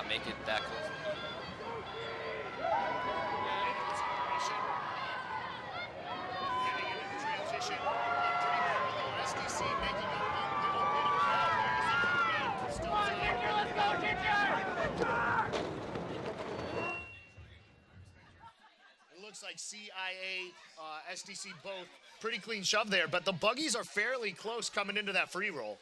not make it that close. Getting into the transition. Pretty parallel. SDC making a little bit of ground. Still it looks like CIA, SDC both pretty clean shove there, but the Buggies are fairly close coming into that free roll.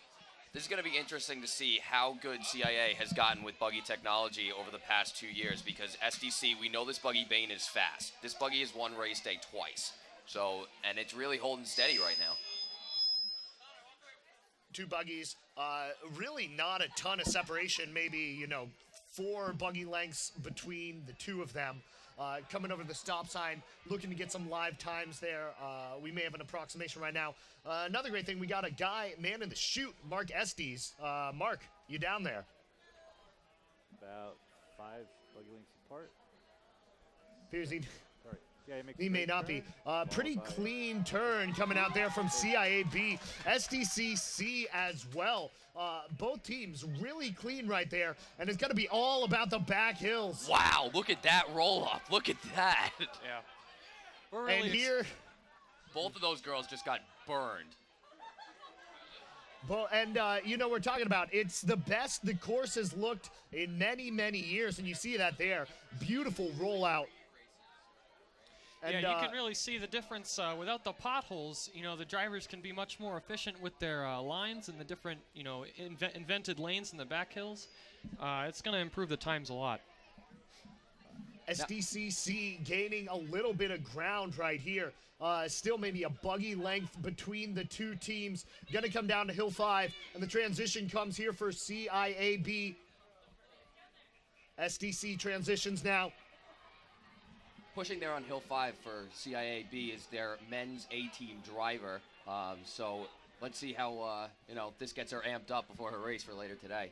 This is going to be interesting to see how good CIA has gotten with buggy technology over the past 2 years, because SDC, we know this buggy Bane is fast. This buggy has won Raceday twice. So, and it's really holding steady right now. Two Buggies, really not a ton of separation, maybe, 4 buggy lengths between the two of them. Coming over the stop sign, looking to get some live times there. We may have an approximation right now. Another great thing, we got a guy, man in the chute, Mark Estes. Mark, you down there? About 5 buggy lengths apart. Appears Sorry. Yeah, he may not be. Pretty clean turn coming out there from CIAB. SDCC as well. Both teams really clean right there, and it's going to be all about the back hills. Wow, look at that roll up. Look at that. Yeah. We're really And here, both of those girls just got burned. we're talking about, it's the best the course has looked in many, many years, and you see that there. Beautiful rollout. And, yeah, you can really see the difference without the potholes. The drivers can be much more efficient with their lines and the different, invented lanes in the back hills. It's going to improve the times a lot. SDCC gaining a little bit of ground right here. Still maybe a buggy length between the two teams. Going to come down to Hill 5, and the transition comes here for CIAB. SDC transitions now. Pushing there on Hill 5 for CIAB is their men's A-team driver. So let's see how, this gets her amped up before her race for later today.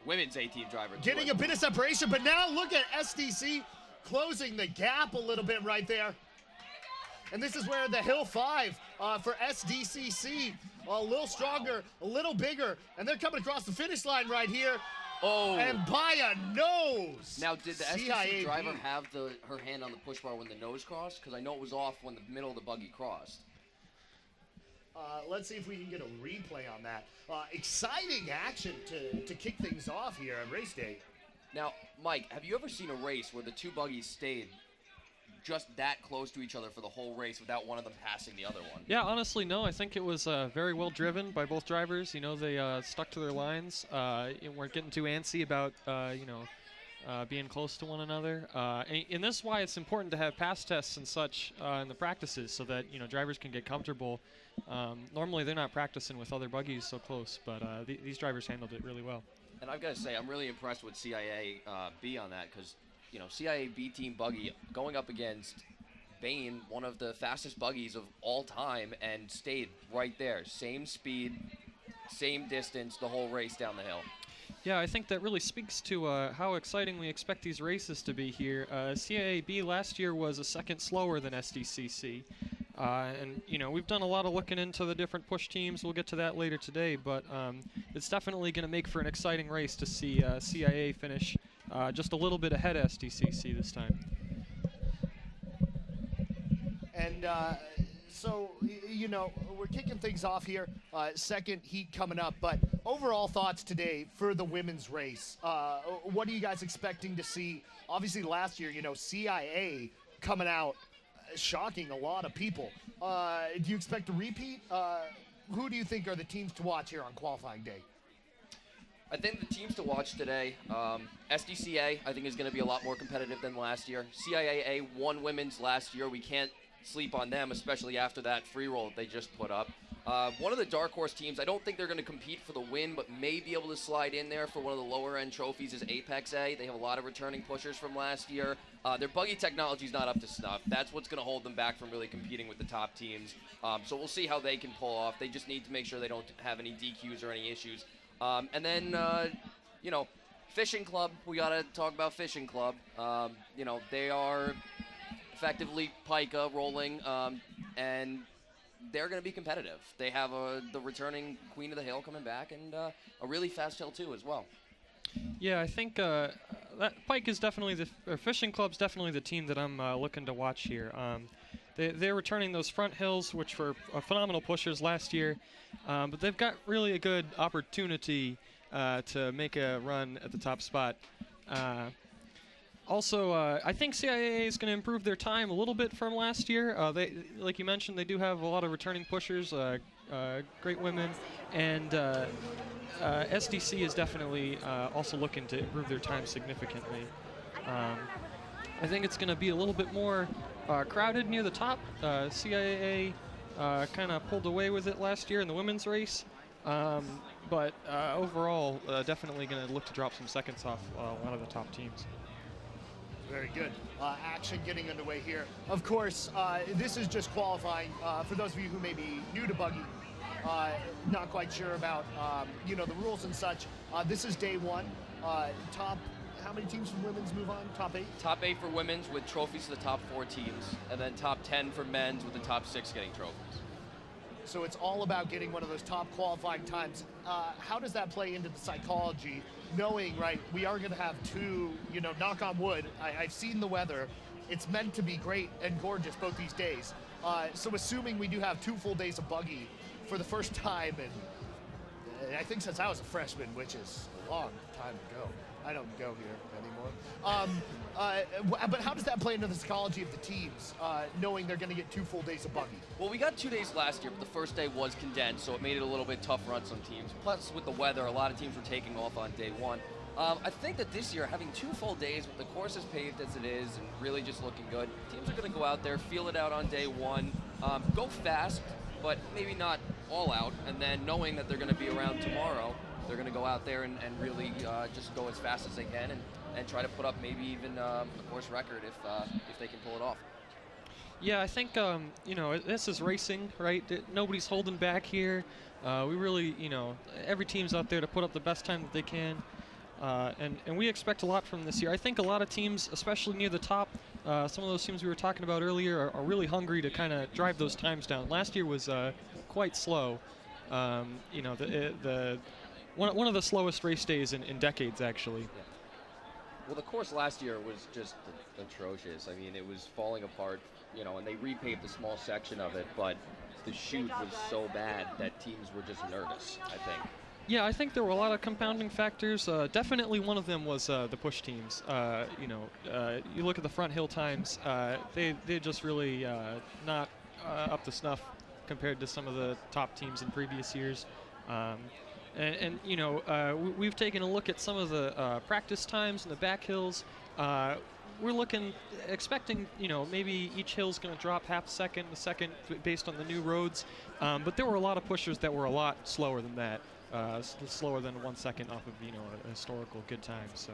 Women's A-team driver. Getting a bit of separation, but now look at SDC closing the gap a little bit right there. And this is where the Hill 5 for SDCC, a little stronger, a little bigger, and they're coming across the finish line right here. Oh. And by a nose. Now, did the SDC CIAB driver have her hand on the push bar when the nose crossed? Because I know it was off when the middle of the buggy crossed. Let's see if we can get a replay on that. Exciting action to kick things off here on race day. Now, Mike, have you ever seen a race where the two buggies stayed just that close to each other for the whole race without one of them passing the other one? Yeah, honestly, no. I think it was very well driven by both drivers. They stuck to their lines. Weren't getting too antsy about, being close to one another. And this is why it's important to have pass tests and such in the practices so that, drivers can get comfortable. Normally, they're not practicing with other buggies so close, but these drivers handled it really well. And I've got to say, I'm really impressed with CIAB on that because, CIAB team buggy going up against Bane, one of the fastest buggies of all time, and stayed right there. Same speed, same distance, the whole race down the hill. Yeah, I think that really speaks to how exciting we expect these races to be here. CIAB last year was a second slower than SDCC. And, we've done a lot of looking into the different push teams. We'll get to that later today, but it's definitely going to make for an exciting race to see CIA finish just a little bit ahead of SDCC this time. And so, we're kicking things off here. Second heat coming up, but overall thoughts today for the women's race. What are you guys expecting to see? Obviously, last year, CIA coming out, shocking a lot of people. Do you expect a repeat? Who do you think are the teams to watch here on qualifying day? I think the teams to watch today, SDCA, I think is going to be a lot more competitive than last year. CIAA won women's last year. We can't sleep on them, especially after that free roll that they just put up. One of the dark horse teams, I don't think they're going to compete for the win, but may be able to slide in there for one of the lower end trophies is Apex A. They have a lot of returning pushers from last year. Their buggy technology is not up to snuff. That's what's going to hold them back from really competing with the top teams. So we'll see how they can pull off. They just need to make sure they don't have any DQs or any issues. And then, Fishing Club, we got to talk about Fishing Club. They are effectively Pika rolling, and they're going to be competitive. They have the returning Queen of the Hill coming back and a really fast hill, too, as well. Yeah, I think that Pike is definitely or Fishing Club's definitely the team that I'm looking to watch here. They're returning those front hills, which were phenomenal pushers last year, but they've got really a good opportunity to make a run at the top spot. Also, I think CIAA is going to improve their time a little bit from last year. They, like you mentioned, they do have a lot of returning pushers, great women, and SDC is definitely also looking to improve their time significantly. I think it's going to be a little bit more crowded near the top. CIAA kind of pulled away with it last year in the women's race, but overall, definitely going to look to drop some seconds off a lot of the top teams. Very good. Action getting underway here. Of course, this is just qualifying. For those of you who may be new to Buggy, not quite sure about the rules and such. This is day one. Top, how many teams from women's move on? Top 8? Top 8 for women's with trophies to the top 4 teams, and then top 10 for men's with the top 6 getting trophies. So it's all about getting one of those top qualifying times. How does that play into the psychology, knowing, right, we are going to have 2, knock on wood, I've seen the weather. It's meant to be great and gorgeous both these days. So assuming we do have 2 full days of Buggy for the first time, and I think since I was a freshman, which is a long time ago. I don't go here anymore. But how does that play into the psychology of the teams, knowing they're going to get 2 full days of Buggy? Well, we got 2 days last year, but the first day was condensed, so it made it a little bit tougher on some teams. Plus, with the weather, a lot of teams were taking off on day 1. I think that this year, having 2 full days with the course as paved as it is and really just looking good, teams are going to go out there, feel it out on day 1, go fast, but maybe not all out, and then knowing that they're going to be around tomorrow, they're going to go out there and really just go as fast as they can and try to put up maybe even a course record if they can pull it off. Yeah, I think, this is racing, right? Nobody's holding back here. We really, every team's out there to put up the best time that they can. And we expect a lot from this year. I think a lot of teams, especially near the top, some of those teams we were talking about earlier are really hungry to kind of drive those times down. Last year was quite slow. One of the slowest race days in decades, actually. Yeah. Well, the course last year was just atrocious. I mean, it was falling apart, and they repaved a small section of it, but the chute was so bad that teams were just nervous, I think. Yeah, I think there were a lot of compounding factors. Definitely one of them was the push teams. You look at the front hill times, they're just really not up to snuff compared to some of the top teams in previous years. We've taken a look at some of the practice times in the back hills. We're expecting, maybe each hill's going to drop half a second based on the new roads. But there were a lot of pushers that were a lot slower than that, slower than 1 second off of, a historical good time. So.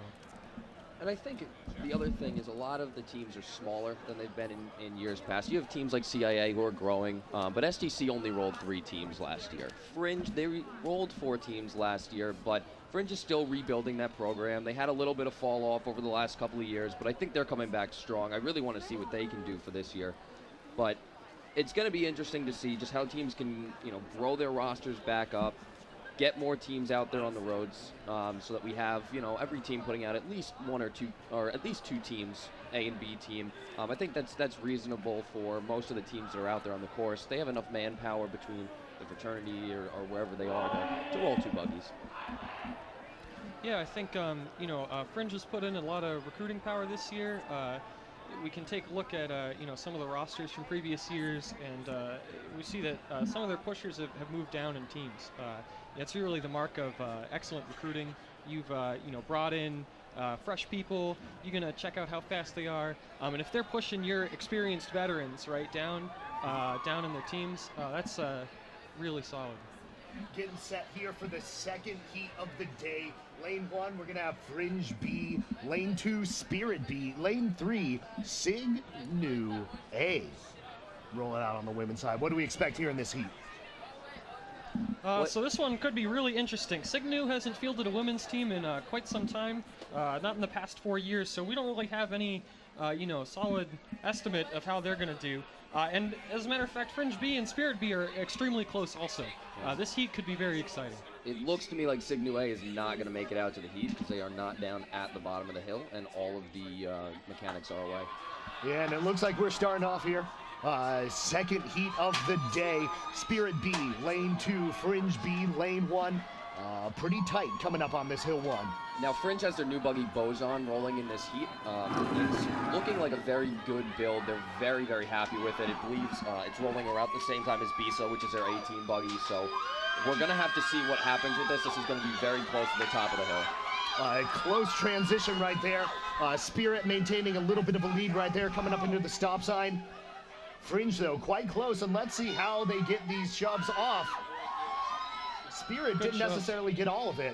And I think the other thing is a lot of the teams are smaller than they've been in years past. You have teams like CIA who are growing, but SDC only rolled 3 teams last year. Fringe, they rolled 4 teams last year, but Fringe is still rebuilding that program. They had a little bit of fall off over the last couple of years, but I think they're coming back strong. I really want to see what they can do for this year. But it's going to be interesting to see just how teams can, grow their rosters back up, get more teams out there on the roads, so that we have, every team putting out at least 1 or 2, or at least 2 teams, A and B team. I think that's reasonable for most of the teams that are out there on the course. They have enough manpower between the fraternity or wherever they are to roll 2 buggies. Yeah, I think, Fringe has put in a lot of recruiting power this year. We can take a look at, some of the rosters from previous years, and we see that some of their pushers have moved down in teams. It's really the mark of excellent recruiting. You've, brought in fresh people. You're going to check out how fast they are. And if they're pushing your experienced veterans, right, down in their teams, that's really solid. Getting set here for the second heat of the day. Lane 1, we're going to have Fringe B. Lane 2, Spirit B. Lane 3, CMU A. Rolling out on the women's side. What do we expect here in this heat? So this one could be really interesting. CMU hasn't fielded a women's team in quite some time, not in the past 4 years, so we don't really have any, solid estimate of how they're going to do. And as a matter of fact, Fringe B and Spirit B are extremely close also. This heat could be very exciting. it looks to me like Signu A is not going to make it out to the heat because they are not down at the bottom of the hill, and all of the mechanics are away. Yeah, and it looks like we're starting off here. Second heat of the day. Spirit B, lane 2, Fringe B, lane 1. Pretty tight coming up on this hill 1. Now, Fringe has their new buggy Boson rolling in this heat. It's looking like a very good build. They're very, very happy with it. It believes it's rolling around the same time as Bisa, which is their 18 buggy. So we're going to have to see what happens with this. This is going to be very close to the top of the hill. Close transition right there. Spirit maintaining a little bit of a lead right there, coming up into the stop sign. Fringe, though, quite close, and let's see how they get these shoves off. Spirit Good didn't shove. necessarily get all of it.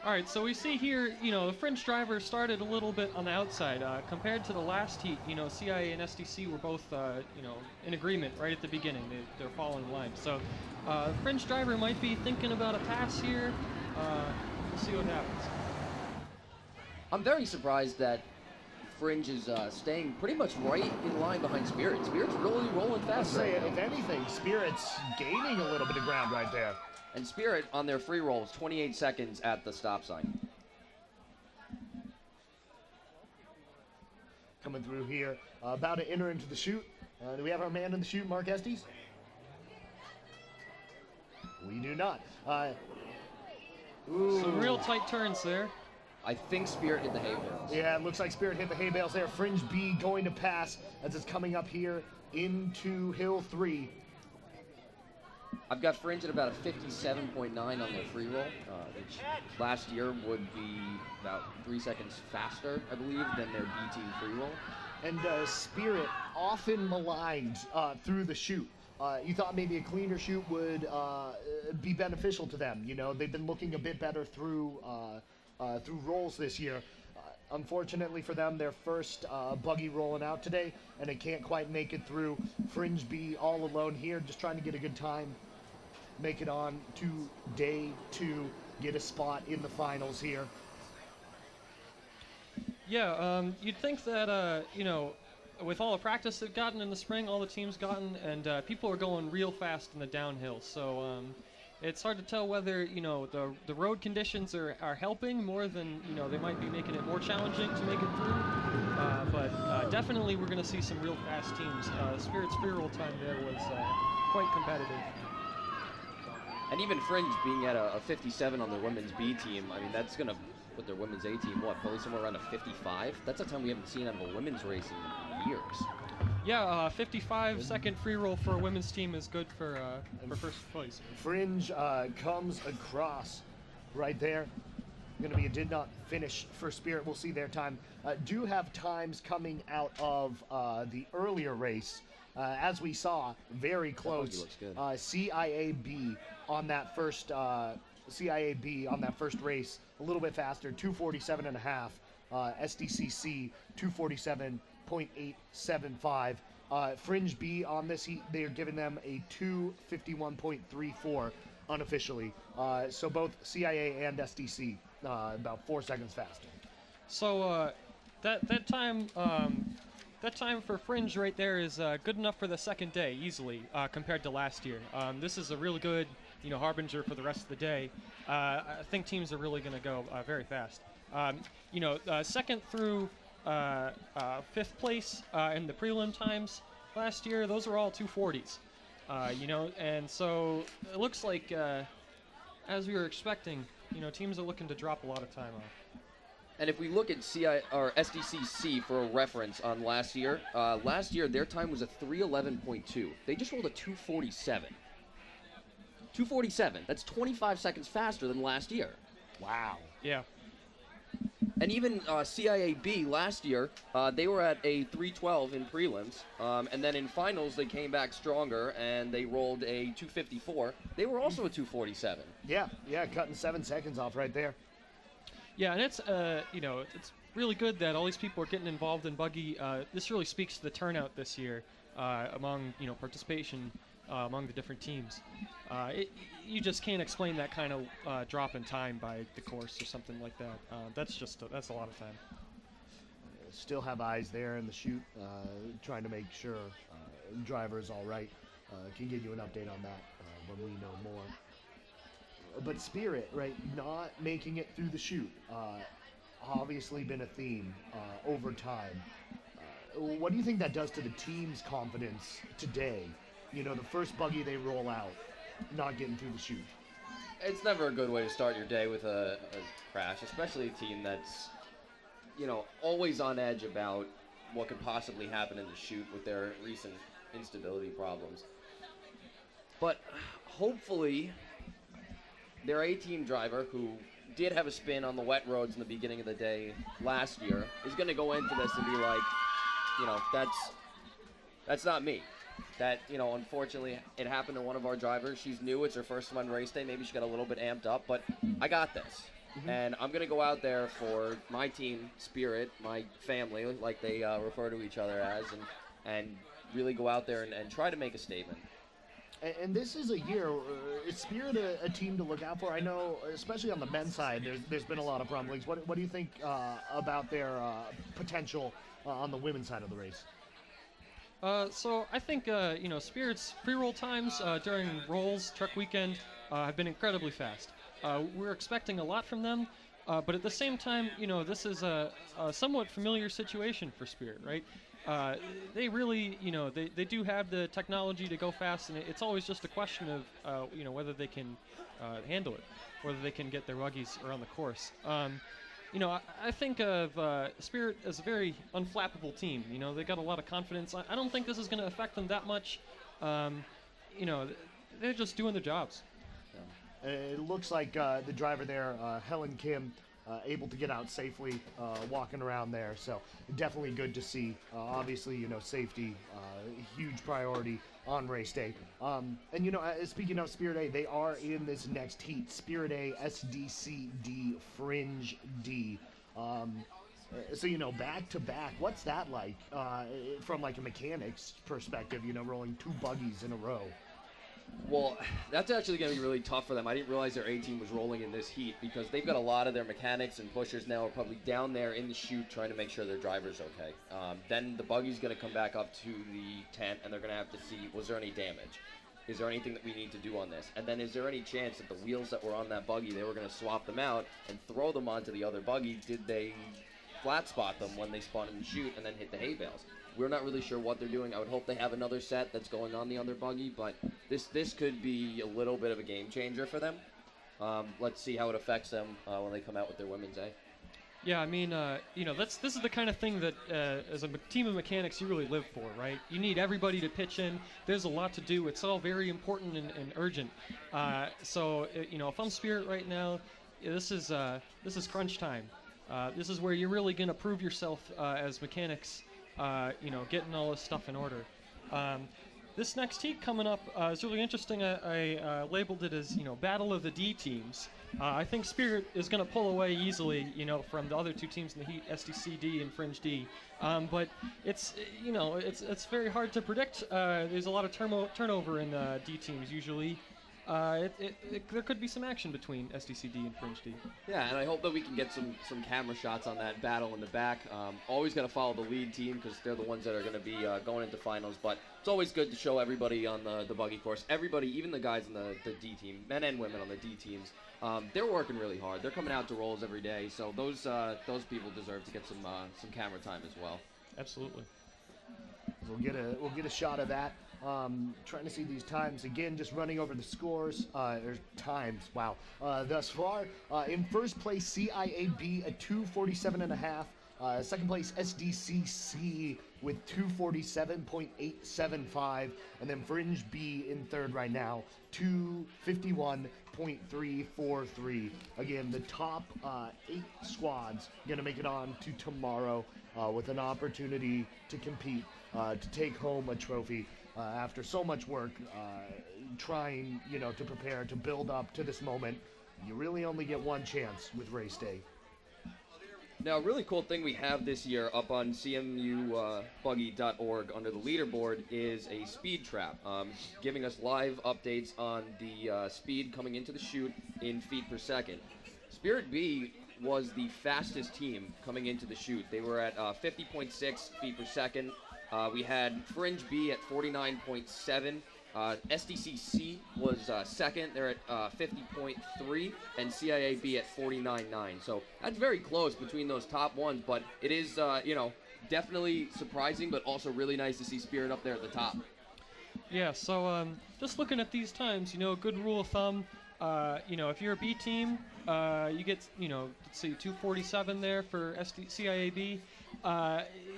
All right, so we see here, the Fringe driver started a little bit on the outside. Compared to the last heat, CIA and SDC were both, in agreement right at the beginning. They're following the line. So Fringe driver might be thinking about a pass here. We'll see what happens. I'm very surprised that Fringe is staying pretty much right in line behind Spirit. Spirit's really rolling fast Say, right if now. anything, Spirit's gaining a little bit of ground right there. And Spirit, on their free roll, is 28 seconds at the stop sign. Coming through here, about to enter into the chute. Do we have our man in the chute, Mark Estes? We do not. Some real tight turns there. I think Spirit hit the hay bales. Yeah, it looks like Spirit hit the hay bales there. Fringe B going to pass as it's coming up here into Hill 3. I've got Fringe at about a 57.9 on their free roll, which last year would be about 3 seconds faster, I believe, than their B team free roll. And Spirit often maligned through the chute. You thought maybe a cleaner chute would be beneficial to them. They've been looking a bit better through rolls this year. Unfortunately for them, their first buggy rolling out today, and they can't quite make it through. Fringe B all alone here, just trying to get a good time, make it on to day 2, get a spot in the finals here. Yeah, you'd think that, with all the practice they've gotten in the spring, all the teams gotten, and people are going real fast in the downhill. So it's hard to tell whether, the road conditions are helping more than, they might be making it more challenging to make it through. But definitely we're going to see some real fast teams. Spirit's free roll time there was quite competitive. And even Fringe being at a 57 on their women's B team, I mean, that's going to put their women's A team, probably somewhere around a 55? That's a time we haven't seen out of a women's race in years. Yeah, 55-second free roll for a women's team is good for first place. Fringe comes across right there. Going to be a did not finish for Spirit. We'll see their time. Do have times coming out of the earlier race. As we saw, very close. Looks good. CIAB on that first race, a little bit faster, 247.5. SDCC 247.875. Fringe B on this heat, they are giving them a 251.34 unofficially. So both CIA and SDC about 4 seconds faster. So that time for Fringe right there is good enough for the second day easily compared to last year. This is a really good harbinger for the rest of the day. I think teams are really going to go very fast. Second through fifth place in the prelim times last year, those were all 240s. And so it looks like, as we were expecting, teams are looking to drop a lot of time off. And if we look at SDCC for a reference on last year their time was a 311.2. They just rolled a 247. 247. That's 25 seconds faster than last year. Wow. Yeah. And even CIAB last year, they were at a 312 in prelims, and then in finals they came back stronger and they rolled a 254. They were also a 247. Yeah, cutting 7 seconds off right there. Yeah, and it's it's really good that all these people are getting involved in Buggy. This really speaks to the turnout this year among participation among the different teams. You just can't explain that kind of drop in time by the course or something like that. That's a lot of time. Still have eyes there in the chute, trying to make sure driver is all right. can get you an update on that when we know more. But Spirit, right, not making it through the chute, obviously been a theme over time. What do you think that does to the team's confidence today? You know, the first buggy they roll out, not getting through the chute. It's never a good way to start your day with a crash, especially a team that's, always on edge about what could possibly happen in the chute with their recent instability problems. But hopefully, their A-team driver, who did have a spin on the wet roads in the beginning of the day last year, is going to go into this and be like, that's not me. That, unfortunately, it happened to one of our drivers. She's new. It's her first time on race day. Maybe she got a little bit amped up, but I got this. Mm-hmm. And I'm going to go out there for my team, Spirit, my family, like they refer to each other as, and really go out there and try to make a statement. And this is a year, is Spirit a team to look out for? I know, especially on the men's side, there's been a lot of rumblings. What do you think about their potential on the women's side of the race? So I think, Spirit's pre-roll times during rolls, truck weekend, have been incredibly fast. We're expecting a lot from them, but at the same time, this is a somewhat familiar situation for Spirit, right? They really, they do have the technology to go fast, and it's always just a question of, whether they can handle it, whether they can get their buggies around the course. I think of Spirit as a very unflappable team. They got a lot of confidence. I don't think this is going to affect them that much. They're just doing their jobs. It looks like the driver there, Helen Kim, able to get out safely, walking around there. So definitely good to see. Obviously, safety, huge priority on race day. And speaking of Spirit A, they are in this next heat. Spirit A, SDCD, Fringe D. So back to back, what's that like from like a mechanics perspective? Rolling two buggies in a row. Well, that's actually going to be really tough for them. I didn't realize their A-team was rolling in this heat because they've got a lot of their mechanics and pushers now are probably down there in the chute trying to make sure their driver's okay. Then the buggy's going to come back up to the tent and they're going to have to see, was there any damage? Is there anything that we need to do on this? And then is there any chance that the wheels that were on that buggy, they were going to swap them out and throw them onto the other buggy? Did they flat spot them when they spun in the chute and then hit the hay bales? We're not really sure what they're doing. I would hope they have another set that's going on the other buggy, but this could be a little bit of a game changer for them. Let's see how it affects them when they come out with their women's A. Yeah, I mean, this is the kind of thing that as a team of mechanics you really live for, right? You need everybody to pitch in. There's a lot to do. It's all very important and urgent. So if I'm Spirit right now, this is crunch time. This is where you're really going to prove yourself as mechanics. Getting all this stuff in order. This next heat coming up is really interesting. I labeled it as, Battle of the D teams. I think Spirit is going to pull away easily, from the other two teams in the heat, SDCD and Fringe D. But it's very hard to predict. There's a lot of turnover in D teams usually. There could be some action between SDCD and Fringe D. Yeah, and I hope that we can get some camera shots on that battle in the back. Always got to follow the lead team because they're the ones that are going to be going into finals. But it's always good to show everybody on the buggy course. Everybody, even the guys in the D team, men and women on the D teams, they're working really hard. They're coming out to rolls every day. So those people deserve to get some camera time as well. Absolutely. We'll get a shot of that. Trying to see these times again, just running over the scores or times. Wow. Thus far, in first place, CIAB at 2:47.5. Second place, SDCC with 2:47.875, and then Fringe B in third right now, 2:51.343. Again, the top 8 squads gonna make it on to tomorrow with an opportunity to compete, to take home a trophy. After so much work, trying, to prepare, to build up to this moment, you really only get one chance with Race Day. Now, a really cool thing we have this year up on CMUbuggy.org under the leaderboard is a speed trap, giving us live updates on the speed coming into the chute in feet per second. Spirit B was the fastest team coming into the chute. They were at 50.6 feet per second. We had Fringe B at 49.7, SDCC was second. They're at 50.3, and CIAB at 49.9. So that's very close between those top ones, but it is, definitely surprising, but also really nice to see Spirit up there at the top. Yeah, so just looking at these times, a good rule of thumb, if you're a B team, you get, let's see, 247 there for CIAB.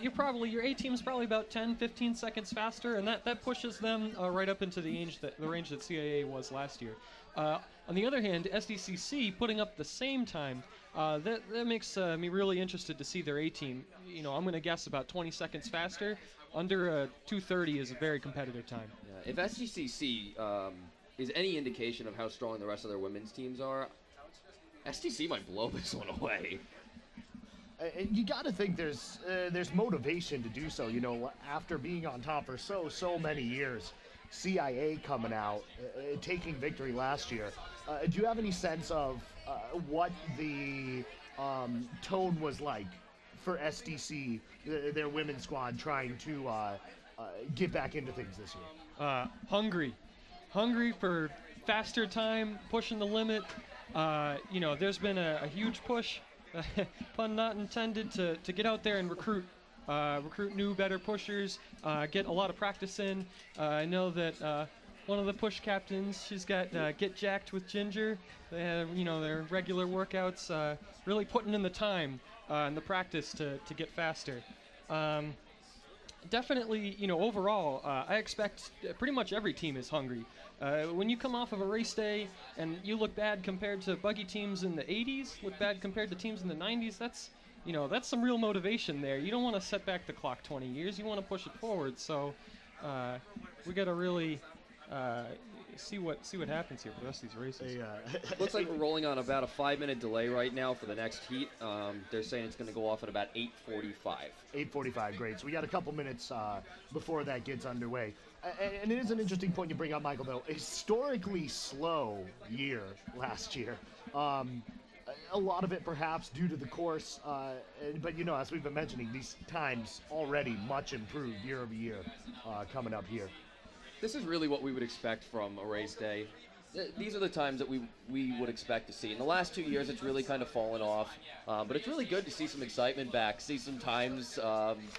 Your A team's probably about 10, 15 seconds faster, and that pushes them right up into the range that CIAA was last year. On the other hand, SDCC putting up the same time, that makes me really interested to see their A team. I'm going to guess about 20 seconds faster. Under 2:30 is a very competitive time. Yeah, if SDCC is any indication of how strong the rest of their women's teams are, SDC might blow this one away. You got to think there's motivation to do so. After being on top for so many years, CIA coming out, taking victory last year. Do you have any sense of what the tone was like for SDC, their women's squad, trying to get back into things this year? Hungry for faster time, pushing the limit. There's been a huge push, pun not intended, to get out there and recruit new, better pushers, get a lot of practice in. I know that one of the push captains, she's got Get Jacked with Ginger. They have, their regular workouts, really putting in the time and the practice to get faster. Definitely, overall, I expect pretty much every team is hungry. When you come off of a race day and you look bad compared to Buggy teams in the 80s, look bad compared to teams in the 90s, that's some real motivation there. You don't want to set back the clock 20 years. You want to push it forward. So we got to really see what happens here for the rest of these races. Looks like we're rolling on about a 5-minute delay right now for the next heat. They're saying it's going to go off at about 8:45. 8:45, great. So we got a couple minutes before that gets underway. And it is an interesting point you bring up, Michael, though. Historically slow year last year. A lot of it perhaps due to the course, but as we've been mentioning, these times already much improved year over year coming up here. This is really what we would expect from a race day. These are the times that we would expect to see. In the last 2 years, it's really kind of fallen off, but it's really good to see some excitement back, see some times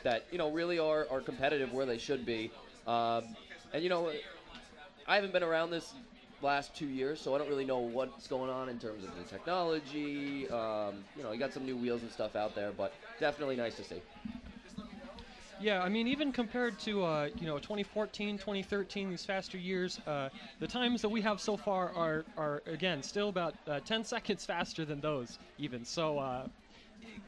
that really are competitive where they should be. And I haven't been around this last 2 years, so I don't really know what's going on in terms of the technology. You got some new wheels and stuff out there, but definitely nice to see. Yeah, I mean, even compared to 2014, 2013, these faster years, the times that we have so far are again still about 10 seconds faster than those even. So,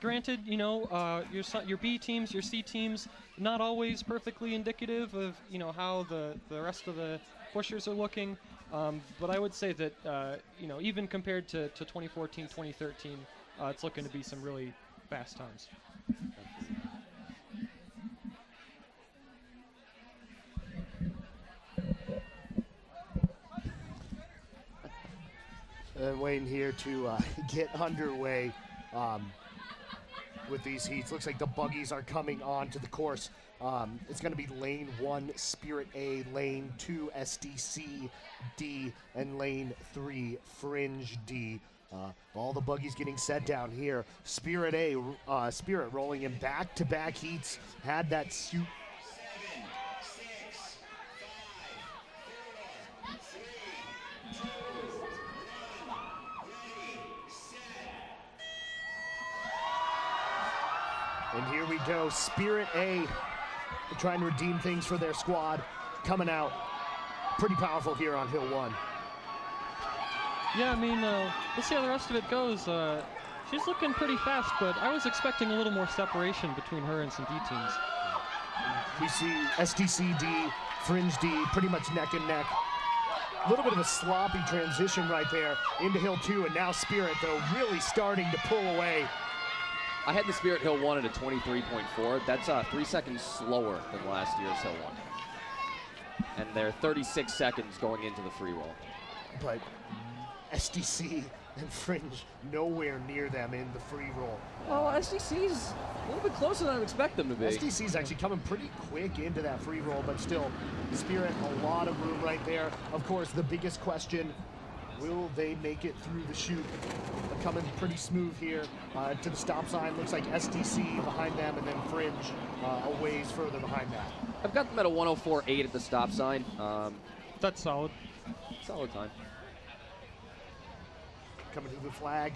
granted, your B teams, your C teams, not always perfectly indicative of how the rest of the pushers are looking. But I would say that even compared to 2014, 2013, it's looking to be some really fast times. Waiting here to get underway with these heats. Looks like the buggies are coming on to the course. It's going to be lane 1 Spirit A, lane 2 SDC D, and lane 3 Fringe D. All the buggies getting set down here. Spirit A, Spirit rolling in back-to-back heats. Had that suit. And here we go, Spirit A trying to redeem things for their squad, coming out pretty powerful here on Hill 1. Yeah, I mean, let's see how the rest of it goes. She's looking pretty fast, but I was expecting a little more separation between her and some D teams. We see SDC D, Fringe D, pretty much neck and neck. A little bit of a sloppy transition right there into Hill 2, and now Spirit, though, really starting to pull away. I had the Spirit Hill 1 at a 23.4. That's 3 seconds slower than last year's Hill 1. And they're 36 seconds going into the free roll. But SDC and Fringe nowhere near them in the free roll. Oh, SDC's a little bit closer than I expect them to be. SDC's actually coming pretty quick into that free roll, but still, Spirit, a lot of room right there. Of course, the biggest question, will they make it through the chute? They're coming pretty smooth here to the stop sign. Looks like SDC behind them, and then Fringe a ways further behind that. I've got them at a 104.8 at the stop sign. That's solid. Solid time. Coming to the flag.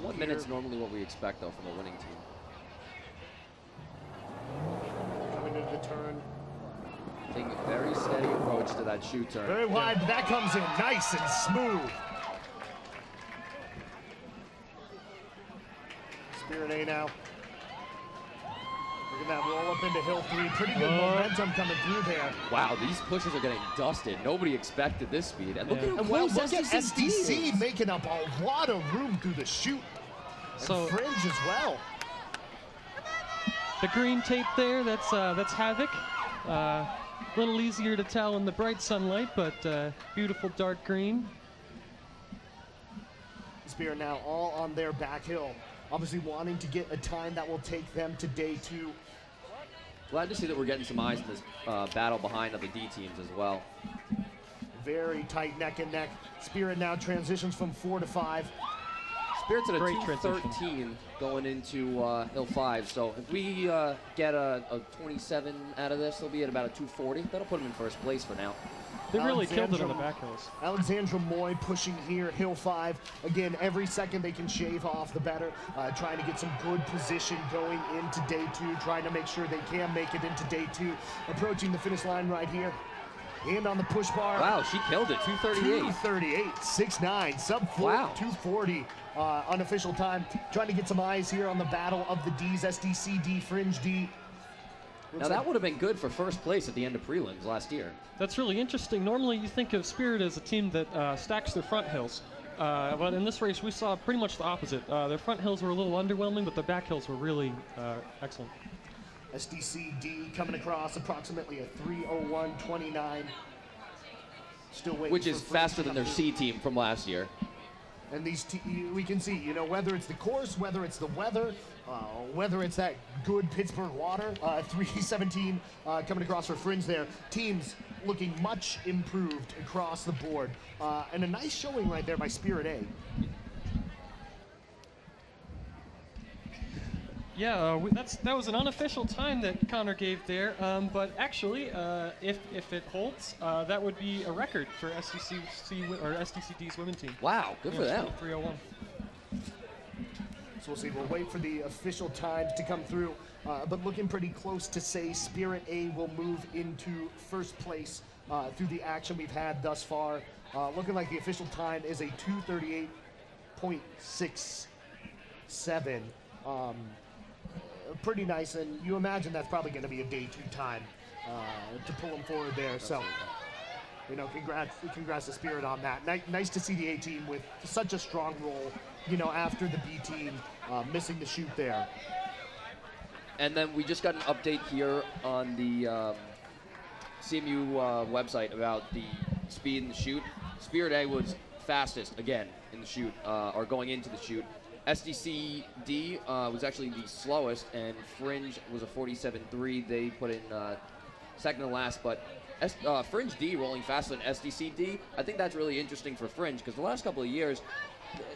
1 minute's normally what we expect, though, from a winning team. Coming into the turn. Taking a very steady approach to that shoot turn. Very wide, but that comes in nice and smooth. Spirit A now. Look at that roll up into hill 3. Pretty good momentum coming through there. Wow, these pushes are getting dusted. Nobody expected this speed. And look at how And well, close look at SDC's SDC is. making up a lot of room through the chute. And So Fringe as well. the green tape there, that's Havoc. A little easier to tell in the bright sunlight, but beautiful dark green. Spirit now all on their back hill. Obviously wanting to get a time that will take them to day 2. Glad to see that we're getting some eyes in this battle behind of the D teams as well. Very tight neck and neck. Spirit now transitions from 4 to 5. Spirit's at a Great 213 going into Hill 5. So if we get a 27 out of this, they'll be at about a 240. That'll put them in first place for now. They really killed it on the Alexandra- back hills. Alexandra Moy pushing here, Hill 5. Again, every second they can shave off, the better. Trying to get some good position going into day 2, trying to make sure they can make it into day 2. Approaching the finish line right here. And on the push bar. Wow, she killed it. 238. 238, 6'9", sub 4, Wow. 240 unofficial time. Trying to get some eyes here on the battle of the Ds, SDC D, Fringe D. Now that would have been good for first place at the end of prelims last year. That's really interesting. Normally you think of Spirit as a team that stacks their front hills. But in this race we saw pretty much the opposite. Their front hills were a little underwhelming, but the back hills were really excellent. SDC D coming across approximately a 3:01.29. Still waiting. Which for is Fringe faster to than come their through. C team from last year. And these, we can see, whether it's the course, whether it's the weather, whether it's that good Pittsburgh water, 3:17 coming across for Fringe there. Teams looking much improved across the board. And a nice showing right there by Spirit A. Yeah, that was an unofficial time that Connor gave there, but actually, if it holds, that would be a record for SDCD's women team. Wow, good for them. 3:01. So we'll see. We'll wait for the official times to come through. But looking pretty close to say Spirit A will move into first place through the action we've had thus far. Looking like the official time is a 2:38.67. Pretty nice, and you imagine that's probably going to be a day 2 time to pull them forward there. So, congrats to Spirit on that. Nice to see the A team with such a strong role, after the B team missing the shoot there. And then we just got an update here on the CMU website about the speed in the shoot. Spirit A was fastest again in the shoot, or going into the shoot. SDC D was actually the slowest, and Fringe was a 47.3. They put in second to last, but Fringe D rolling faster than SDC D. I think that's really interesting for Fringe because the last couple of years,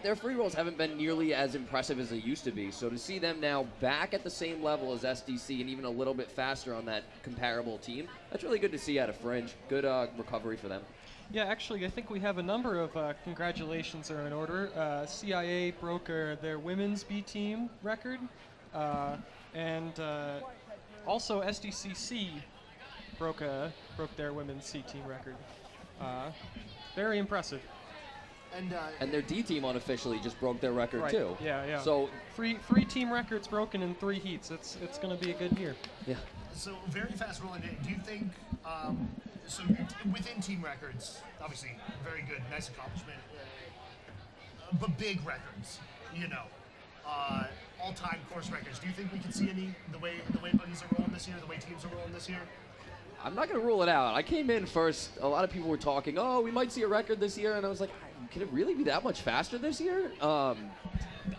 their free rolls haven't been nearly as impressive as they used to be. So to see them now back at the same level as SDC and even a little bit faster on that comparable team, that's really good to see out of Fringe. Good recovery for them. Yeah, actually, I think we have a number of congratulations are in order. CIA broke their women's B team record, and also SDCC broke their women's C team record. Very impressive. And their D team unofficially just broke their record Right. too. Yeah. So Three team records broken in 3 heats. It's going to be a good year. yeah. So very fast rolling day. Do you think, so within team records, obviously very good, nice accomplishment, but big records, all-time course records. Do you think we can see any the way Buggies are rolling this year, the way teams are rolling this year? I'm not going to rule it out. I came in first. A lot of people were talking, oh, we might see a record this year. And I was like, can it really be that much faster this year? I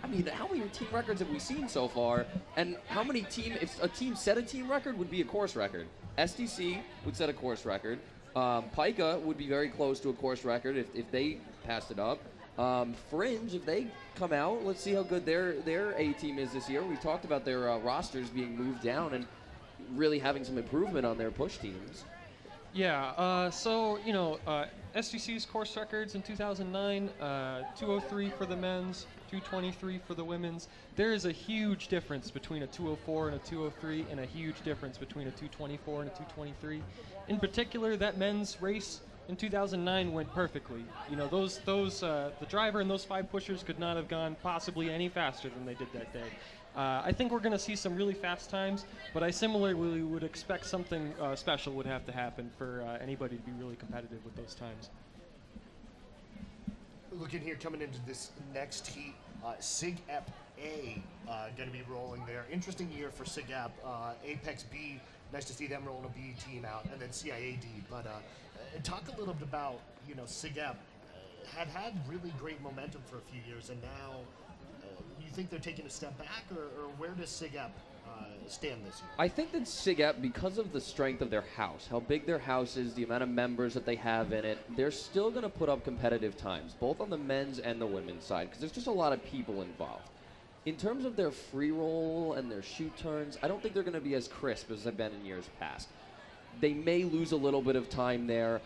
mean, how many team records have we seen so far? And how many if a team set a team record, would be a course record. SDC would set a course record. Pika would be very close to a course record if they passed it up. Fringe, if they come out, let's see how good their A team is this year. We talked about their rosters being moved down and really having some improvement on their push teams. Yeah, so, SGC's course records in 2009, 203 for the men's, 223 for the women's. There is a huge difference between a 204 and a 203, and a huge difference between a 224 and a 223. In particular, that men's race in 2009 went perfectly. The driver and those 5 pushers could not have gone possibly any faster than they did that day. I think we're going to see some really fast times, but I similarly would expect something special would have to happen for anybody to be really competitive with those times. Looking here, coming into this next heat, SIG Ep A going to be rolling there. Interesting year for SIG Ep. Apex B, nice to see them rolling a B team out, and then CIAD. But talk a little bit about, SIG Ep had really great momentum for a few years, and now you think they're taking a step back, or where does SIG Ep stand this year? I think that SIG Ep, because of the strength of their house, how big their house is, the amount of members that they have in it, they're still going to put up competitive times, both on the men's and the women's side, because there's just a lot of people involved. In terms of their free roll and their shoot turns, I don't think they're going to be as crisp as they've been in years past. They may lose a little bit of time there.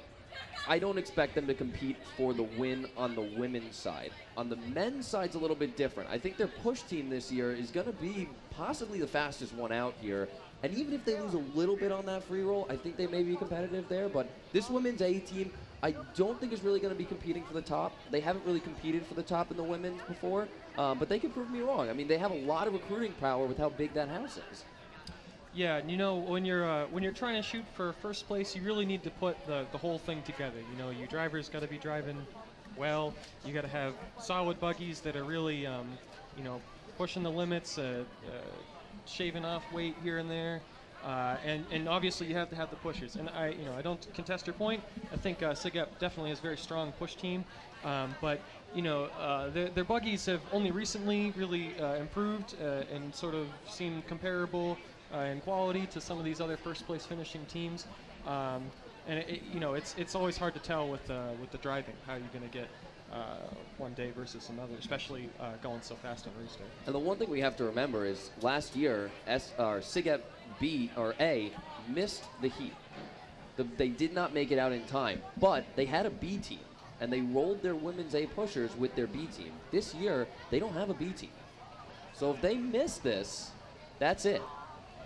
I don't expect them to compete for the win on the women's side. On the men's side's a little bit different. I think their push team this year is going to be possibly the fastest one out here. And even if they lose a little bit on that free roll, I think they may be competitive there. But this women's A team, I don't think is really going to be competing for the top. They haven't really competed for the top in the women's before, but they could prove me wrong. I mean, they have a lot of recruiting power with how big that house is. Yeah, when you're trying to shoot for first place, you really need to put the whole thing together. Your driver's got to be driving well. You got to have solid buggies that are really, pushing the limits, shaving off weight here and there, and obviously you have to have the pushers. And I don't contest your point. I think SIG Ep definitely has a very strong push team, but their buggies have only recently really improved and sort of seem comparable in quality to some of these other first place finishing teams, and it's always hard to tell with the driving how you're going to get one day versus another, especially going so fast on race day. And the one thing we have to remember is last year, SIG Ep B or A missed the heat. They did not make it out in time, but they had a B team, and they rolled their women's A pushers with their B team. This year, they don't have a B team. So if they miss this, that's it.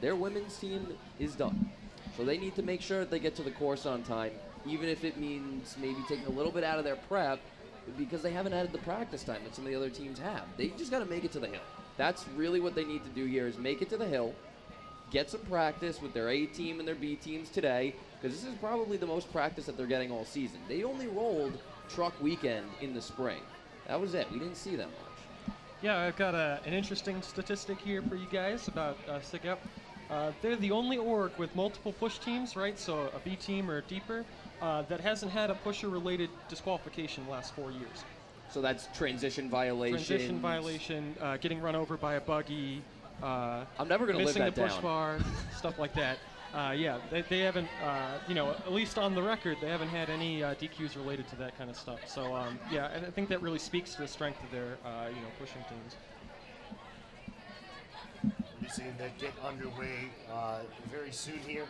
Their women's team is done. So they need to make sure that they get to the course on time, even if it means maybe taking a little bit out of their prep, because they haven't added the practice time that some of the other teams have. They just got to make it to the hill. That's really what they need to do here, is make it to the hill, get some practice with their A team and their B teams today, because this is probably the most practice that they're getting all season. They only rolled truck weekend in the spring. That was it. We didn't see them much. Yeah, I've got an interesting statistic here for you guys about SIG Ep. They're the only org with multiple push teams, right? So a B team or deeper, that hasn't had a pusher-related disqualification the last 4 years. So that's transition violation. Getting run over by a buggy. I'm never going to live that down. Missing the push bar, stuff like that. They haven't, at least on the record, they haven't had any DQs related to that kind of stuff. So, I think that really speaks to the strength of their, pushing teams. We're seeing that get underway very soon here.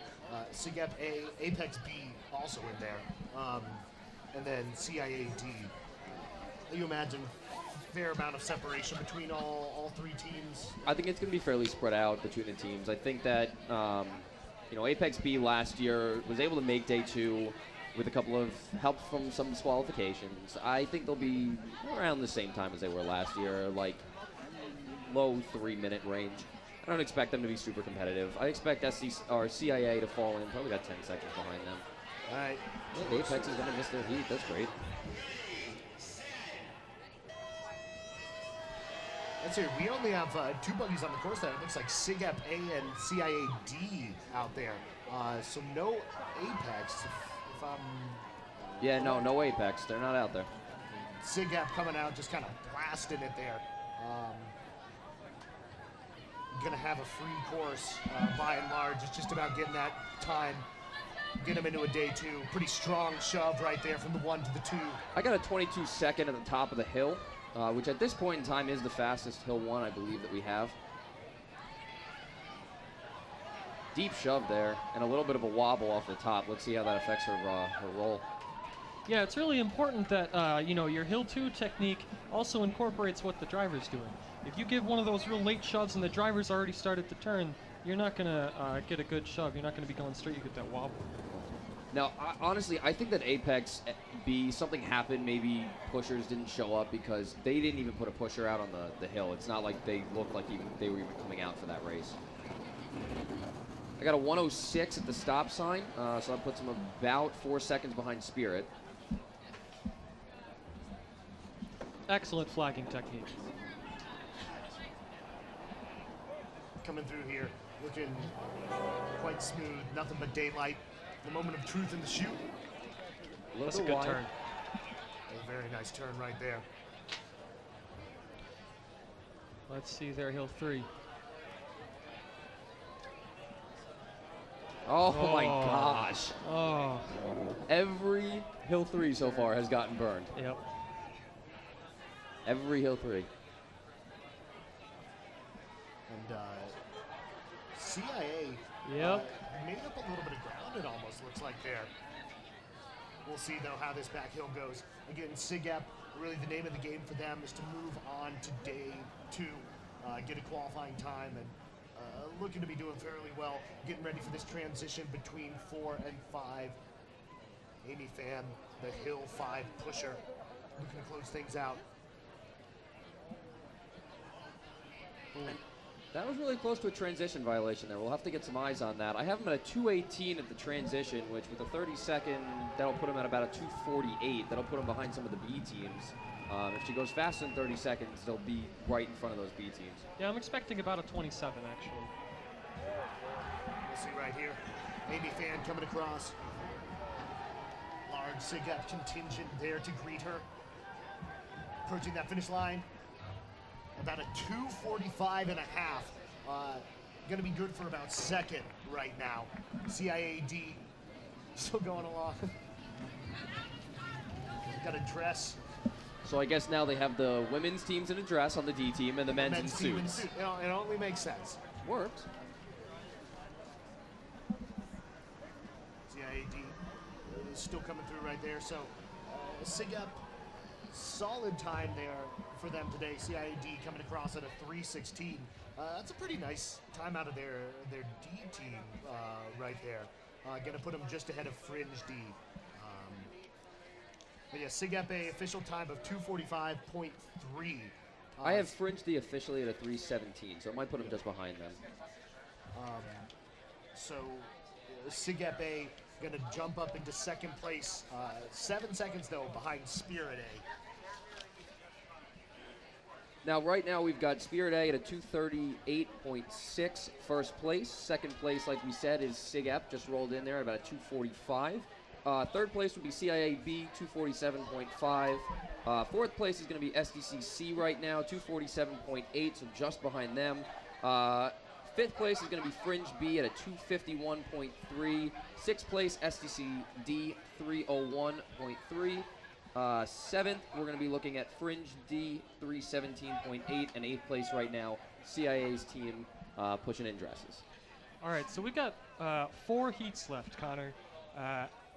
SIG Ep A, Apex B also in there, and then CIAD. You imagine fair amount of separation between all 3 teams? I think it's going to be fairly spread out between the teams. I think that Apex B last year was able to make day 2 with a couple of help from some disqualifications. I think they'll be around the same time as they were last year, like low 3-minute range. I don't expect them to be super competitive. I expect CIA to fall in. Probably got 10 seconds behind them. All right. Yeah, Apex is going to miss their heat. That's great. Let's hear. We only have 2 buggies on the course there. It looks like SIG Ep A and CIAD out there. So no Apex, if I'm... Yeah, no Apex. They're not out there. Sigap coming out, just kind of blasting it there. Gonna have a free course by and large. It's just about getting that time, get him into a day 2. Pretty strong shove right there from the 1 to the 2. I got a 22 second at the top of the hill, which at this point in time is the fastest hill 1 I believe that we have. Deep shove there, and a little bit of a wobble off the top. Let's see how that affects her roll. Yeah, it's really important that your hill 2 technique also incorporates what the driver's doing. If you give one of those real late shoves and the driver's already started to turn, you're not going to get a good shove. You're not going to be going straight. You get that wobble. Now, honestly, I think that Apex B, something happened. Maybe pushers didn't show up because they didn't even put a pusher out on the hill. It's not like they looked like they were even coming out for that race. I got a 106 at the stop sign, so that puts them about 4 seconds behind Spirit. Excellent flagging technique. Coming through here, looking quite smooth, nothing but daylight. The moment of truth in the chute. That's a good turn. A very nice turn right there. Let's see there, hill 3. Oh my gosh. Oh. Every hill 3 so far has gotten burned. Yep. Every hill 3. And CIA made up a little bit of ground, it almost looks like there. We'll see, though, how this back hill goes. Again, SIGAP, really the name of the game for them is to move on to day 2, get a qualifying time, and looking to be doing fairly well, getting ready for this transition between 4 and 5. Amy Fan, the hill 5 pusher, looking to close things out. That was really close to a transition violation there. We'll have to get some eyes on that. I have him at a 218 at the transition, which with a 30-second, that'll put him at about a 248. That'll put him behind some of the B teams. If she goes faster than 30 seconds, they'll be right in front of those B teams. Yeah, I'm expecting about a 27, actually. We'll see right here. Amy Fan coming across. Large SIGAP contingent there to greet her. Approaching that finish line. About a 2:45 and a half. Going to be good for about second right now. CIAD still going along. Got a dress. So I guess now they have the women's teams in a dress on the D team and the men's in team suits. It only makes sense. Works. CIAD is still coming through right there. So SIGAP, solid time there for them today. CIAD coming across at a 3:16. That's a pretty nice time out of their D team right there. Going to put them just ahead of Fringe D. But yeah, SIGAP A official time of 2:45.3. I have Fringe D officially at a 3:17, so it might put him just behind them. So SIGAP A going to jump up into second place. 7 seconds though behind Spirit A. Now, right now, we've got Spirit A at a 238.6 first place. Second place, like we said, is SIGAP, just rolled in there at about a 245. Third place would be CIAB, 247.5. Fourth place is going to be SDCC right now, 247.8, so just behind them. Fifth place is going to be Fringe B at a 251.3. Sixth place, SDCD, 301.3. Seventh, we're going to be looking at Fringe D, 317.8, and eighth place right now, CIA's team pushing in dresses. All right, so we've got 4 heats left, Connor.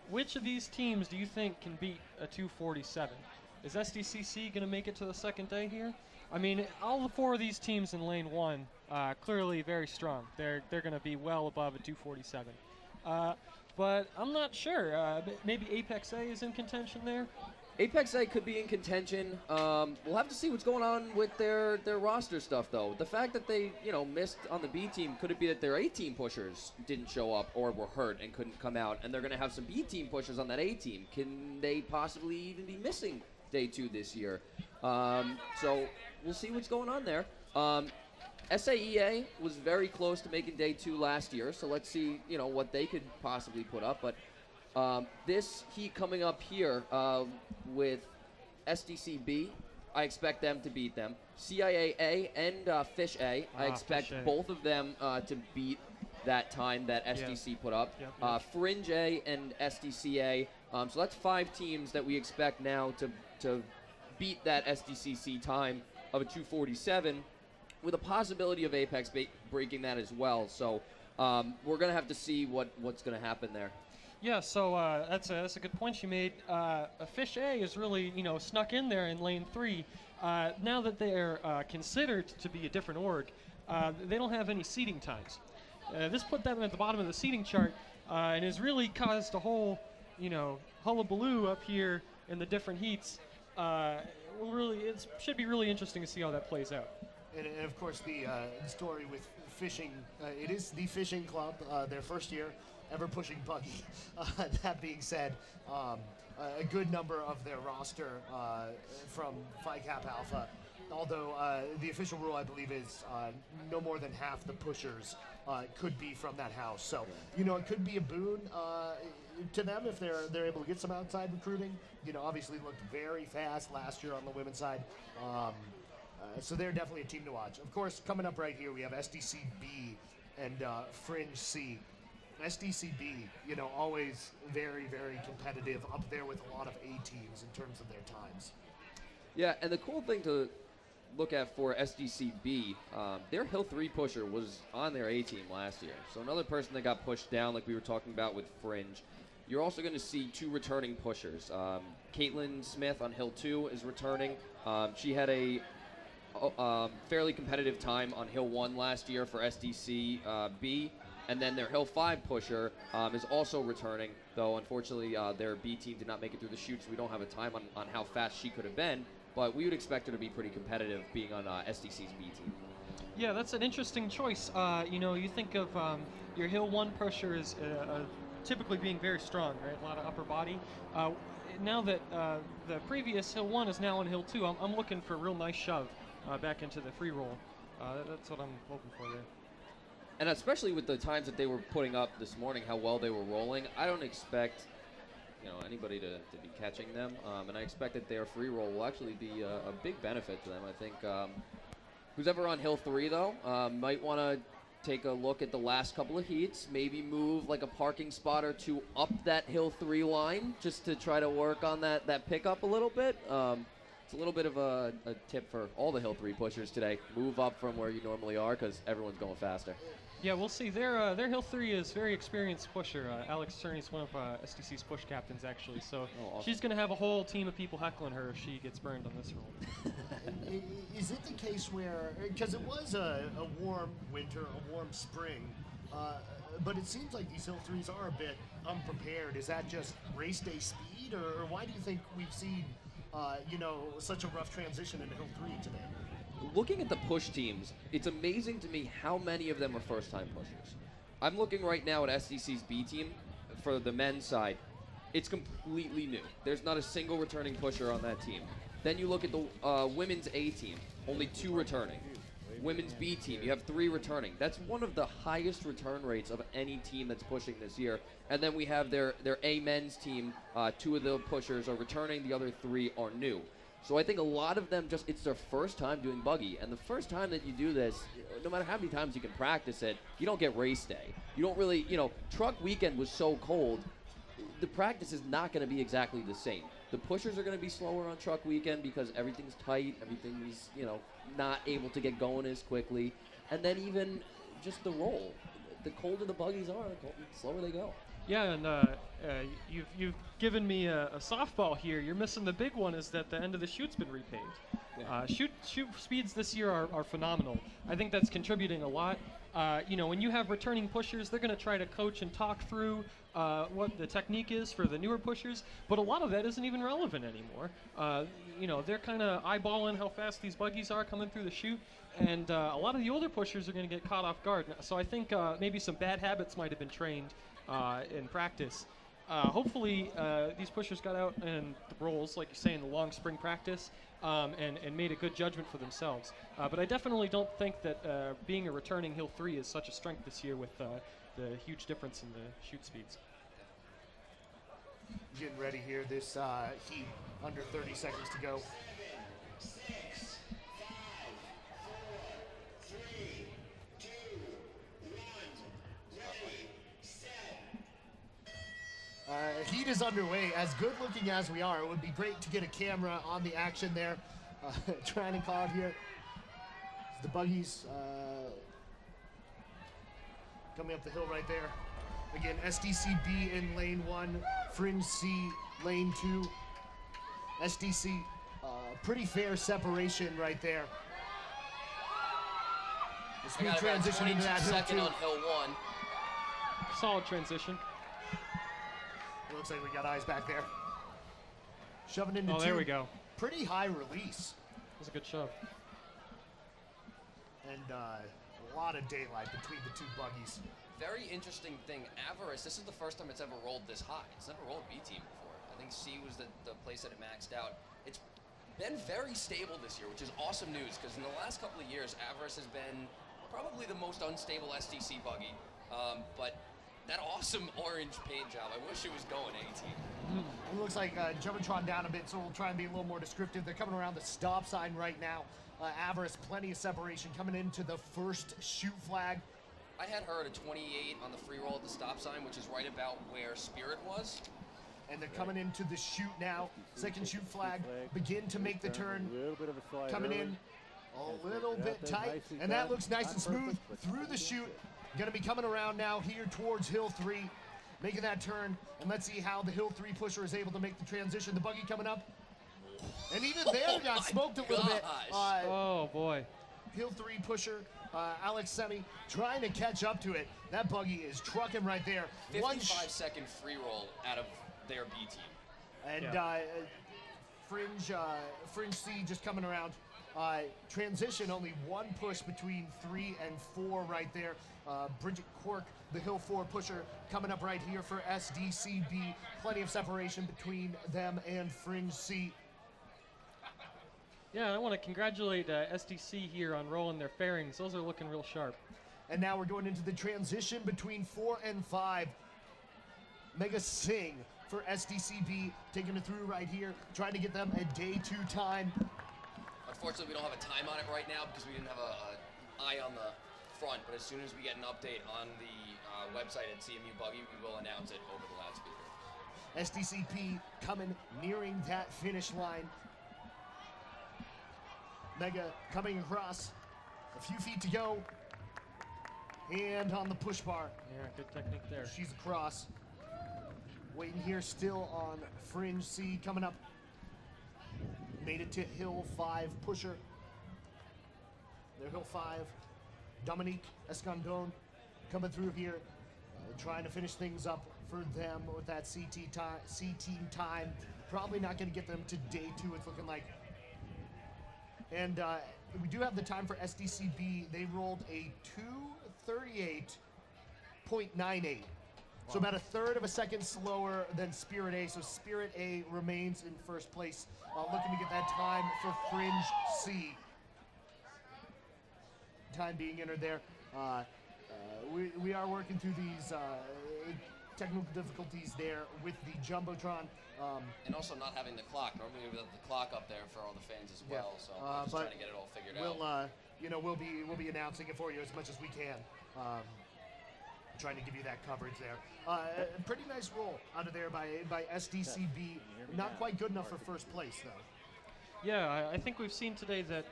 Which of these teams do you think can beat a 247? Is SDCC going to make it to the second day here? I mean, all the 4 of these teams in lane 1 clearly very strong. They're going to be well above a 247. But I'm not sure. Maybe Apex A is in contention there. Apex A could be in contention. We'll have to see what's going on with their roster stuff, though. The fact that they, missed on the B team, could it be that their A team pushers didn't show up or were hurt and couldn't come out, and they're going to have some B team pushers on that A team? Can they possibly even be missing day 2 this year? So we'll see what's going on there. SAEA was very close to making day 2 last year, so let's see, what they could possibly put up. But this heat coming up here with SDCB, I expect them to beat them. CIAA and Fish A, I expect Fish A. both of them to beat that time that SDC put up. Yep. Fringe A and SDCA. So that's 5 teams that we expect now to beat that SDCC time of a 2:47, with a possibility of Apex breaking that as well. So we're going to have to see what's going to happen there. Yeah, so that's a good point you made. Fish A is really, snuck in there in lane 3. Now that they're considered to be a different org, they don't have any seeding times. This put them at the bottom of the seeding chart and has really caused a whole, hullabaloo up here in the different heats. It should be really interesting to see how that plays out. And of course, the story with fishing, it is the fishing club, their first year ever pushing Buggy. That being said, a good number of their roster from Phi Kappa Alpha, although the official rule, I believe, is no more than half the pushers could be from that house. So, it could be a boon to them if they're able to get some outside recruiting. Obviously looked very fast last year on the women's side. So they're definitely a team to watch. Of course, coming up right here, we have SDCB and Fringe C. SDCB, always very, very competitive, up there with a lot of A teams in terms of their times. Yeah, and the cool thing to look at for SDCB, their Hill 3 pusher was on their A team last year. So another person that got pushed down, like we were talking about with Fringe. You're also going to see 2 returning pushers. Caitlin Smith on Hill 2 is returning. She had a fairly competitive time on Hill 1 last year for SDCB. And then their Hill 5 pusher is also returning, though unfortunately their B team did not make it through the chute, so we don't have a time on how fast she could have been. But we would expect her to be pretty competitive being on SDC's B team. Yeah, that's an interesting choice. You think of your Hill 1 pusher as typically being very strong, right? A lot of upper body. Now that the previous Hill 1 is now on Hill 2, I'm looking for a real nice shove back into the free roll. That's what I'm hoping for there. And especially with the times that they were putting up this morning, how well they were rolling, I don't expect anybody to be catching them. And I expect that their free roll will actually be a big benefit to them. I think who's ever on Hill 3, though, might want to take a look at the last couple of heats, maybe move like a parking spot or 2 up that Hill 3 line just to try to work on that pickup a little bit. It's a little bit of a tip for all the Hill 3 pushers today. Move up from where you normally are because everyone's going faster. Yeah, we'll see. Their Hill 3 is very experienced pusher. Alex Cerny's one of SDC's push captains, actually. So awesome. She's going to have a whole team of people heckling her if she gets burned on this roll. Is it the case where, because it was a warm winter, a warm spring, but it seems like these Hill 3s are a bit unprepared. Is that just race day speed, or why do you think we've seen such a rough transition into Hill 3 today? Looking at the push teams, it's amazing to me how many of them are first-time pushers. I'm looking right now at SDC's B team for the men's side. It's completely new. There's not a single returning pusher on that team. Then you look at the women's A team, only 2 returning. Women's B team, you have 3 returning. That's one of the highest return rates of any team that's pushing this year. And then we have their A men's team. 2 of the pushers are returning, the other 3 are new. So I think a lot of them it's their first time doing Buggy. And the first time that you do this, no matter how many times you can practice it, you don't get race day. You don't really, truck weekend was so cold, the practice is not going to be exactly the same. The pushers are going to be slower on truck weekend because everything's tight, everything's, not able to get going as quickly. And then even just the roll. The colder the Buggies are, the slower they go. Yeah, and you've given me a softball here. You're missing the big one, is that the end of the chute's been repaved. Yeah. Chute speeds this year are phenomenal. I think that's contributing a lot. When you have returning pushers, they're going to try to coach and talk through what the technique is for the newer pushers, but a lot of that isn't even relevant anymore. They're kind of eyeballing how fast these Buggies are coming through the chute, and a lot of the older pushers are going to get caught off guard. So I think maybe some bad habits might have been trained in practice. hopefully these pushers got out in the rolls, like you say, in the long spring practice, and made a good judgment for themselves. But I definitely don't think that being a returning Hill 3 is such a strength this year with the huge difference in the shoot speeds. Getting ready here, this heat, under 30 seconds to go. Heat is underway. As good looking as we are, it would be great to get a camera on the action there. Trying to call it here. The Buggies coming up the hill right there. Again, SDCB in lane 1, Fringe C lane 2. SDC, pretty fair separation right there. The smooth transition into that hill 2. On hill 1. Solid transition. It looks like we got eyes back there. Shoving into 2. Oh, there we go. Pretty high release. That was a good shove. And a lot of daylight between the two Buggies. Very interesting thing, Avarice, this is the first time it's ever rolled this high. It's never rolled B team before. I think C was the place that it maxed out. It's been very stable this year, which is awesome news, because in the last couple of years, Avarice has been probably the most unstable SDC Buggy. But that awesome orange paint job, I wish it was going A team. It looks like Jumbotron down a bit, so we'll try and be a little more descriptive. They're coming around the stop sign right now. Avarice, plenty of separation coming into the first shoot flag. I had her at a 28 on the free roll at the stop sign, which is right about where Spirit was. And they're coming into the shoot now. Second shoot flag, begin to make the turn. A little bit of a slide Coming early. in a little bit tight, nicely and that done. looks nice Not and smooth perfect, but through the nice. shoot. Gonna be coming around now here towards Hill 3, making that turn. And let's see how the Hill 3 pusher is able to make the transition. The Buggy coming up. And even there got smoked a little bit. Oh, boy. Hill 3 pusher, Alex Semi, trying to catch up to it. That Buggy is trucking right there. 55-second free roll out of their B team. And Yeah. Fringe C just coming around. Transition, only one push between 3 and 4 right there. Bridget Quirk, the Hill 4 pusher, coming up right here for SDCB. Plenty of separation between them and Fringe C. Yeah, I want to congratulate SDC here on rolling their fairings. Those are looking real sharp. And now we're going into the transition between 4 and 5. Mega Sing for SDCB, taking it through right here, trying to get them a day 2 time. Unfortunately, we don't have a time on it right now because we didn't have a eye on the front, but as soon as we get an update on the website at CMU Buggy, we will announce it over the loudspeaker. SDCP coming, nearing that finish line. Mega coming across, a few feet to go, and on the push bar. Yeah, good technique there. She's across. Waiting here still on Fringe C coming up. Made it to Hill 5 pusher. They're Hill 5. Dominique Escandon coming through here, trying to finish things up for them with that C team time. Probably not going to get them to day 2, it's looking like. And we do have the time for SDCB. They rolled a 2:38.98. So about a third of a second slower than Spirit A. So Spirit A remains in first place, looking to get that time for Fringe C. Time being entered there. We are working through these technical difficulties there with the Jumbotron. And also not having the clock. Normally we have the clock up there for all the fans as well. So I'm just trying to get it all figured out. We'll be announcing it for you as much as we can. Trying to give you that coverage there. Pretty nice roll out of there by SDCB. Not quite good enough for first place though. Yeah, I think we've seen today that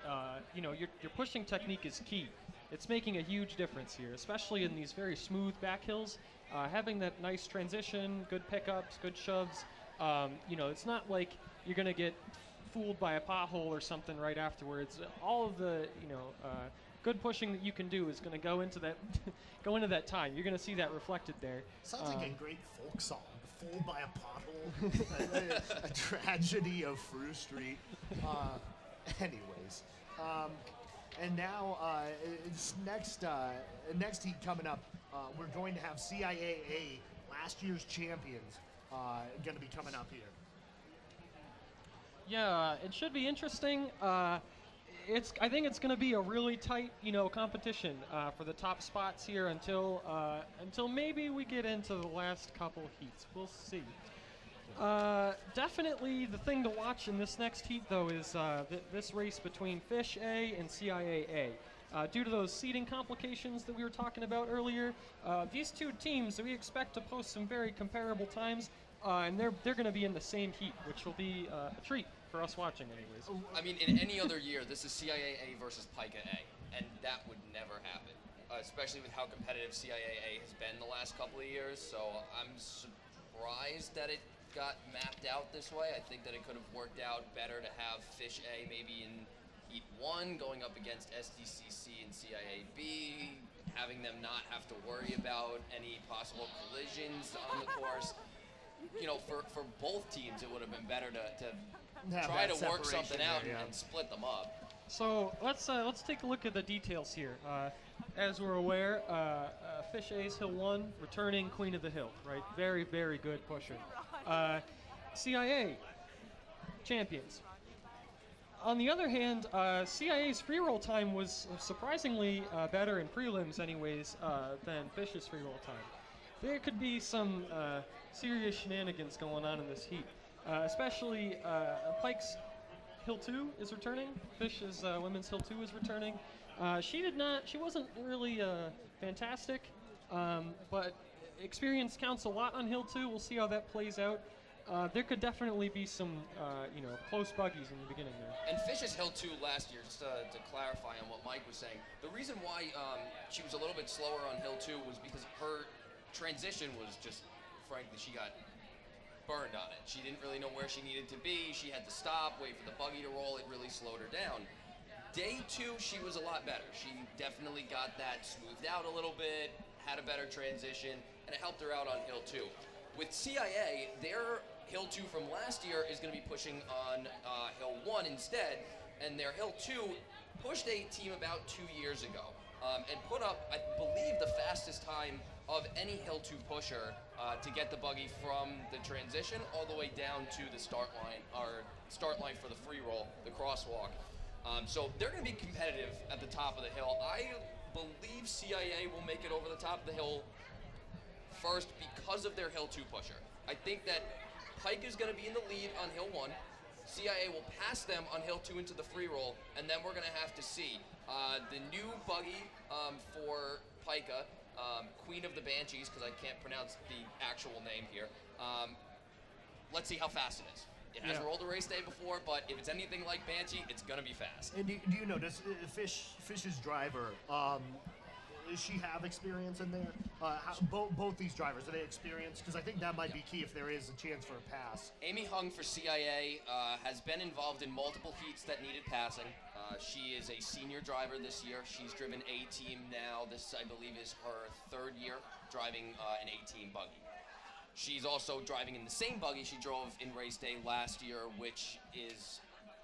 your pushing technique is key. It's making a huge difference here, especially in these very smooth back hills. Having that nice transition, good pickups, good shoves. It's not like you're gonna get fooled by a pothole or something right afterwards. All of the good pushing that you can do is gonna go into that time. You're gonna see that reflected there. Sounds like a great folk song. Fooled by a pothole. A tragedy of Fruit Street. Anyways. And now, it's next heat coming up, we're going to have CIAA, last year's champions, going to be coming up here? Yeah, it should be interesting. I think it's going to be a really tight, competition for the top spots here until maybe we get into the last couple heats. We'll see. Definitely the thing to watch in this next heat, though, is this race between Fish A and CIAA. Due to those seeding complications that we were talking about earlier, these two teams we expect to post some very comparable times, and they're going to be in the same heat, which will be a treat for us watching, anyways. I mean, in any other year, this is CIAA versus Pica A, and that would never happen, especially with how competitive CIAA has been the last couple of years. So I'm surprised that it got mapped out this way. I think that it could have worked out better to have Fish A maybe in Heat 1 going up against SDCC and CIAB, having them not have to worry about any possible collisions on the course. For both teams, it would have been better to try to work something out and split them up. So let's take a look at the details here. As we're aware, Fish A's Hill 1 returning Queen of the Hill, right? Very, very good pusher. CIA champions. On the other hand, CIA's free roll time was surprisingly better in prelims, anyways, than Fish's free roll time. There could be some serious shenanigans going on in this heat. Especially Pike's Hill 2 is returning. Fish's Women's Hill 2 is returning. She wasn't really fantastic, but experience counts a lot on Hill 2. We'll see how that plays out. There could definitely be some, close buggies in the beginning there. And Fish's Hill 2 last year, just to clarify on what Mike was saying, the reason why she was a little bit slower on Hill 2 was because her transition was just, frankly, she got burned on it. She didn't really know where she needed to be. She had to stop, wait for the buggy to roll. It really slowed her down. Day 2, she was a lot better. She definitely got that smoothed out a little bit, had a better transition, and it helped her out on Hill 2. With CIA, their Hill 2 from last year is going to be pushing on Hill 1 instead, and their Hill 2 pushed a team about 2 years ago and put up, I believe, the fastest time of any Hill 2 pusher to get the buggy from the transition all the way down to the start line for the free roll, the crosswalk. So they're going to be competitive at the top of the hill. I believe CIA will make it over the top of the hill first because of their Hill 2 pusher. I think that Pike is going to be in the lead on Hill 1. CIA will pass them on Hill 2 into the free roll, and then we're going to have to see. The new buggy for Pica, Queen of the Banshees, because I can't pronounce the actual name here. Let's see how fast it is. It hasn't rolled a race day before, but if it's anything like Banshee, it's going to be fast. And do you notice Fish's driver, does she have experience in there? Both these drivers, are they experienced? Because I think that might be key if there is a chance for a pass. Amy Hung for CIA has been involved in multiple heats that needed passing. She is a senior driver this year. She's driven A-Team now. This, I believe, is her third year driving an A-Team buggy. She's also driving in the same buggy she drove in Raceday last year, which is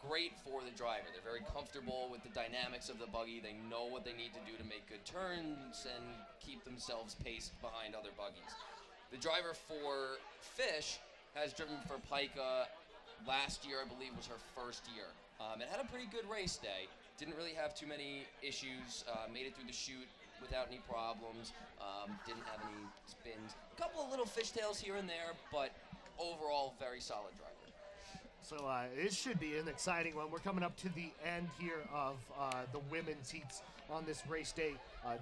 great for the driver. They're very comfortable with the dynamics of the buggy. They know what they need to do to make good turns and keep themselves paced behind other buggies. The driver for Fish has driven for Pica last year, I believe, was her first year. It had a pretty good race day. Didn't really have too many issues. Made it through the chute without any problems. Didn't have any spins. A couple of little fishtails here and there, but overall, very solid driver. So it should be an exciting one. We're coming up to the end here of the women's heats on this race day.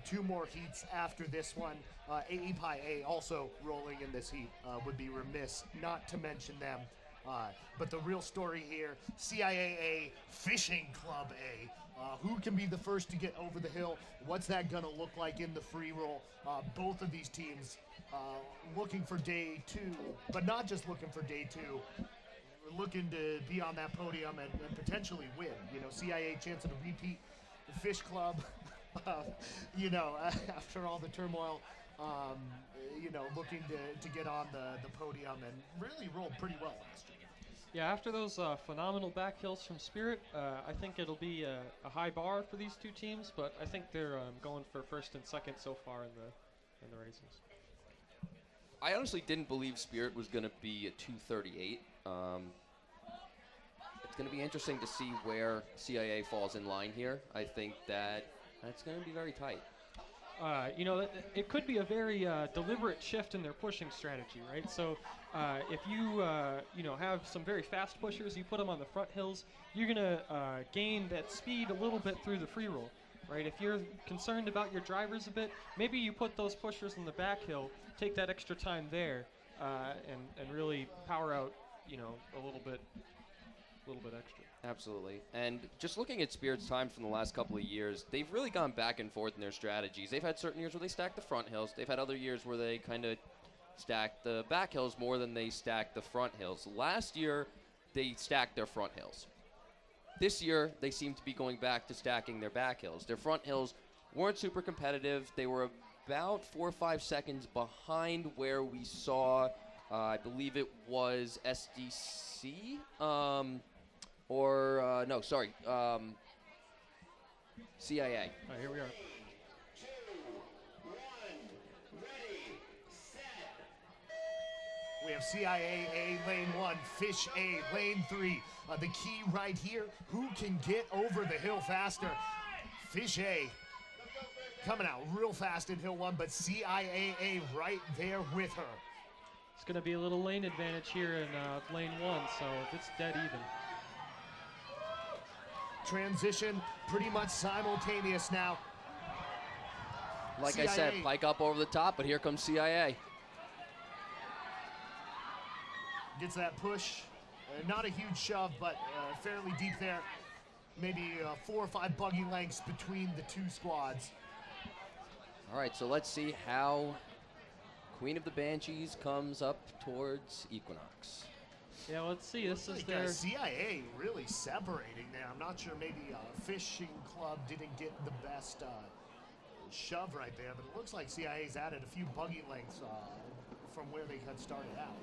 2 more heats after this one. AEPI A also rolling in this heat. Would be remiss not to mention them. But the real story here, CIAA Fishing Club A. Who can be the first to get over the hill? What's that going to look like in the free roll? Both of these teams looking for day 2, but not just looking for day 2. Looking to be on that podium and potentially win. CIA chance of a repeat. The Fish Club, after all the turmoil, looking to get on the podium and really rolled pretty well last year. Yeah, after those phenomenal back hills from Spirit, I think it'll be a high bar for these two teams, but I think they're going for first and second so far in the races. I honestly didn't believe Spirit was going to be a 238. It's going to be interesting to see where CIA falls in line here. I think that's going to be very tight. It could be a very deliberate shift in their pushing strategy, right? So if you have some very fast pushers, you put them on the front hills, you're going to gain that speed a little bit through the free roll, right? If you're concerned about your drivers a bit, maybe you put those pushers on the back hill, take that extra time there, and really power out, a little bit extra. Absolutely. And just looking at Spirit's time from the last couple of years, they've really gone back and forth in their strategies. They've had certain years where they stack the front hills. They've had other years where they kind of stack the back hills more than they stack the front hills. Last year, they stacked their front hills. This year, they seem to be going back to stacking their back hills. Their front hills weren't super competitive. They were about 4 or 5 seconds behind where we saw, I believe it was SDC. CIA. Here we are. We have CIA lane 1, Fish A lane 3. The key right here, who can get over the hill faster? Fish A coming out real fast in hill 1, but CIA right there with her. It's going to be a little lane advantage here in lane 1, so it's dead even. Transition pretty much simultaneous now. Like CIA. I said, Pike up over the top, but here comes CIA. Gets that push. Not a huge shove, but fairly deep there. Maybe 4 or 5 buggy lengths between the two squads. All right, so let's see how Queen of the Banshees comes up towards Equinox. Yeah, let's see. This is their CIA really separating there. I'm not sure, maybe Fishing Club didn't get the best shove right there, but it looks like CIA's added a few buggy lengths from where they had started out.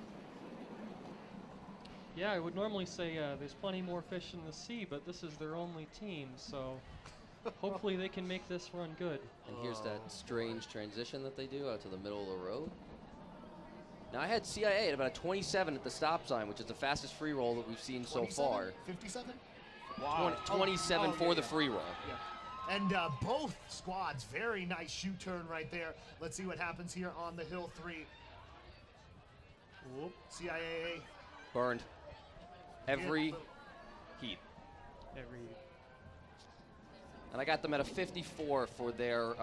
Yeah, I would normally say there's plenty more fish in the sea, but this is their only team, so hopefully they can make this run good. And here's that strange transition that they do out to the middle of the road. Now, I had CIA at about a 27 at the stop sign, which is the fastest free roll that we've seen so far. 57? 27 for the free roll. Yeah. And both squads, very nice shoot turn right there. Let's see what happens here on the hill 3. Whoop. CIA. Burned. Every heat. And I got them at a 54 for their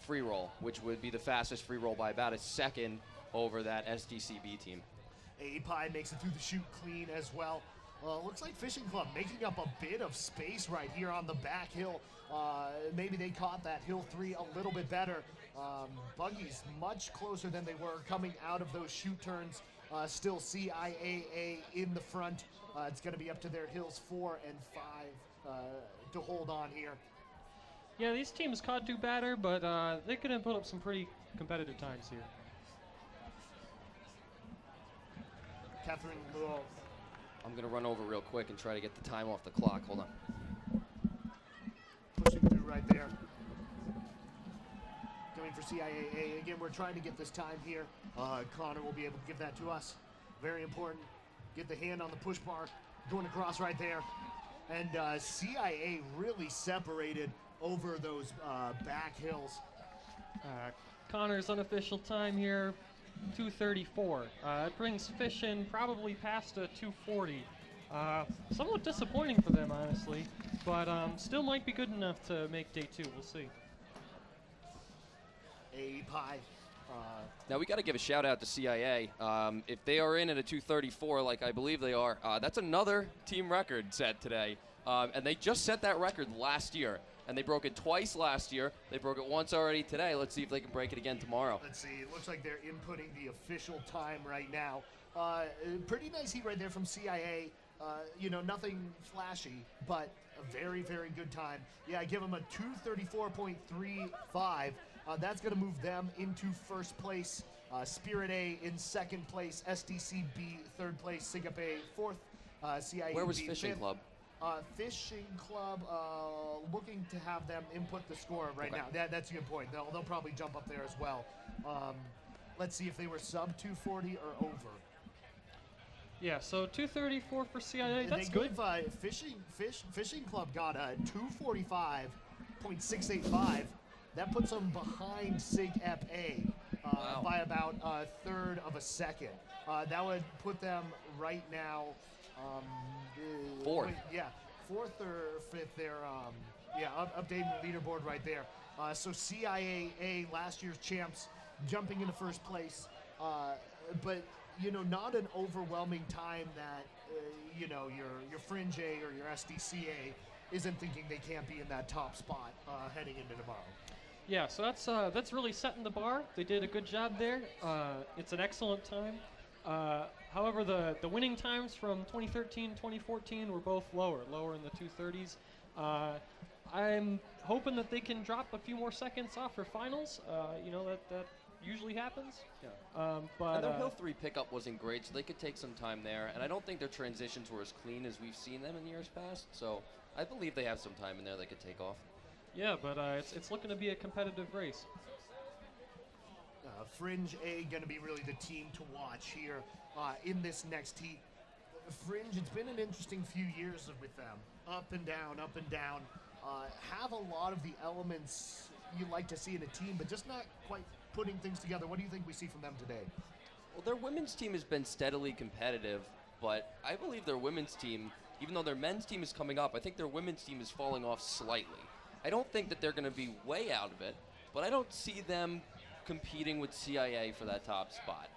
free roll, which would be the fastest free roll by about a second over that SDCB team. A-Pie makes it through the chute clean as well. Looks like Fishing Club making up a bit of space right here on the back hill. Maybe they caught that hill 3 a little bit better. Buggy's much closer than they were coming out of those chute turns. Still CIAA in the front. It's going to be up to their hills 4 and 5 to hold on here. Yeah, these teams can't do better, but they're going to put up some pretty competitive times here. Catherine Luo. I'm going to run over real quick and try to get the time off the clock. Hold on. Pushing through right there. Going for CIAA. Again, we're trying to get this time here. Connor will be able to give that to us. Very important. Get the hand on the push bar. Going across right there. And CIA really separated over those back hills. Connor's unofficial time here, 2:34. It brings Fish in probably past a 2:40. Somewhat disappointing for them, honestly, but still might be good enough to make day 2. We'll see. A-Pie. Now, we got to give a shout out to CIA. If they are in at a 2:34, like I believe they are, that's another team record set today. And they just set that record last year. And they broke it twice last year. They broke it once already today. Let's see if they can break it again tomorrow. Let's see. It looks like they're inputting the official time right now. Pretty nice heat right there from CIA. Nothing flashy, but a very, very good time. Yeah, I give them a 2:34.35. That's going to move them into first place. Spirit A in second place. SDCB third place. Syncope fourth. CIA. Where was Fishing Club? Fishing Club looking to have them input the score right now. That's a good point. They'll probably jump up there as well. Let's see if they were sub 240 or over. Yeah, so 234 for CIA. That's They good. gave, Fishing Club got a 245.685. That puts them behind Sig Ep A Wow. by about a third of a second. That would put them right now, Fourth. fourth or fifth. They're updating the leaderboard right there. So CIAA, last year's champs, jumping into first place, but not an overwhelming time that your Fringe A or your SDCA isn't thinking they can't be in that top spot heading into tomorrow. Yeah, so that's really setting the bar. They did a good job there. It's an excellent time. However, the winning times from 2013, 2014 were both lower in the 230s. I'm hoping that they can drop a few more seconds off for finals. That usually happens. Yeah. But And their Hill 3 pickup wasn't great, so they could take some time there. And I don't think their transitions were as clean as we've seen them in years past. So I believe they have some time in there they could take off. yeah, but it's looking to be a competitive race. Fringe A going to be really the team to watch here in this next heat. Fringe, it's been an interesting few years with them. Up and down, up and down. Have a lot of the elements you like to see in a team, but just not quite putting things together. What do you think we see from them today? Well, their women's team has been steadily competitive, but I believe their women's team, even though their men's team is coming up, I think their women's team is falling off slightly. I don't think that they're going to be way out of it, but I don't see them competing with CIA for that top spot.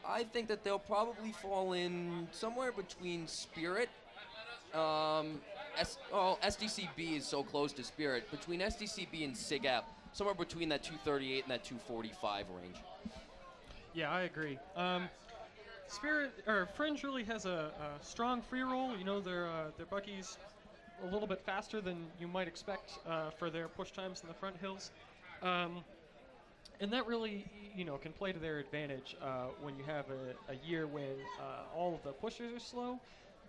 I think that they'll probably fall in somewhere between Spirit. SDCB is so close to Spirit. Between SDCB and SIGAP, somewhere between that 238 and that 245 range. Yeah, I agree. Fringe really has a strong free roll. Their Buggy's a little bit faster than you might expect for their push times in the front hills. And that really, can play to their advantage when you have a year when all of the pushers are slow.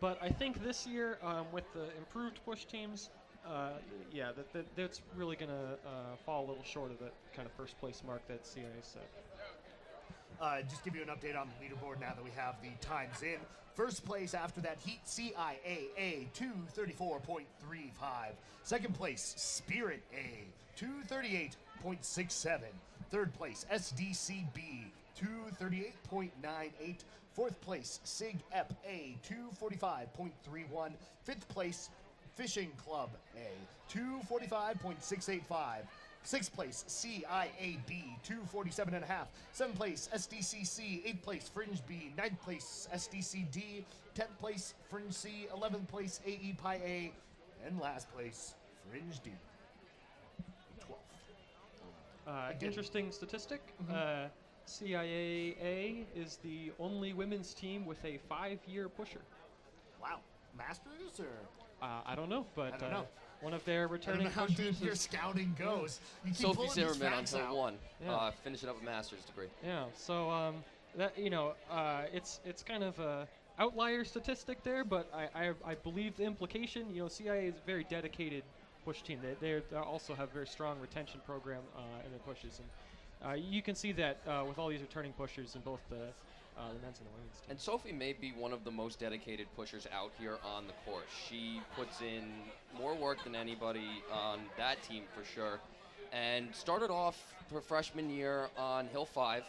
But I think this year, with the improved push teams, that's really going to fall a little short of that kind of first place mark that CIA set. Just give you an update on the leaderboard now that we have the times in. First place after that heat, CIAA, 234.35. Second place, Spirit A, 238.67. Third place, SDCB, 238.98. Fourth place, SIG Ep A, 245.31. Fifth place, Fishing Club A, 245.685. Sixth place, CIAB, 247.5. Seventh place, SDCC. Eighth place, Fringe B. Ninth place, SDCD. 10th place, Fringe C. 11th place, AE Pi A. And last place, Fringe D. 12th. Interesting statistic. CIAA is the only women's team with a 5-year pusher. Wow. Masters or? I don't know, but I don't know. one of their I don't returning know how pushers deep your is- scouting goes. You keep Sophie pulling these Zimmerman on facts Hill out. 1, Yeah. finishing up a master's degree. Yeah, so it's kind of a outlier statistic there, but I believe the implication. CIA is a very dedicated push team. They also have a very strong retention program in their pushes, and you can see that with all these returning pushers in both the men's and the women's team. And Sophie may be one of the most dedicated pushers out here on the course. She puts in more work than anybody on that team for sure. And started off her freshman year on Hill 5,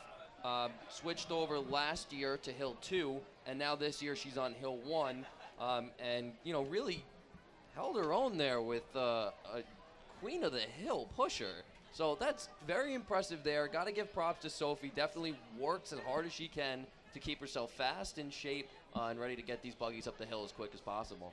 switched over last year to Hill 2, and now this year she's on Hill 1, and really held her own there with a Queen of the Hill pusher. So that's very impressive there. Got to give props to Sophie. Definitely works as hard as she can to keep herself fast, in shape, and ready to get these buggies up the hill as quick as possible.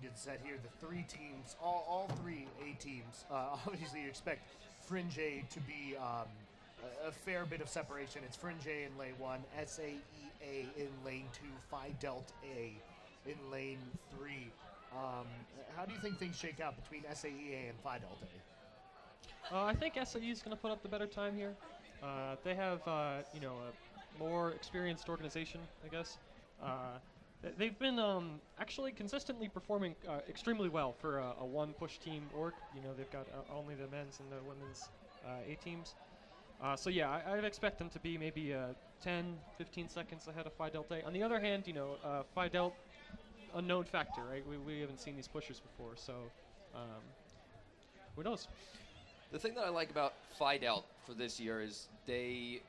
Good set here. The three teams, all three A teams. Obviously, you expect Fringe A to be a fair bit of separation. It's Fringe A in lane 1, SAEA in lane 2, Phi Delta A in lane 3. How do you think things shake out between SAEA and Phi Delta A? I think SAE is going to put up the better time here. They have, a more experienced organization, I guess. They've been actually consistently performing extremely well for a one-push team org. They've got only the men's and the women's A teams. So yeah, I'd expect them to be maybe 10, 15 seconds ahead of Phi Delta A. On the other hand, Phi Delta, unknown factor, right? We haven't seen these pushers before, so who knows? The thing that I like about Phi Delta for this year is they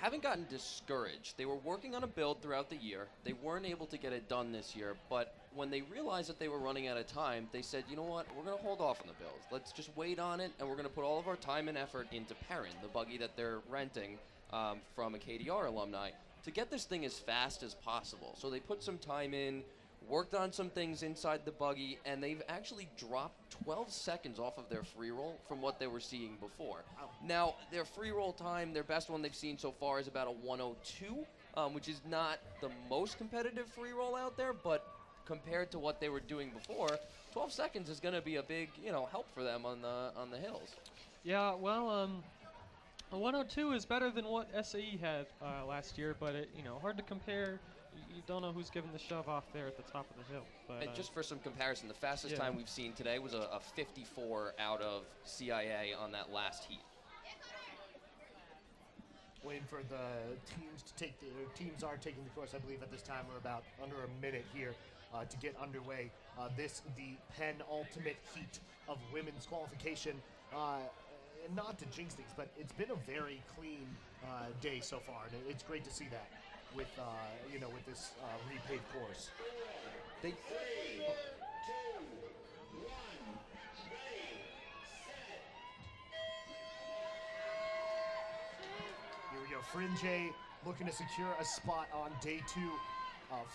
haven't gotten discouraged. They were working on a build throughout the year. They weren't able to get it done this year, but when they realized that they were running out of time, they said, you know what, we're going to hold off on the build. Let's just wait on it, and we're going to put all of our time and effort into Perrin, the buggy that they're renting from a KDR alumni, to get this thing as fast as possible. So they put some time in, worked on some things inside the buggy, and they've actually dropped 12 seconds off of their free roll from what they were seeing before. Now, their free roll time, their best one they've seen so far is about a 102, which is not the most competitive free roll out there, but compared to what they were doing before, 12 seconds is going to be a big, help for them on the hills. Yeah, well, a 102 is better than what SAE had last year, but hard to compare. You don't know who's giving the shove off there at the top of the hill. But, And just for some comparison, the fastest yeah. time we've seen today was a 54 out of CIA on that last heat. Waiting for the teams to take teams are taking the course. I believe at this time we're about under a minute here to get underway. The penultimate heat of women's qualification. And not to jinx things, but it's been a very clean day so far, and it's great to see that with with this repaved course. They Here we go. Fringe A looking to secure a spot on day 2.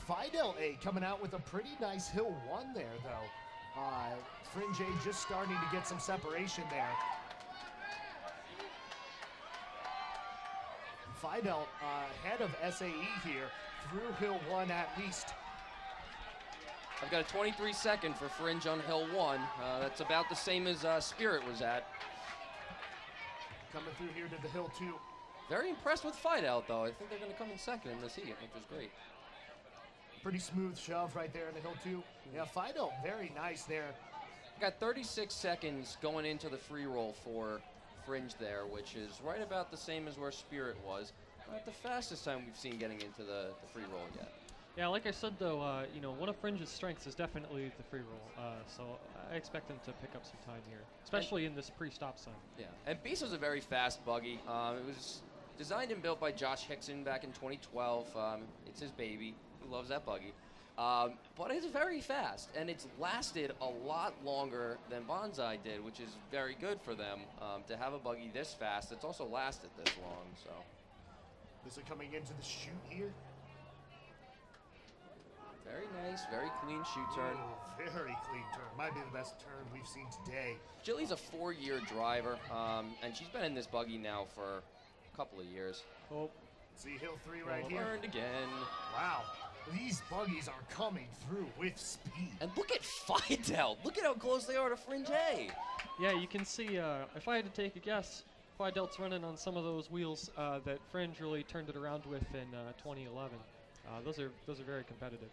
Phi Delta A coming out with a pretty nice hill 1 there, though. Fringe A just starting to get some separation there. Phi Delta ahead of SAE here through hill 1 at least. I've got a 23-second for Fringe on hill 1. That's about the same as Spirit was at. Coming through here to the hill 2. Very impressed with Phi Delta, though. I think they're going to come in second in this heat, which is great. Pretty smooth shove right there in the hill 2. Yeah, Phi Delta very nice there. Got 36 seconds going into the free roll for Fringe there, which is right about the same as where Spirit was. Not the fastest time we've seen getting into the free roll yet. Yeah, like I said though, one of Fringe's strengths is definitely the free roll. So I expect them to pick up some time here, especially in this pre-stop sign. Yeah, and Beast was a very fast buggy. It was designed and built by Josh Hickson back in 2012. It's his baby. He loves that buggy. But it's very fast, and it's lasted a lot longer than Bonsai did, which is very good for them to have a buggy this fast. It's also lasted this long, so. This is coming into the chute here. Very nice, very clean shoe turn. Ooh, very clean turn. Might be the best turn we've seen today. Jilly's a 4-year driver, and she's been in this buggy now for a couple of years. Oh, See hill 3 right here. Learned again. Wow. These buggies are coming through with speed. And look at Phi Delta. Look at how close they are to Fringe A. yeah, you can see. If I had to take a guess, Phi Delta's running on some of those wheels that Fringe really turned it around with in 2011. Those are very competitive.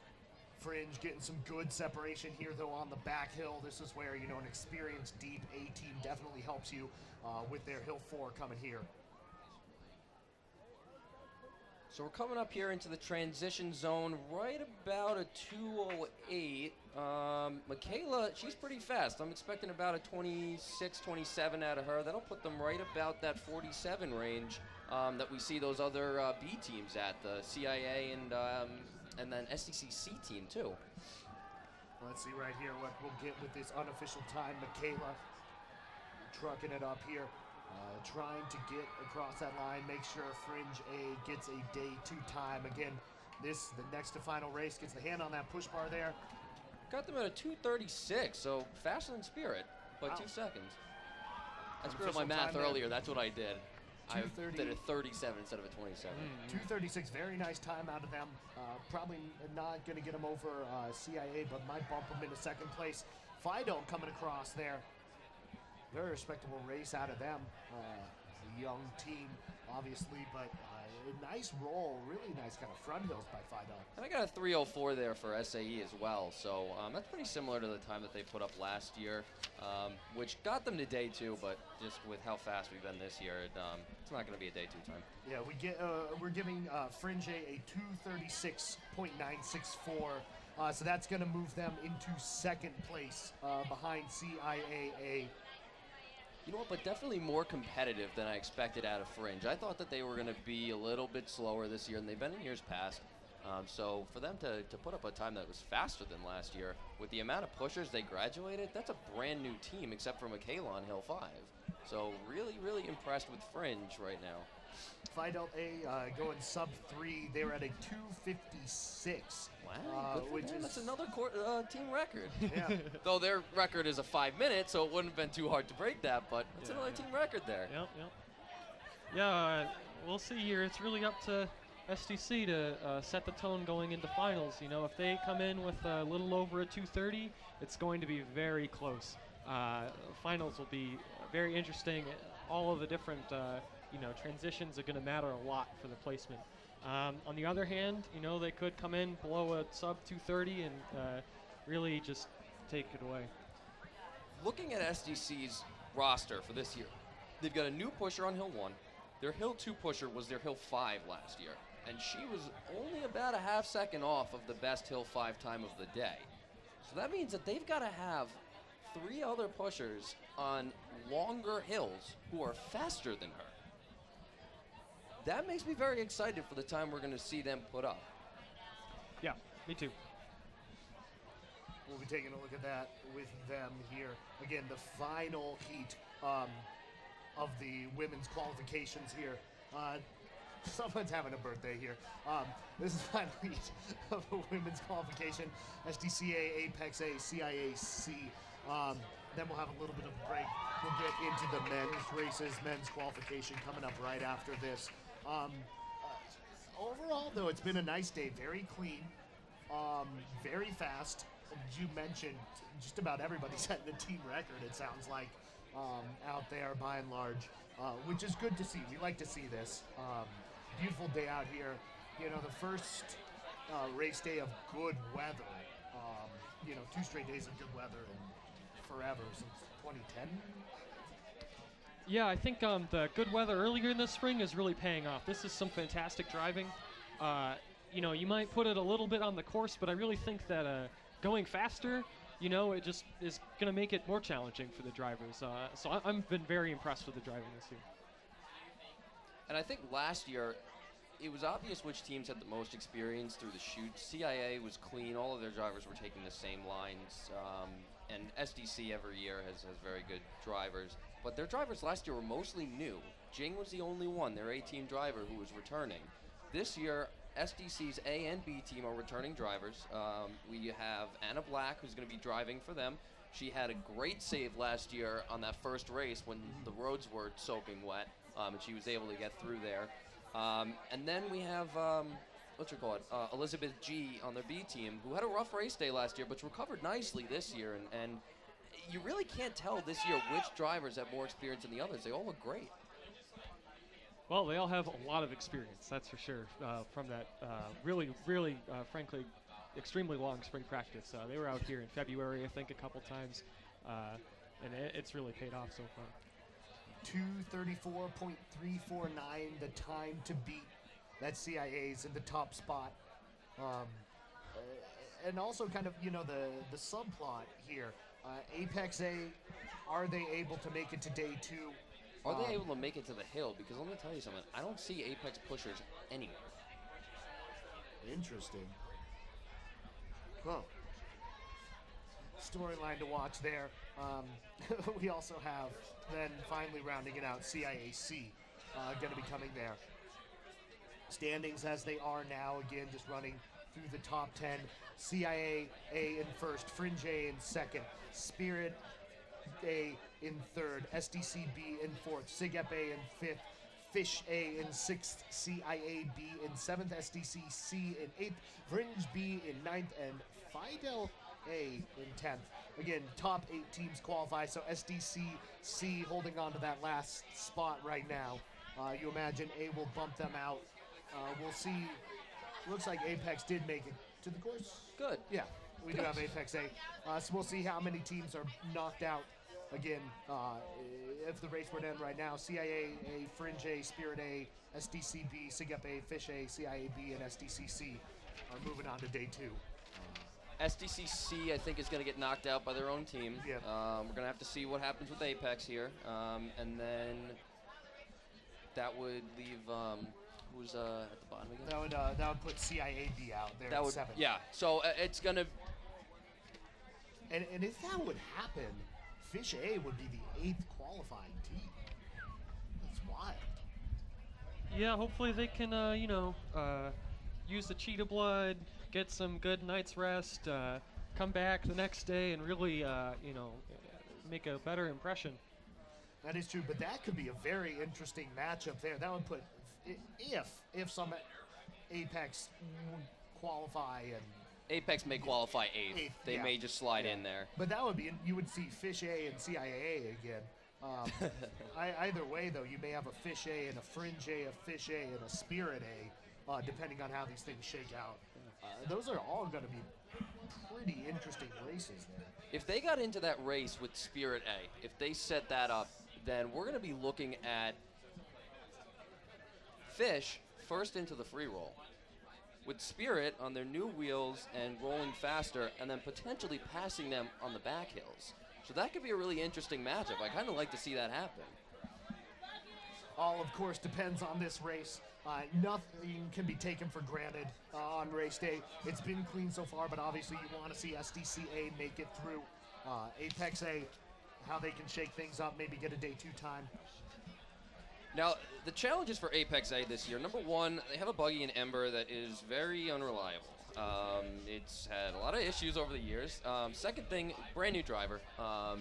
Fringe getting some good separation here, though, on the back hill. This is where, an experienced deep A team definitely helps you with their hill 4 coming here. So we're coming up here into the transition zone right about a 2:08. Michaela, she's pretty fast. I'm expecting about a 26, 27 out of her. That'll put them right about that 47 range that we see those other B teams at, the CIA and then SDCC team too. Let's see right here what we'll get with this unofficial time. Michaela trucking it up here. Trying to get across that line, make sure Fringe A gets a day 2 time. Again, the next to final race, gets the hand on that push bar there. Got them at a 2:36, so faster than Spirit by Wow. 2 seconds. I screwed up Unofficial my math time there. earlier. That's what I did. I 2:30. did a 37 instead of a 27. 2:36, very nice time out of them. Probably not going to get them over CIA, but might bump them into second place. Phi Delta coming across there. Very respectable race out of them. a young team, obviously, but a nice roll, really nice kind of front hills by Fidel. And I got a 304 there for SAE as well, so that's pretty similar to the time that they put up last year, which got them to day 2, but just with how fast we've been this year, it's not going to be a day 2 time. Yeah, we're giving Fringe a 236.964, so that's going to move them into second place behind CIAA. You know what, but definitely more competitive than I expected out of Fringe. I thought that they were going to be a little bit slower this year than they've been in years past. So for them to put up a time that was faster than last year, with the amount of pushers they graduated, that's a brand new team except for Michaela on Hill 5. So really, really impressed with Fringe right now. Fidel A going sub 3. They were at a 256. Wow, good for which them. is That's another team record. Yeah. Though their record is a 5 minute, so it wouldn't have been too hard to break that, but it's another team record there. Yep. Yeah, we'll see here. It's really up to SDC to set the tone going into finals. You know, if they come in with a little over a 230, it's going to be very close. Finals will be very interesting. All of the different transitions are going to matter a lot for the placement. On the other hand, they could come in below a sub 230 and really just take it away. Looking at SDC's roster for this year, they've got a new pusher on Hill 1. Their Hill 2 pusher was their Hill 5 last year, and she was only about a half second off of the best Hill 5 time of the day. So that means that they've got to have 3 other pushers on longer hills who are faster than her. That makes me very excited for the time we're going to see them put up. Yeah, me too. We'll be taking a look at that with them here. Again, the final heat of the women's qualifications here. Someone's having a birthday here. This is the final heat of the women's qualification. SDCA, Apex A, CIAC. Then we'll have a little bit of a break. We'll get into the men's races, men's qualification coming up right after this. Overall, though, it's been a nice day. Very clean, very fast. As you mentioned, just about everybody's setting a team record, it sounds like, out there by and large, which is good to see. We like to see this. Beautiful day out here. The first race day of good weather. 2 straight days of good weather and forever, since 2010. Yeah, I think the good weather earlier in the spring is really paying off. This is some fantastic driving. You might put it a little bit on the course, but I really think that going faster, it just is going to make it more challenging for the drivers. So I've been very impressed with the driving this year. And I think last year, it was obvious which teams had the most experience through the chute. CIA was clean. All of their drivers were taking the same lines. And SDC every year has very good drivers. But their drivers last year were mostly new. Jing was the only one, their A-team driver, who was returning. This year, SDC's A and B team are returning drivers. We have Anna Black, who's going to be driving for them. She had a great save last year on that first race when the roads were soaking wet, and she was able to get through there. And then we have, Elizabeth G on their B team, who had a rough race day last year, but recovered nicely this year. And you really can't tell this year which drivers have more experience than the others. They all look great. Well, they all have a lot of experience, that's for sure, from that really, frankly, extremely long spring practice. They were out here in February, I think, a couple times, and it's really paid off so far. 234.349, the time to beat. That CIA's in the top spot. And also kind of, the subplot here. Apex A, are they able to make it to day 2? Are they able to make it to the hill? Because let me tell you something. I don't see Apex pushers anywhere. Interesting. Well, storyline to watch there. We also have, then finally rounding it out, CIAC going to be coming there. Standings as they are now, again, just running through the top 10. CIA A in first, Fringe A in second, Spirit A in third, SDC B in fourth, SIGEP A in fifth, Fish A in sixth, CIA B in seventh, SDC C in eighth, Fringe B in ninth, and Fidel A in 10th. again, top 8 teams qualify, so SDCC holding on to that last spot right now. You imagine A will bump them out. We'll see. Looks like Apex did make it to the course. Good. Yeah, we do have Apex A. So we'll see how many teams are knocked out. Again, if the race were to end right now, CIA A, Fringe A, Spirit A, SDCB, SIGEP A, Fish A, CIAB, and SDCC are moving on to day 2. SDCC, I think, is going to get knocked out by their own team. Yeah. We're going to have to see what happens with Apex here. And then that would leave, who's at the bottom again? That would put CIAB out there That at would, 7. yeah. So it's going to, And if that would happen, Fish A would be the 8th qualifying team. That's wild. Yeah, hopefully they can, use the cheetah blood, get some good night's rest, come back the next day and really, make a better impression. That is true, but that could be a very interesting matchup there. That would put, if some Apex qualify and Apex may qualify 8th. They yeah. may just slide in there. But that would be, you would see Fish A and CIAA again. Either way, though, you may have a Fish A and a Fringe A, a Fish A and a Spirit A, depending on how these things shake out. Those are all going to be pretty interesting races there. If they got into that race with Spirit A, if they set that up, then we're going to be looking at Fish first into the free roll, with Spirit on their new wheels and rolling faster, and then potentially passing them on the back hills. So that could be a really interesting matchup. I kind of like to see that happen. All, of course, depends on this race. Nothing can be taken for granted on race day. It's been clean so far, but obviously you want to see SDCA make it through. Apex A, how they can shake things up, maybe get a day 2 time. Now, the challenges for Apex A this year, number one, they have a Buggy in Ember that is very unreliable. It's had a lot of issues over the years. Second thing, brand new driver.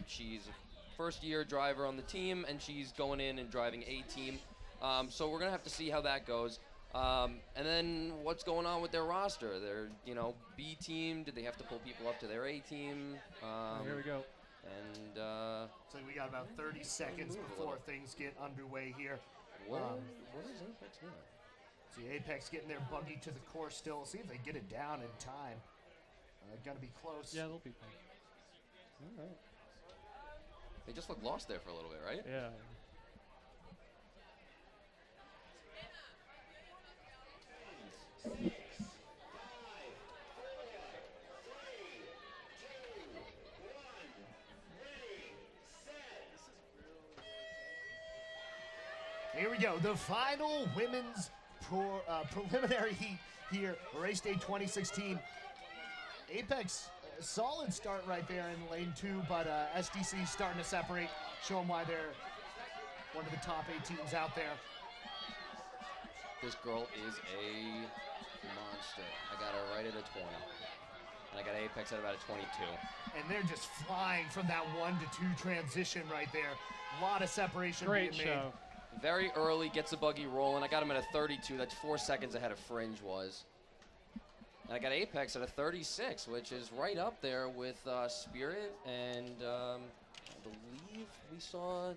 She's a first-year driver on the team, and she's going in and driving A team. So we're going to have to see how that goes. And then what's going on with their roster? Their, B team, did they have to pull people up to their A team? Here we go. And So we got about 30 seconds before things get underway here. what is Apex doing? See Apex getting their Buggy to the course still. See if they get it down in time. Got to be close. Yeah, they'll be fine. All right. They just looked lost there for a little bit, right? Yeah. Here we go. The final women's preliminary heat here, Race Day 2016. Apex, solid start right there in lane 2, but SDC starting to separate, show them why they're one of the top 8 teams out there. This girl is a monster. I got her right at a 20. And I got Apex at about a 22. And they're just flying from that 1 to 2 transition right there. A lot of separation Great being show. made. Very early, gets the Buggy rolling. I got him at a 32. That's 4 seconds ahead of Fringe was. And I got Apex at a 36, which is right up there with Spirit. And I believe we saw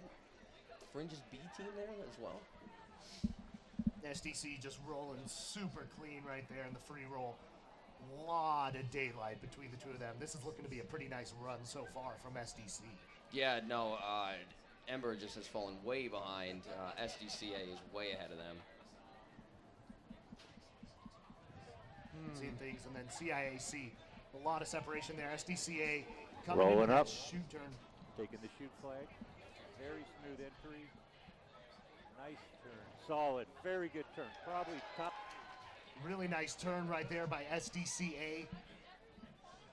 Fringe's B team there as well. SDC just rolling super clean right there in the free roll. Lot of daylight between the two of them. This is looking to be a pretty nice run so far from SDC. Yeah, no, Ember just has fallen way behind. SDCA is way ahead of them. Seeing things, and then CIAC, a lot of separation there. SDCA coming Rolling into that up. shoot turn. Taking the shoot flag. Very smooth entry. Nice turn. Solid. Very good turn. Probably top. Really nice turn right there by SDCA.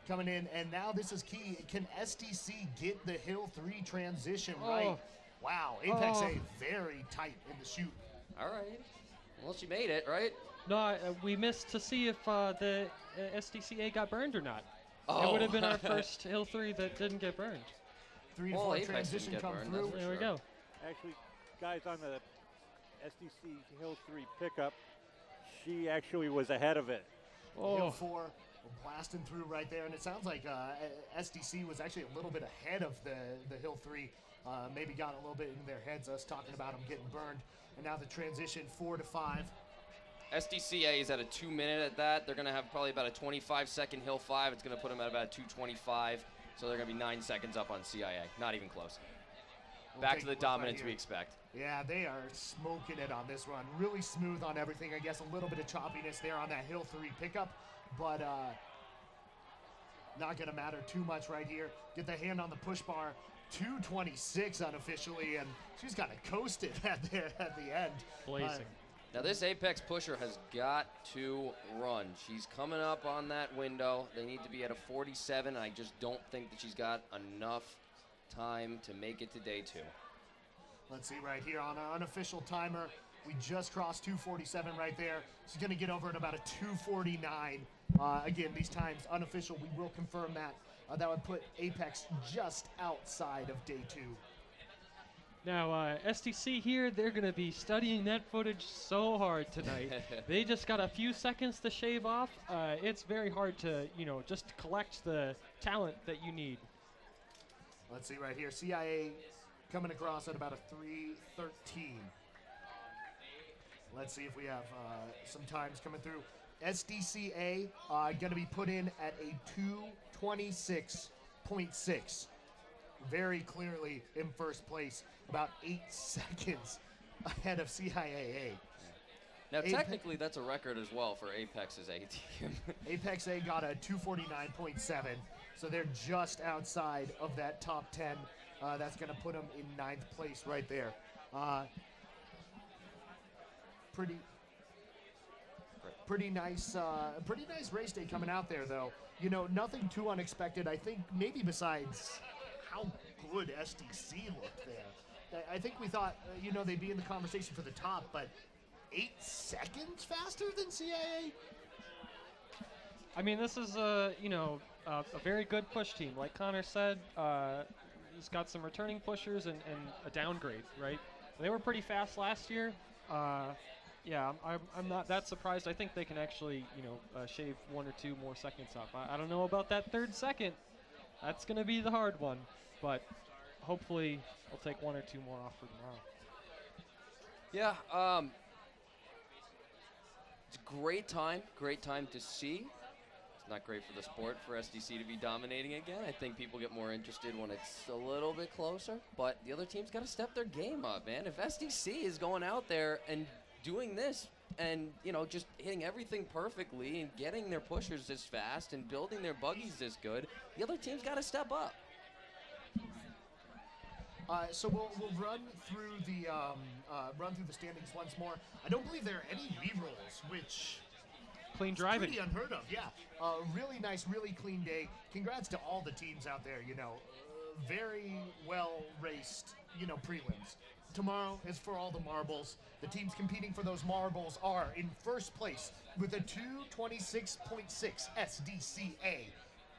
Coming in, and now this is key. Can SDC get the Hill 3 transition right? Wow, Apex A very tight in the shoot. All right. Well, she made it, right? No, we missed to see if the SDCA got burned or not. It Oh. would have been our first Hill 3 that didn't get burned. 3 to Well, 4 Apex didn't transition get come burned, through. that's for There we sure. go. Actually, guys on the SDC Hill 3 pickup, she actually was ahead of it. Hill Oh, 4, Blasting through right there, and it sounds like SDC was actually a little bit ahead of the Hill 3. Maybe got a little bit in their heads, us talking about them getting burned. And now the transition 4 to 5. SDCA is at a 2 minute at that. They're going to have probably about a 25-second Hill 5. It's going to put them at about 2:25. So they're going to be 9 seconds up on CIA. Not even close. Back to the dominance we expect. Yeah, they are smoking it on this run. Really smooth on everything. I guess a little bit of choppiness there on that Hill 3 pickup, but not going to matter too much right here. Get the hand on the push bar. 2:26 unofficially, and she's got to coast it at the end. Blazing. Now this Apex pusher has got to run. She's coming up on that window. They need to be at a 47. I just don't think that she's got enough time to make it to day 2. Let's see right here on our unofficial timer. We just crossed 2:47 right there. She's going to get over at about a 2:49. Again, these times unofficial. We will confirm that. That would put Apex just outside of day 2. Now, STC here, they're going to be studying that footage so hard tonight. They just got a few seconds to shave off. It's very hard to, just collect the talent that you need. Let's see right here. CIA coming across at about a 3:13. Let's see if we have some times coming through. SDCA going to be put in at a 2:26.6. Very clearly in first place, about 8 seconds ahead of CIAA. Now, technically, that's a record as well for Apex's A team. Apex A got a 2:49.7, so they're just outside of that top 10. That's going to put them in 9th place right there. Pretty nice race day coming out there, though. Nothing too unexpected. I think maybe besides how good SDC looked there. I think we thought, they'd be in the conversation for the top, but 8 seconds faster than CIA? I mean, this is a very good push team. Like Connor said, he's got some returning pushers and a downgrade, right? They were pretty fast last year. Yeah, I'm not that surprised. I think they can actually, shave 1 or 2 more seconds off. I don't know about that 3rd second. That's going to be the hard one, but hopefully I'll take 1 or 2 more off for tomorrow. Yeah, it's a great time to see. It's not great for the sport for SDC to be dominating again. I think people get more interested when it's a little bit closer, but the other team's got to step their game up, man. If SDC is going out there and doing this and, just hitting everything perfectly and getting their pushers this fast and building their buggies this good, the other team's got to step up. So we'll run through the standings once more. I don't believe there are any re-rolls, which Clean is driving. pretty unheard of. Yeah, really nice, really clean day. Congrats to all the teams out there. Very well raced. Prelims. Tomorrow is for all the marbles. The teams competing for those marbles are in first place with a 2:26.6 SDCA.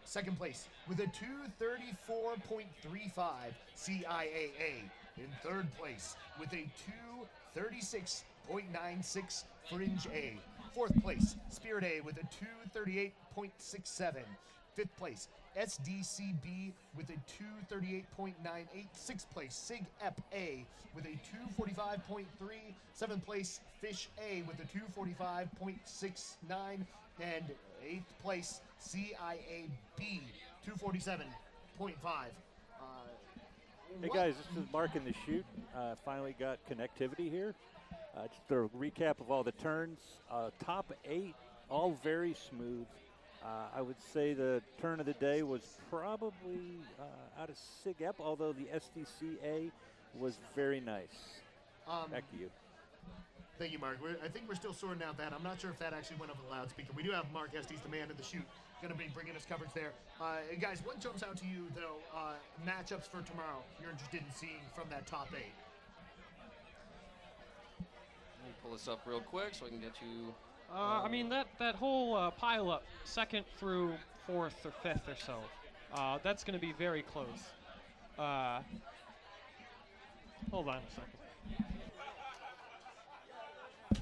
Second place with a 2:34.35 CIAA. In third place with a 2:36.96 Fringe A. Fourth place, Spirit A with a 2:38.67. Fifth place, SDCB with a 2:38.98. Sixth place, Sig Ep A with a 2:45.3. Seventh place, Fish A with a 2:45.69. And eighth place, CIA-B, 2:47.5. Hey guys, this is Mark in the chute. Finally got connectivity here. Just a recap of all the turns. Top 8, all very smooth. I would say the turn of the day was probably out of Sig Ep, although the SDCA was very nice. Back to you. Thank you, Mark. I think we're still sorting out that. I'm not sure if that actually went over the loudspeaker. We do have Mark Estes, the man in the chute, going to be bringing us coverage there. Guys, what jumps out to you, though, matchups for tomorrow you're interested in seeing from that top 8? Let me pull this up real quick so I can get you. I mean, that whole pile up, 2nd through 4th or 5th or so, that's going to be very close. Hold on a second.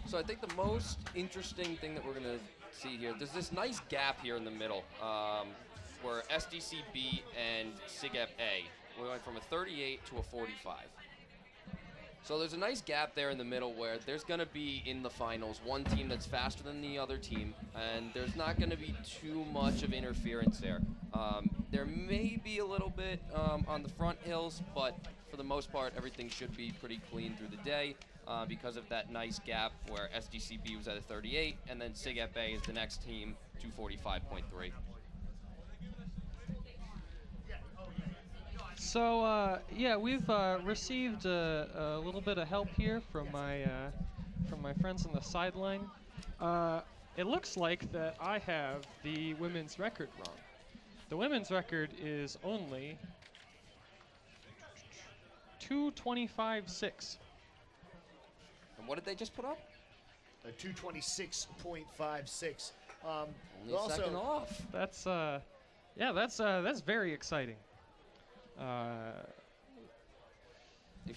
So I think the most interesting thing that we're going to see here. There's this nice gap here in the middle where SDCB and SIGEP A. We went from a 38 to a 45. So there's a nice gap there in the middle where there's going to be in the finals one team that's faster than the other team, and there's not going to be too much of interference there. There may be a little bit on the front hills, but for the most part, everything should be pretty clean through the day because of that nice gap where SDCB was at a 38, and then SIGEP A is the next team, 245.3. So yeah, we've received a little bit of help here from my friends on the sideline. It looks like that I have the women's record wrong. The women's record is only 225.6. And what did they just put up? A 226.56. Only a second off. That's yeah, that's very exciting.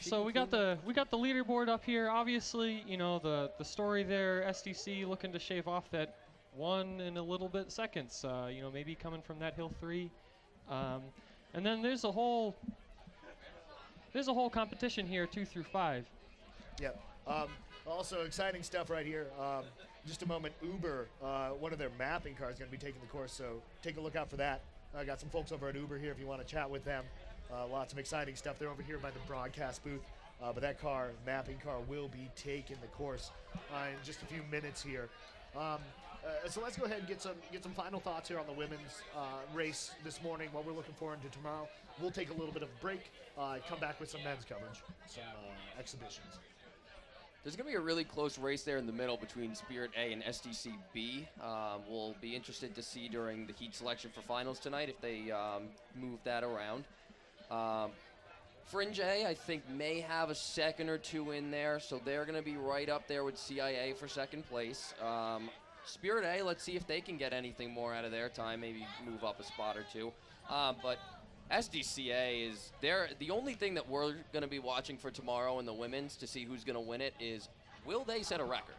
So we got the leaderboard up here. Obviously, you know the story there. SDC looking to shave off that 1 and a little bit seconds. You know, maybe coming from that hill 3, and then there's a whole competition here 2 through 5. Yep. Also exciting stuff right here. Just a moment, Uber, one of their mapping cars, is going to be taking the course, so take a look out for that. I got some folks over at Uber here if you want to chat with them. Lots of exciting stuff. They're over here by the broadcast booth. But that mapping car, will be taking the course in just a few minutes here. So let's go ahead and get some final thoughts here on the women's race this morning. What we're looking forward to tomorrow. We'll take a little bit of a break. Come back with some men's coverage, some exhibitions. There's going to be a really close race there in the middle between Spirit A and SDCB. We'll be interested to see during the heat selection for finals tonight if they move that around. Fringe A, I think, may have a second or two in there, so they're going to be right up there with CIA for second place. Spirit A, let's see if they can get anything more out of their time, maybe move up a spot or two. But SDCA is the only thing that we're going to be watching for tomorrow in the women's to see who's going to win it is, will they set a record?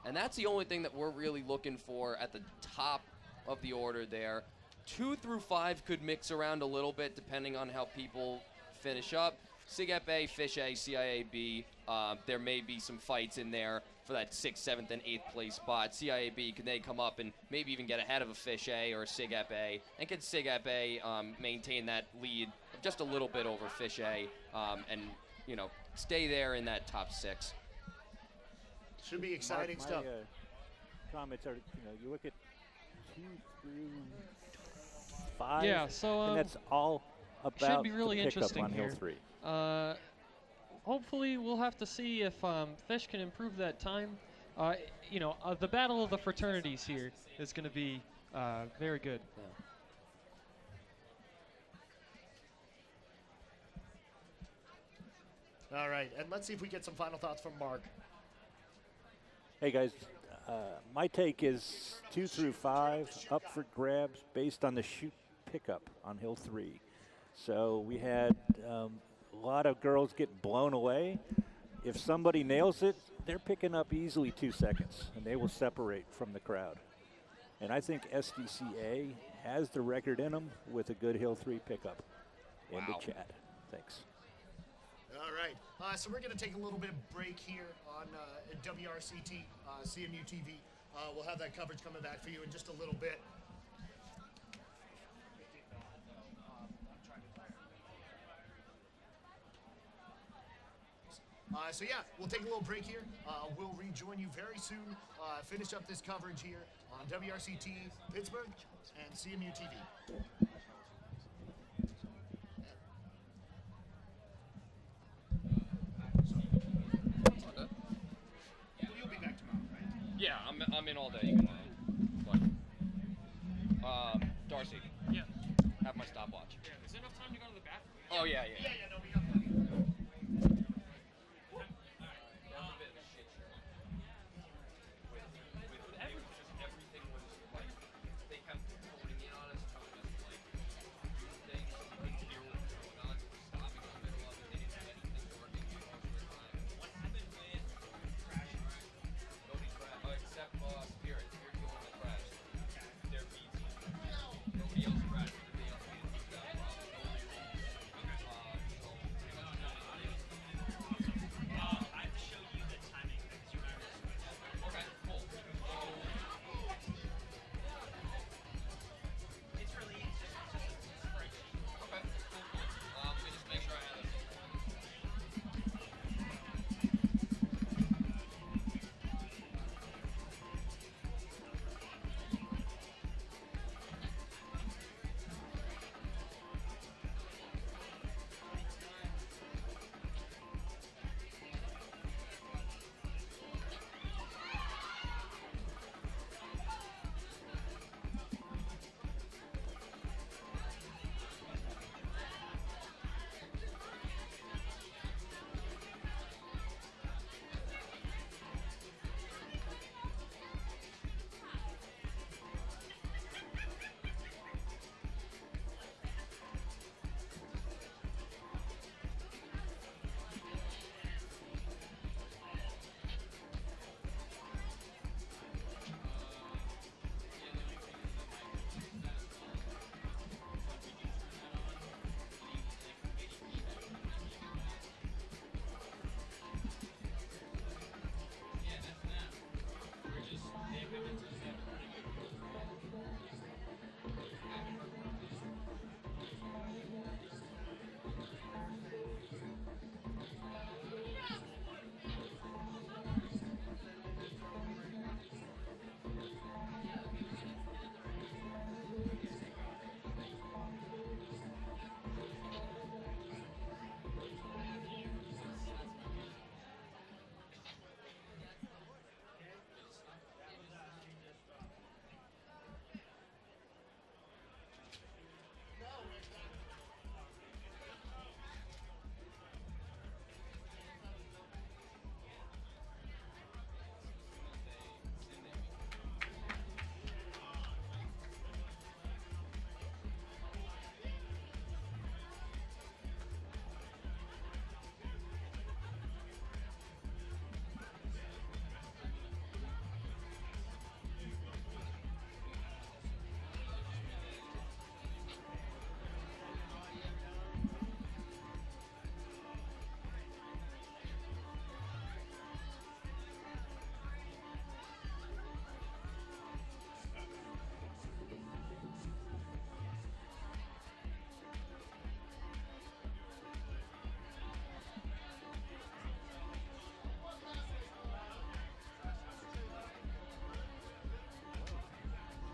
And that's the only thing that we're really looking for at the top of the order there. 2 through 5 could mix around a little bit depending on how people finish up. SIGEP A, Fish A, CIA B, there may be some fights in there for that 6th, 7th, and 8th place spot. CIA B, can they come up and maybe even get ahead of a Fish A or a SIGEP A? And can SIGEP A maintain that lead just a little bit over Fish A and, you know, stay there in that top 6? Should be exciting stuff. Comments are, you know, you look at 2 through 5. Yeah, so and that's all about should be really the pickup interesting on here. Hill 3. Hopefully, we'll have to see if Fish can improve that time. You know, the battle of the fraternities here is going to be very good. Yeah. All right, and let's see if we get some final thoughts from Mark. Hey guys, my take is 2 through 5 up for grabs based on the shoot pickup on Hill 3. So we had a lot of girls get blown away. If somebody nails it, they're picking up easily 2 seconds, and they will separate from the crowd. And I think SDCA has the record in them with a good Hill 3 pickup. End of chat. Thanks. All right, so we're going to take a little bit of break here on WRCT, CMU TV. We'll have that coverage coming back for you in just a little bit. So yeah, we'll take a little break here. We'll rejoin you very soon. Finish up this coverage here on WRCT Pittsburgh and CMU TV. You'll be back tomorrow, right? Yeah, I'm in all day. Darcy. Yeah. Have my stopwatch. Yeah. Is there enough time to go to the bathroom? Oh, yeah. Yeah, no, we got plenty. Everything was like, they kept honing in on us, telling us like things we couldn't hear what was going on, so we're stopping in the middle of it. They didn't have anything working for most of the time. What happened with crashing? Nobody crashed. Except Spirit. Spirit going to crash.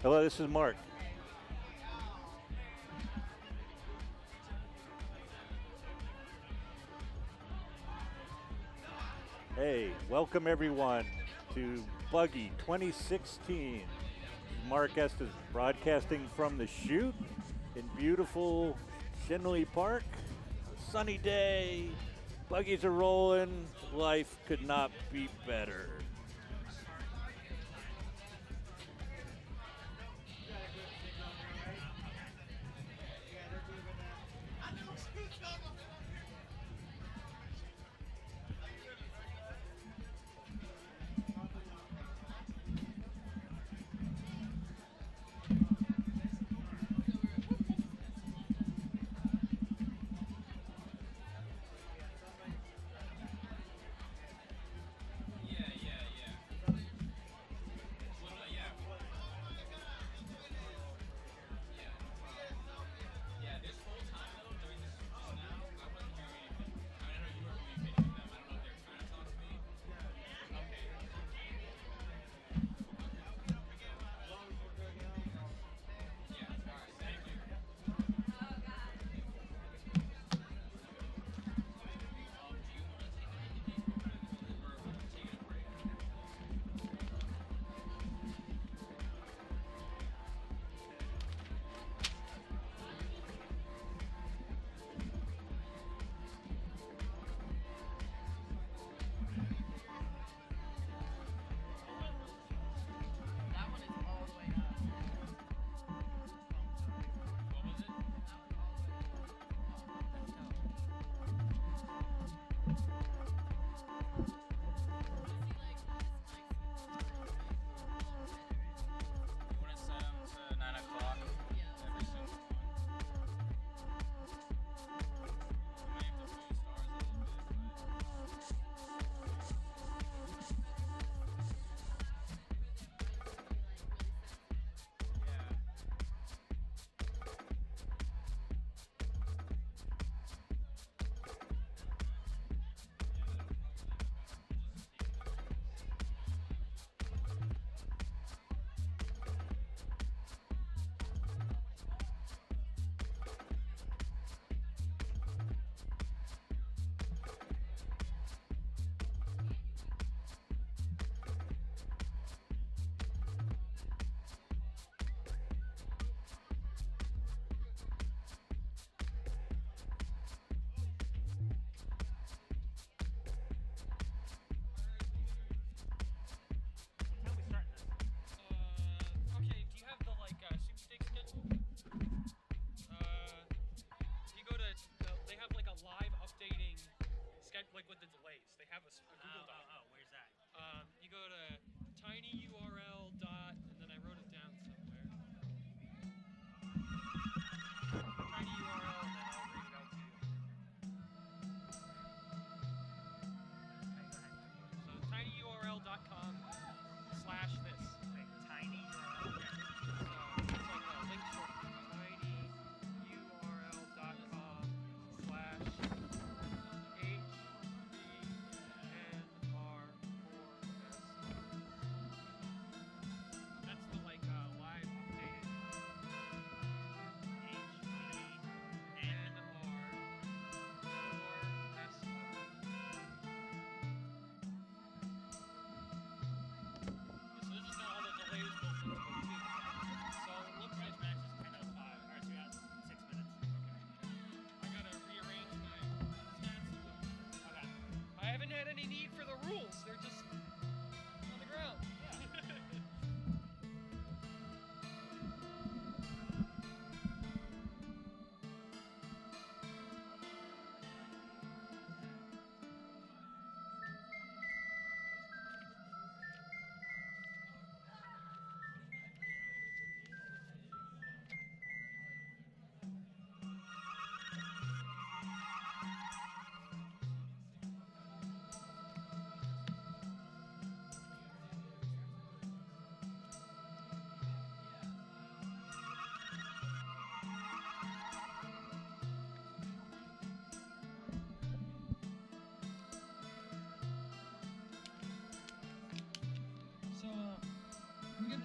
Hello, this is Mark. Hey, welcome everyone to Buggy 2016. Mark Estes broadcasting from the chute in beautiful Shinley Park. Sunny day, buggies are rolling, life could not be better.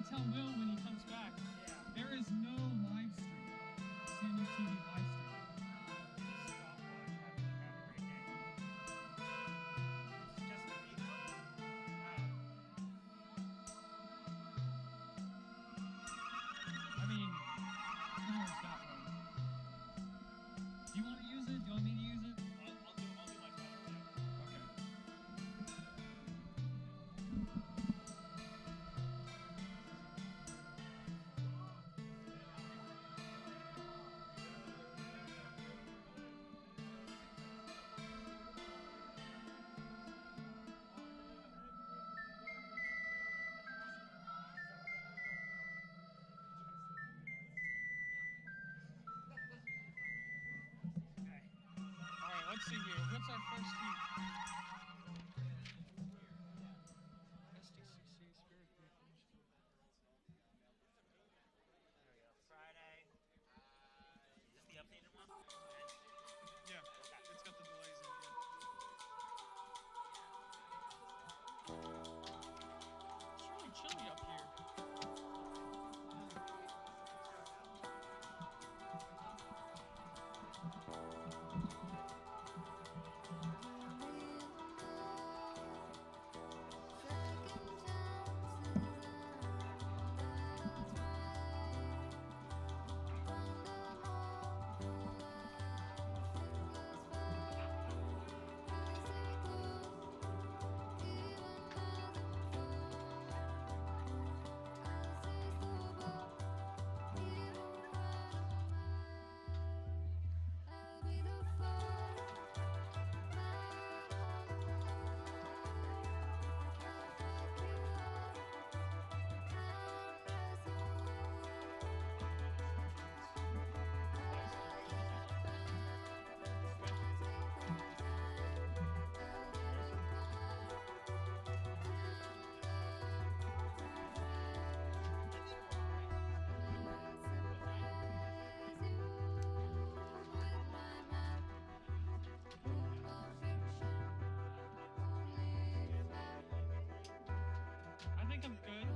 tell Will when he comes back. There is no live stream. CMU TV live stream. I mean, Connor's got one. Do you want to use it? Do you want me to use it? I'll do my phone too. Okay. All right, let's see here. What's our first heat? SDCC Spirit Breakers. Friday. Is this the updated one? Yeah, it's got the delays in it. It's really chilly up here. I think I'm good.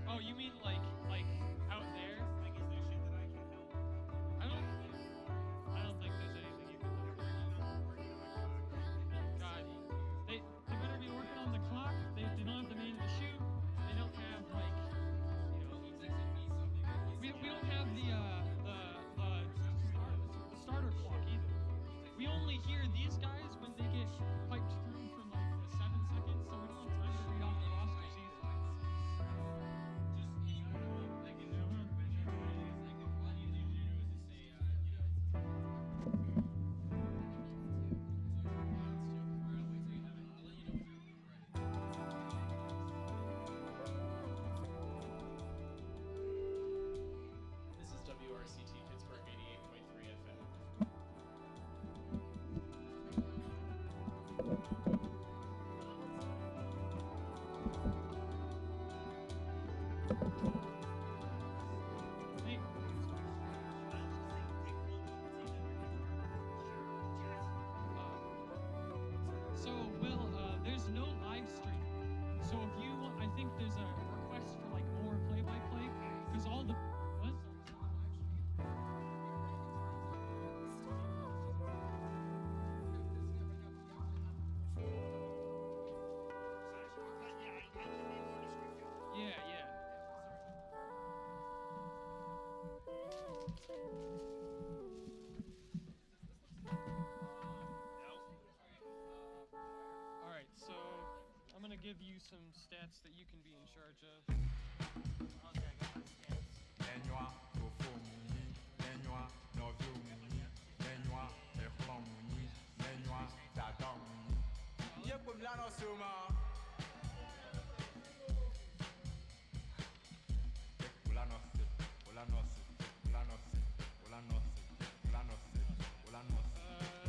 Oh, you mean like out there? Like, is there shit that I can help? I don't think there's anything you can do. God, they better be working on the clock. They don't have the man to shoot. They don't have like, you know, we don't have the starter clock either. We only hear these guys when they get piped through for like the 7 seconds, so we don't have time to read off the rosters either. This is WRCT Pittsburgh 88.3 FM. Hey, so Will, there's no live stream. So if you want, I think there's a request for like more play-by-play, because all the what? Yeah, yeah. All right, so I'm gonna give you some stats that you can be in charge of. Okay, I got my stance. Nenhuma, Fofo Muni, Nenhuma, Novio Muni, Nenhuma, Eflon Muni, Nenhuma, Tata Muni. Yepumlano Suma. Ulanose, Ulanose, Ulanose, Ulanose, Ulanose, Ulanose,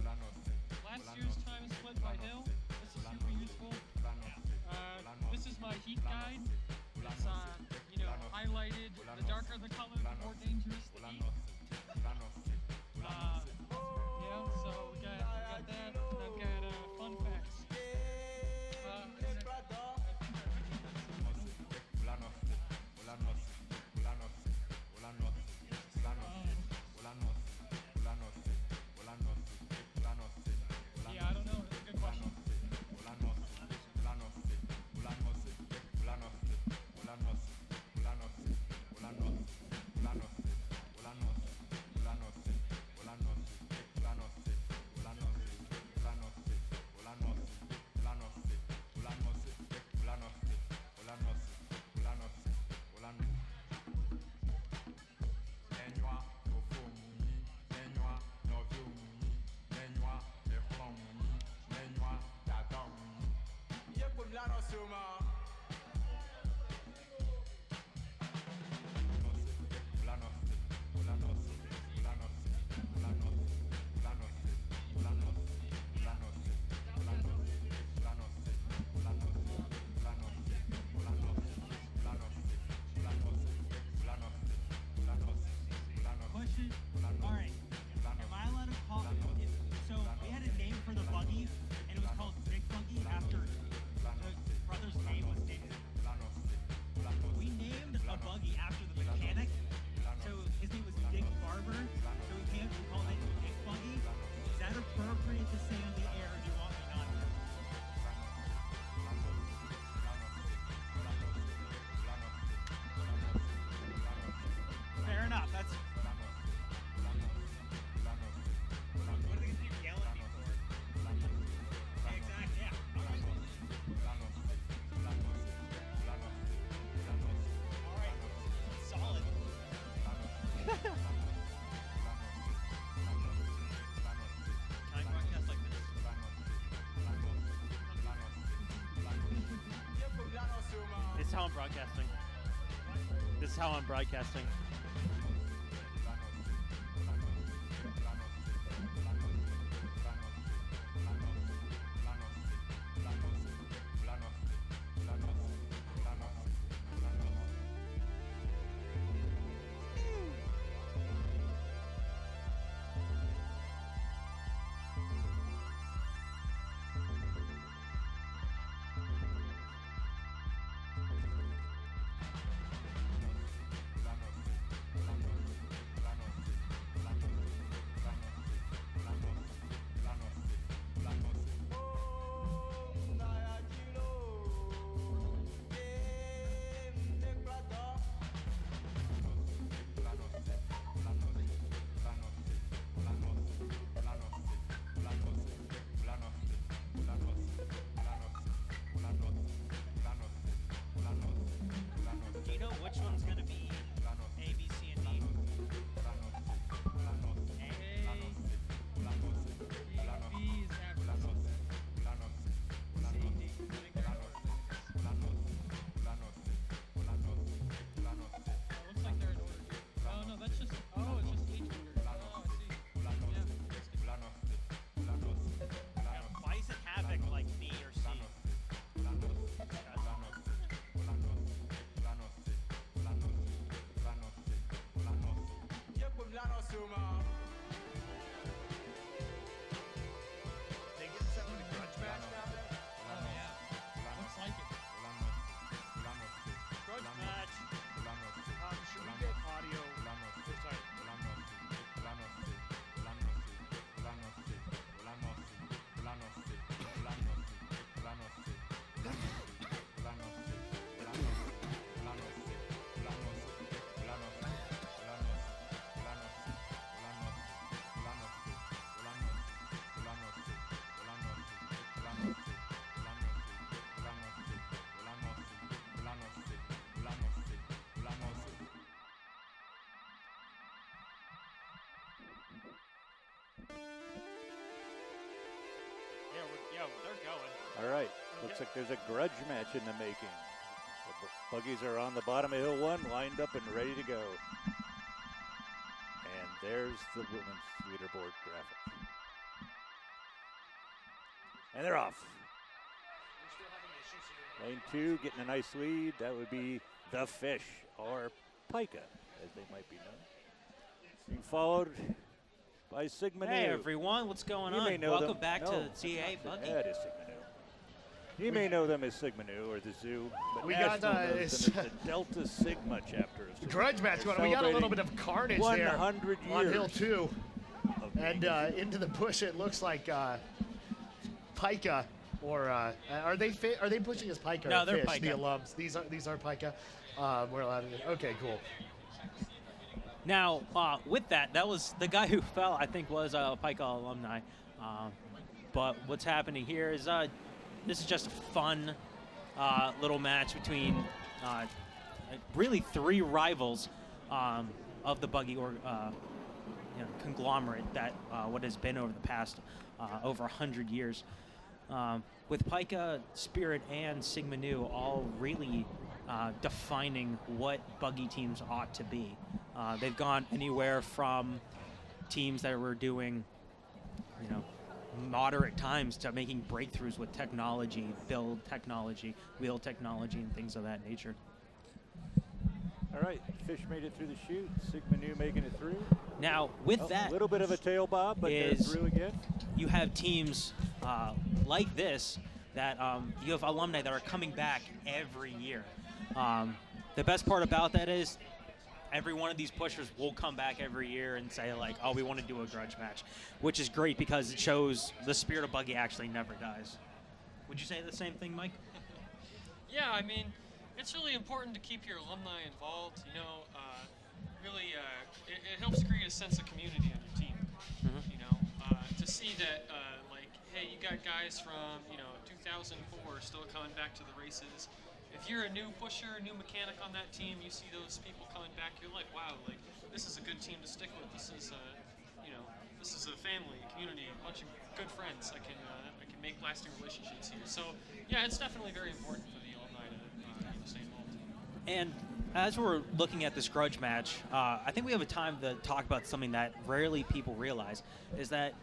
Ulanose. Last year's time split by Hill. This is super useful. This is my heat guide. It's highlighted. The darker the color, the more dangerous the heat. Yeah, so we got that. I've got fun facts. Question. All right. Am I allowed to call? So we had a name for the buggy, and it was called Big Buggy after the brother's name was stated. We named a buggy after the mechanic. So his name was Dick Barber. So we called it Dick Buggy. Is that appropriate to say on the air? Or do you want me not to? Fair enough. That's. What are they gonna yell at me for? Exactly. Yeah. All right. All right. Solid. Can I broadcast like this? This is how I'm broadcasting. This is how I'm broadcasting. Do you know which one's gonna be A, B, C, and D? B is after looks like they're in order. Oh no, that's just. Oh, it's just age order. Oh, I see. Yeah, why is it Havoc like B or C? They get set for the grudge match now. Oh yeah. Looks like it. Grudge match. Should we get audio? Sorry. Yeah, they're going. All right. Looks like there's a grudge match in the making. The Buggies are on the bottom of Hill 1, lined up and ready to go. And there's the women's leaderboard graphic. And they're off. Lane 2 getting a nice lead. That would be the Fish, or Pika, as they might be known. Being followed by Sigma Hey Nu. everyone, what's going You may on? know Welcome them. back No, to that's CA not Buggy. That is Sigma Nu. You may know them as Sigma Nu or the Zoo, but We got, National knows it's- them as the Delta Sigma chapter of Sigma Grudge Nu. match They're going on. We got a little bit celebrating of carnage 100 there on years Hill 2. of And being into the bush, it looks like Pika, or are they pushing as Pika? No, or they're Fish, the Pika. alums. These are Pika. We're allowed to. Okay, cool. Now, with that was the guy who fell, I think, was a Pika alumni. But what's happening here is this is just a fun little match between really three rivals of the Buggy conglomerate that what has been over the past over 100 years. with Pika, Spirit, and Sigma Nu all really defining what buggy teams ought to be. They've gone anywhere from teams that were doing, moderate times to making breakthroughs with technology, build technology, wheel technology, and things of that nature. All right, Fish made it through the chute. Sigma Nu making it through. Now, with that, a little bit of a tail bob, but they're through again. You have teams like this that you have alumni that are coming back every year. The best part about that is every one of these pushers will come back every year and say, like, oh, we want to do a grudge match, which is great because it shows the spirit of Buggy actually never dies. Would you say the same thing, Mike? Yeah, I mean, it's really important to keep your alumni involved. Really, it helps create a sense of community on your team. To see that, hey, you got guys from 2004 still coming back to the races. If you're a new pusher, a new mechanic on that team, you see those people coming back, you're like, wow, this is a good team to stick with. This is a family, a community, a bunch of good friends. I can make lasting relationships here. So yeah, it's definitely very important for the alumni to stay involved. And as we're looking at this grudge match, I think we have a time to talk about something that rarely people realize, is that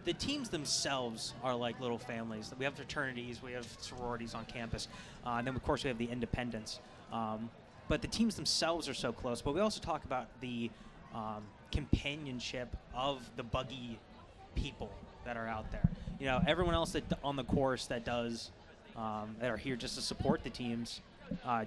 the teams themselves are like little families. We have fraternities, we have sororities on campus, and then of course we have the independents. But the teams themselves are so close. But we also talk about the companionship of the buggy people that are out there. Everyone else that on the course that does that are here just to support the teams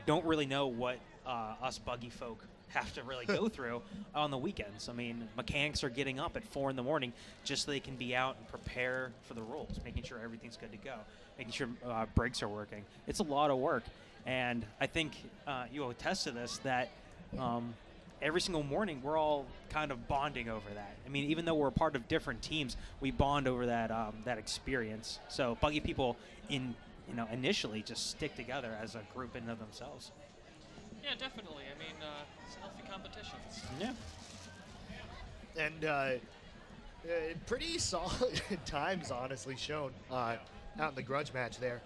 don't really know what us buggy folk have to really go through on the weekends. I mean, mechanics are getting up at 4 a.m. just so they can be out and prepare for the rules, making sure everything's good to go, making sure brakes are working. It's a lot of work, and I think you'll attest to this, that every single morning we're all kind of bonding over that. I mean, even though we're a part of different teams, we bond over that that experience. So buggy people initially just stick together as a group in and of themselves. Yeah, definitely. I mean, it's a healthy competition. Yeah. And pretty solid times, honestly, shown out in the grudge match there.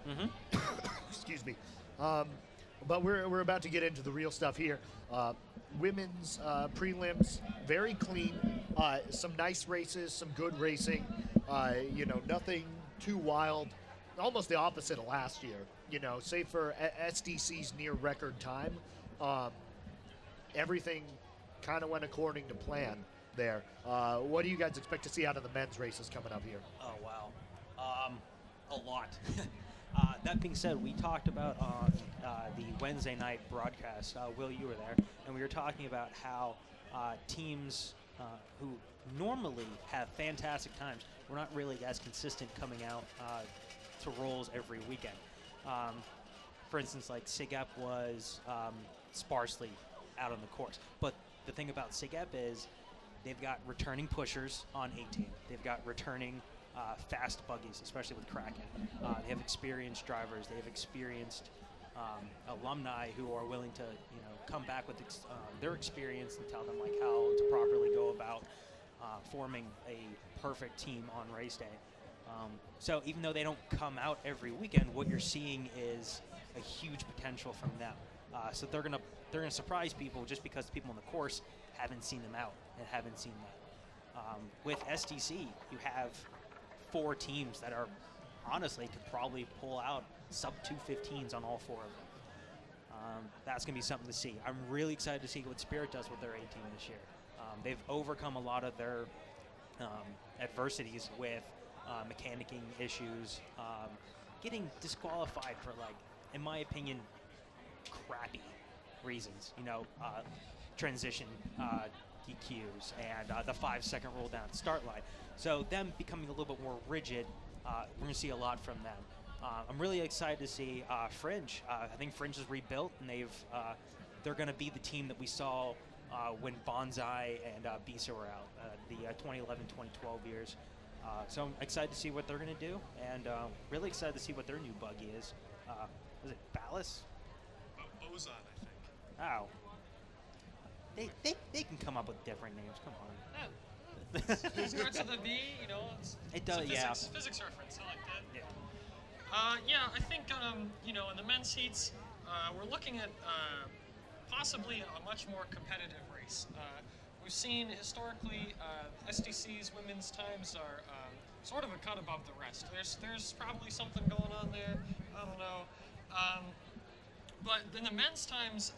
Excuse me. But we're about to get into the real stuff here. Women's prelims, very clean. Some nice races, some good racing. Nothing too wild. Almost the opposite of last year. Save for SDC's near record time. Everything kind of went according to plan there. What do you guys expect to see out of the men's races coming up here? Oh, wow. A lot. That being said, we talked about on the Wednesday night broadcast, Will, you were there, and we were talking about how teams who normally have fantastic times were not really as consistent coming out to rolls every weekend. For instance, like SIGEP was sparsely out on the course. But the thing about SIGEP is they've got returning pushers on 18. They've got returning fast buggies, especially with Kraken. They have experienced drivers. They have experienced alumni who are willing to, come back with their experience and tell them like how to properly go about forming a perfect team on race day. So even though they don't come out every weekend, what you're seeing is a huge potential from them. So they're gonna surprise people just because the people on the course haven't seen them out and haven't seen that. With STC, you have 4 teams that are honestly could probably pull out sub 215s on all 4 of them. That's gonna be something to see. I'm really excited to see what Spirit does with their 18 this year. They've overcome a lot of their adversities with mechanicking issues, getting disqualified for, like, in my opinion, crappy reasons. Transition DQs and the 5-second roll down start line. So them becoming a little bit more rigid, we're going to see a lot from them. I'm really excited to see Fringe. I think Fringe is rebuilt, and they're going to be the team that we saw when Bonsai and Bisa were out, the 2011-2012 years. So I'm excited to see what they're going to do, and really excited to see what their new buggy is. Was it Ballas? Ozon, I think. Oh. They can come up with different names. Come on. It starts with a V, It does, it's a yeah. physics reference. I like that. Yeah. Yeah, I think in the men's heats, we're looking at possibly a much more competitive race. We've seen historically SDC's women's times are sort of a cut above the rest. There's probably something going on there. I don't know. But in the men's times,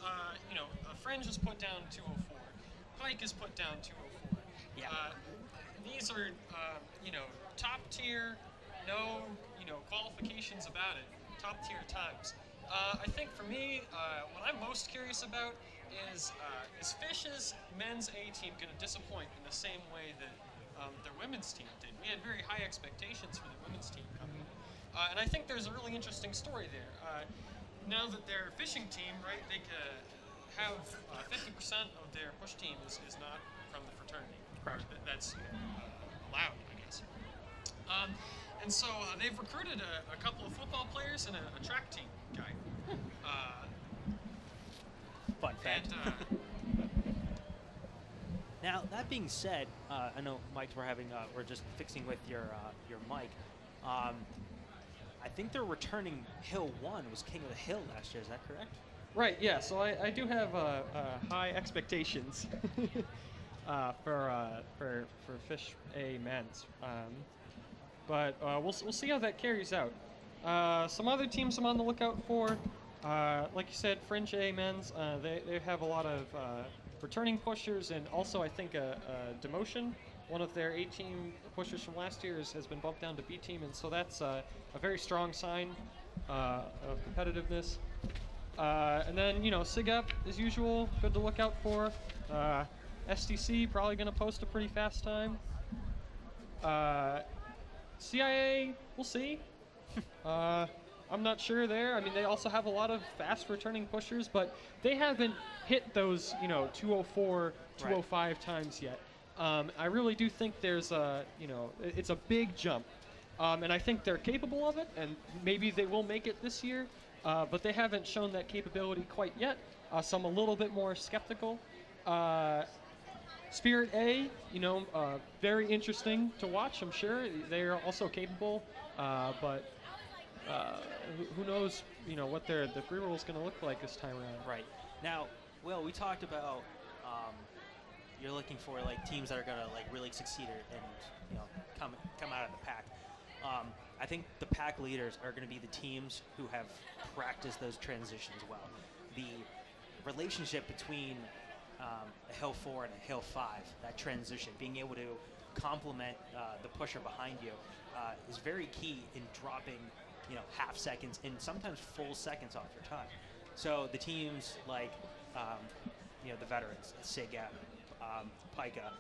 Fringe is put down 204. Pike is put down 204. Yeah. These are, top tier, no, qualifications about it, top tier times. I think for me, what I'm most curious about is Fish's men's A team going to disappoint in the same way that their women's team did? We had very high expectations for the women's team coming in. And I think there's a really interesting story there. Now that their fishing team, right, they have 50% of their push team is not from the fraternity. That's allowed, I guess. And so they've recruited a couple of football players and a track team guy. Fun fact. And, Now, that being said, I know, Mike, we're just fixing with your mic. I think they're returning Hill 1 was King of the Hill last year. Is that correct? Right, yeah, so I do have high expectations for Fish A men's. But we'll see how that carries out. Some other teams I'm on the lookout for, like you said, Fringe A men's, they have a lot of returning pushers, and also I think a demotion. One of their A-team pushers from last year has been bumped down to B-team, and so that's a very strong sign of competitiveness. And then, SIGEP, as usual, good to look out for. SDC, probably going to post a pretty fast time. CIA, we'll see. I'm not sure there. I mean, they also have a lot of fast returning pushers, but they haven't hit those, 204, 205 times yet. I really do think there's it's a big jump. And I think they're capable of it, and maybe they will make it this year, but they haven't shown that capability quite yet, so I'm a little bit more skeptical. Spirit A, very interesting to watch, I'm sure. They're also capable, but who knows, what the free roll is going to look like this time around. Right. Now, Will, we talked about you're looking for teams that are going to really succeed and come out of the pack. I think the pack leaders are going to be the teams who have practiced those transitions well. The relationship between a Hill 4 and a Hill 5, that transition, being able to complement the pusher behind you is very key in dropping half seconds and sometimes full seconds off your time. So the teams like the veterans, SIGEP, Pika,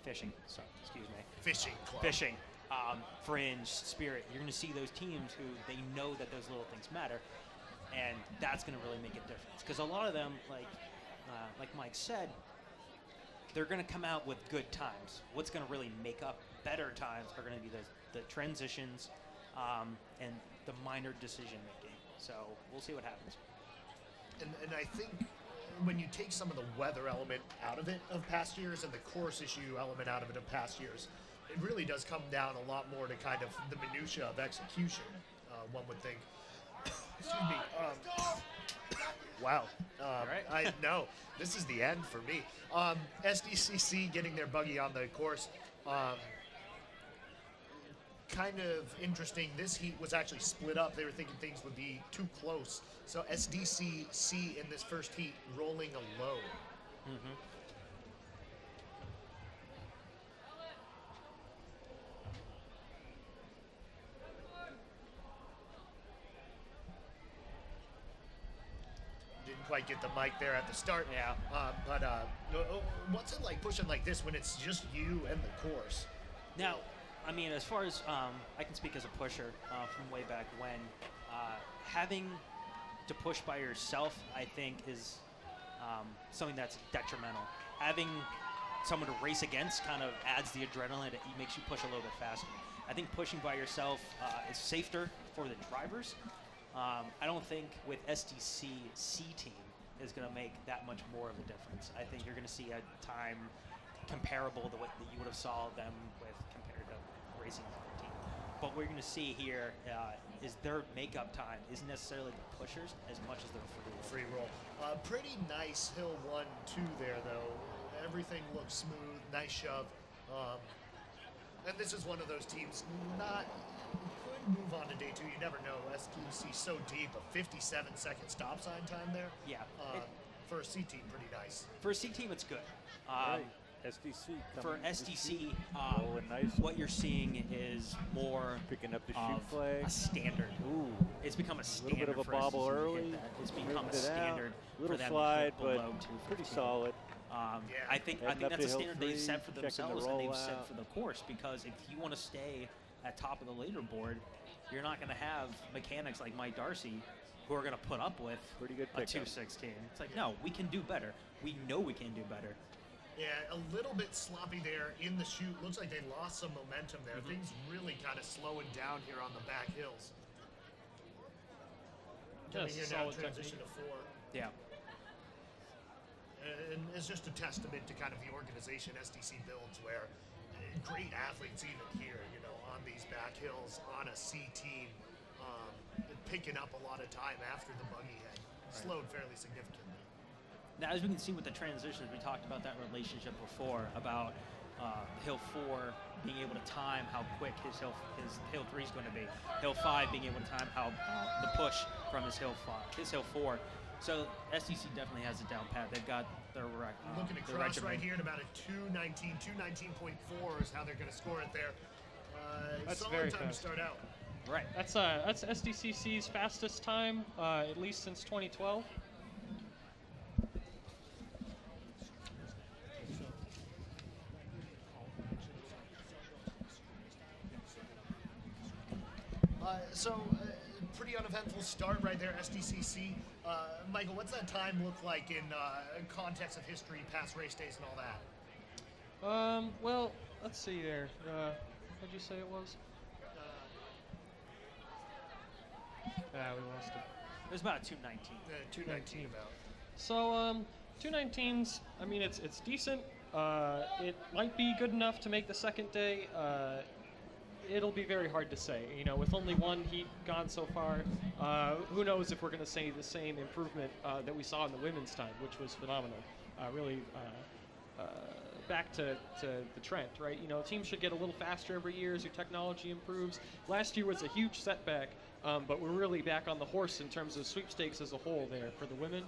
Fishing, Fringe, Spirit, you're going to see those teams who they know that those little things matter, and that's going to really make a difference. Because a lot of them, like Mike said, they're going to come out with good times. What's going to really make up better times are going to be the transitions and the minor decision making. So we'll see what happens. And I think when you take some of the weather element out of it of past years and the course issue element out of it of past years, it really does come down a lot more to kind of the minutia of execution, one would think. Excuse me. Wow. Right. No, this is the end for me. SDCC getting their buggy on the course. Kind of interesting. This heat was actually split up. They were thinking things would be too close. So SDCC in this first heat rolling a low. Mm-hmm. Didn't quite get the mic there at the start. Yeah. But what's it like pushing like this when it's just you and the course? Now, I mean, as far as I can speak as a pusher from way back when, having to push by yourself, I think, is something that's detrimental. Having someone to race against kind of adds the adrenaline. It makes you push a little bit faster. I think pushing by yourself is safer for the drivers. I don't think with SDC C team is going to make that much more of a difference. I think you're going to see a time comparable to what you would have saw them with compared to racing on their team. but what you're going to see here is their makeup time isn't necessarily the pushers as much as their free roll. Free roll. Pretty nice hill 1-2 there, though. Everything looks smooth, nice shove. And this is one of those teams could move on to day 2. You never know. SQC so deep, a 57-second stop sign time there. Yeah. For a C team, pretty nice. For a C team, it's good. Right. SDC. For SDC, rolling nice. what you're seeing is more Picking up the of shoot flag. a standard. Ooh. It's become a A standard little bit of a for bobble SDC to early. hit that. It's become a Moved it out. standard Little for them slide, to hit but below 215. pretty solid. I think Heading up that's a to hill standard they've 3, set for checking the themselves and they've set rollout. for the course, because if you want to stay at top of the leaderboard, you're not going to have mechanics like Mike Darcy who are going to put up with Pretty good a pickup. 216. It's like, no, we can do better. We know we can do better. Yeah, a little bit sloppy there in the chute. Looks like they lost some momentum there. Things really kind of slowing down here on the back hills. Coming here now, solid transition technique. to 4. Yeah. And it's just a testament to kind of the organization SDC builds, where great athletes even here, on these back hills on a C team, picking up a lot of time after the buggy had slowed fairly significantly. Now, as we can see with the transitions, we talked about that relationship before about Hill 4 being able to time how quick his Hill 3 is going to be. Hill 5 being able to time how the push from his Hill 4. So SDC definitely has it down pat. They've got their Looking to cross right here at about a 219, 219.4 is how they're going to score it there. That's solid very time fast. to start out. Right. That's SDCC's fastest time, at least since 2012. Pretty uneventful start right there, SDCC. Michael, what's that time look like in context of history, past race days and all that? Well, let's see there. What'd you say it was? We lost it. It was about 219. 219 about. So, 219's, I mean, it's decent. It might be good enough to make the second day. It'll be very hard to say. With only one heat gone so far, who knows if we're going to see the same improvement that we saw in the women's time, which was phenomenal. Really back to the trend, right? Teams should get a little faster every year as your technology improves. Last year was a huge setback, but we're really back on the horse in terms of sweepstakes as a whole there for the women.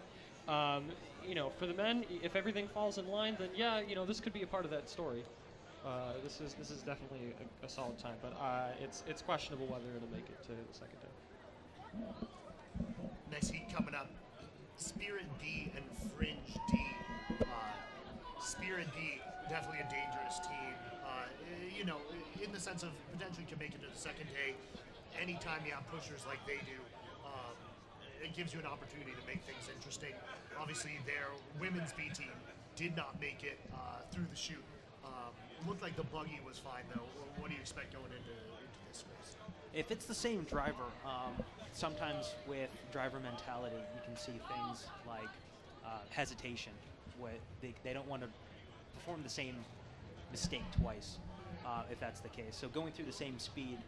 For the men, if everything falls in line, then yeah, this could be a part of that story. This is definitely a solid time, but it's questionable whether it'll make it to the second day. Next heat coming up, Spirit D and Fringe D. Spirit D, definitely a dangerous team. In the sense of potentially can make it to the second day. Anytime you have pushers like they do, it gives you an opportunity to make things interesting. Obviously, their women's B team did not make it through the chute. Looked like the buggy was fine, though. What do you expect going into this race? If it's the same driver, sometimes with driver mentality, you can see things like hesitation. They don't want to perform the same mistake twice, if that's the case. So going through the same speed,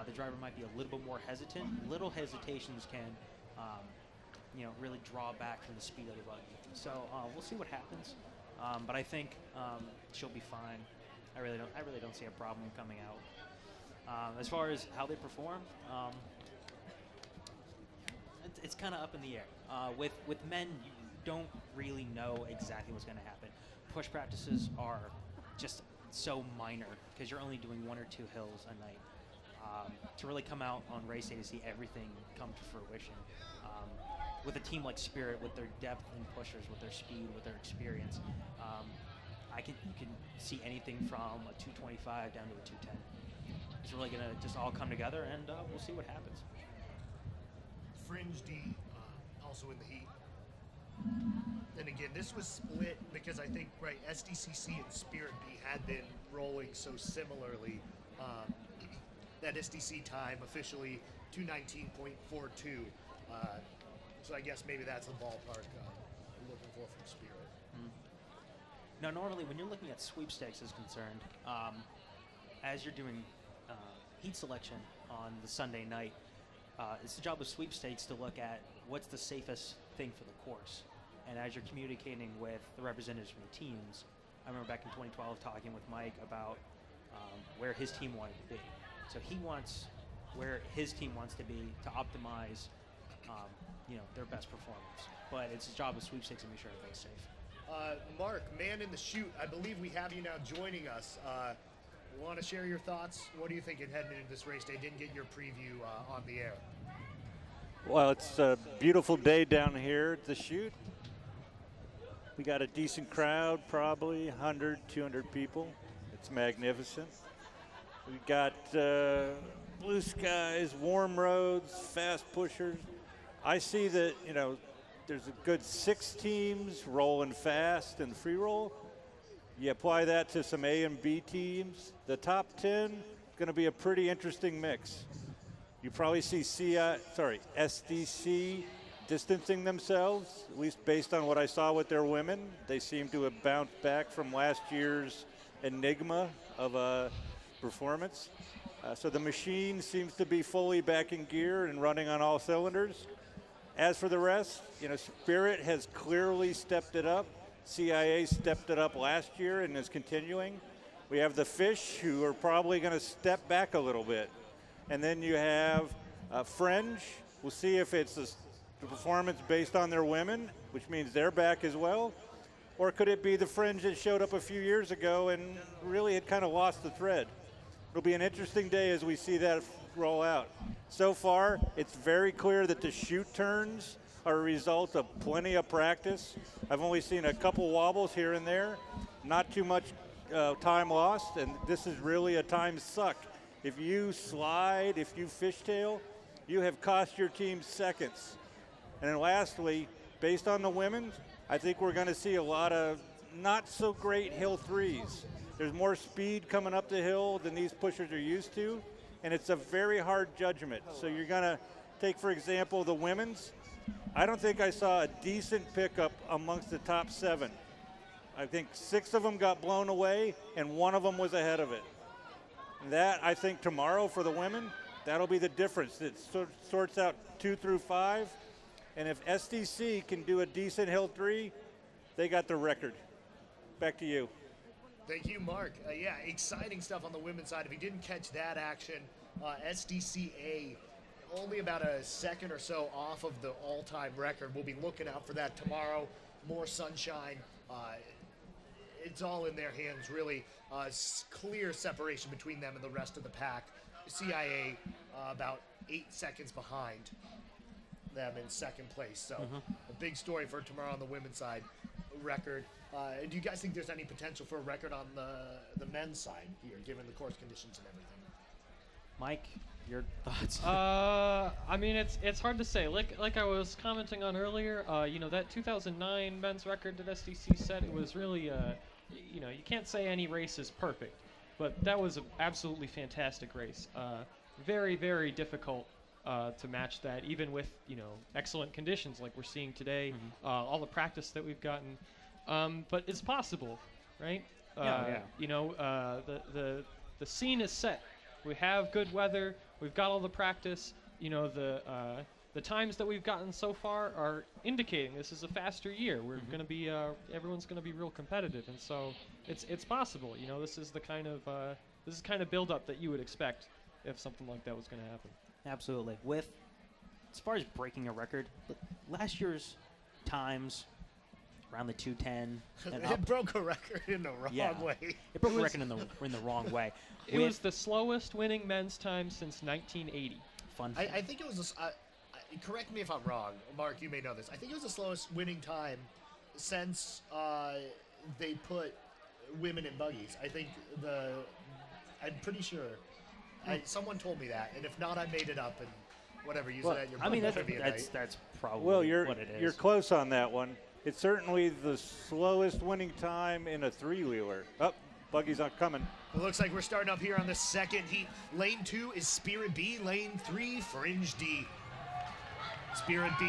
the driver might be a little bit more hesitant. Little hesitations can, really draw back from the speed of the buggy. So we'll see what happens. But I think she'll be fine. I really don't see a problem coming out. As far as how they perform, it's kind of up in the air. With men, you don't really know exactly what's going to happen. Push practices are just so minor because you're only doing 1 or 2 hills a night. To really come out on race day to see everything come to fruition. With a team like Spirit, with their depth and pushers, with their speed, with their experience, you can see anything from a 225 down to a 210. It's really going to just all come together, and we'll see what happens. Fringe D, also in the heat. And again, this was split because I think, SDCC and Spirit B had been rolling so similarly. That SDC time officially 219.42. So I guess maybe that's the ballpark I'm looking for from Spirit. Now, normally when you're looking at sweepstakes is concerned, as you're doing heat selection, on the Sunday night. It's the job of sweepstakes to look at what's the safest thing for the course. And as you're communicating with the representatives from the teams, I remember back in 2012 talking with Mike about where his team wanted to be. So he wants where his team wants to be to optimize, their best performance. But it's the job of sweepstakes to make sure everybody's safe. Mark, man in the chute, I believe we have you now joining us. Want to share your thoughts? What are you thinking heading into this race day? Didn't get your preview on the air. Well, it's a beautiful day down here at the chute. We got a decent crowd, probably 100, 200 people. It's magnificent. We got blue skies, warm roads, fast pushers. I see that, there's a good 6 teams rolling fast in free roll. You apply that to some A and B teams. The top 10 going to be a pretty interesting mix. You probably see SDC distancing themselves, at least based on what I saw with their women. They seem to have bounced back from last year's enigma of a performance. So the machine seems to be fully back in gear and running on all cylinders. As for the rest, Spirit has clearly stepped it up. CIA stepped it up last year and is continuing. We have the Fish, who are probably going to step back a little bit. And then you have Fringe. We'll see if it's the performance based on their women, which means they're back as well. Or could it be the Fringe that showed up a few years ago and really had kind of lost the thread? It'll be an interesting day as we see that roll out. So far, it's very clear that the chute turns are a result of plenty of practice. I've only seen a couple wobbles here and there, not too much time lost, and this is really a time suck. If you slide, if you fishtail, you have cost your team seconds. And then lastly, based on the women, I think we're going to see a lot of not so great hill threes. There's more speed coming up the hill than these pushers are used to, and it's a very hard judgment. So you're going to take, for example, the women's. I don't think I saw a decent pickup amongst the top 7. I think 6 of them got blown away, and 1 of them was ahead of it. That, I think, tomorrow for the women, that'll be the difference. It sorts out 2 through 5, and if SDC can do a decent hill 3, they got the record. Back to you. Thank you, Mark. Yeah, exciting stuff on the women's side. If you didn't catch that action, SDCA only about a second or so off of the all-time record. We'll be looking out for that tomorrow. More sunshine. It's all in their hands, really. Clear separation between them and the rest of the pack. CIA about 8 seconds behind them in second place. So a big story for tomorrow on the women's side. Record. Do you guys think there's any potential for a record on the men's side here, given the course conditions and everything? Mike, your thoughts? I mean, it's hard to say. Like I was commenting on earlier, that 2009 men's record that SDC set, it was really, you can't say any race is perfect, but that was an absolutely fantastic race. Very, very difficult to match that, even with, excellent conditions like we're seeing today, all the practice that we've gotten. But it's possible, right? The scene is set. We have good weather. We've got all the practice. The times that we've gotten so far are indicating this is a faster year. We're going to be everyone's going to be real competitive, and so it's possible. This is the kind of build up that you would expect if something like that was going to happen. Absolutely. As far as breaking a record, last year's times around the 210. It broke a record in the wrong way. It broke a record in the wrong way. It was the slowest winning men's time since 1980. Fun. I think it was. Correct me if I'm wrong, Mark. You may know this. I think it was the slowest winning time since they put women in buggies. I think I'm pretty sure. Someone told me that, and if not, I made it up and whatever. Use it at your. I mean, trivia night. that's probably Well, what it is. you're close on that one. It's certainly the slowest winning time in a 3-wheeler. Oh, Buggy's not coming. It looks like we're starting up here on the second heat. Lane 2 is Spirit B. Lane 3, Fringe D. Spirit B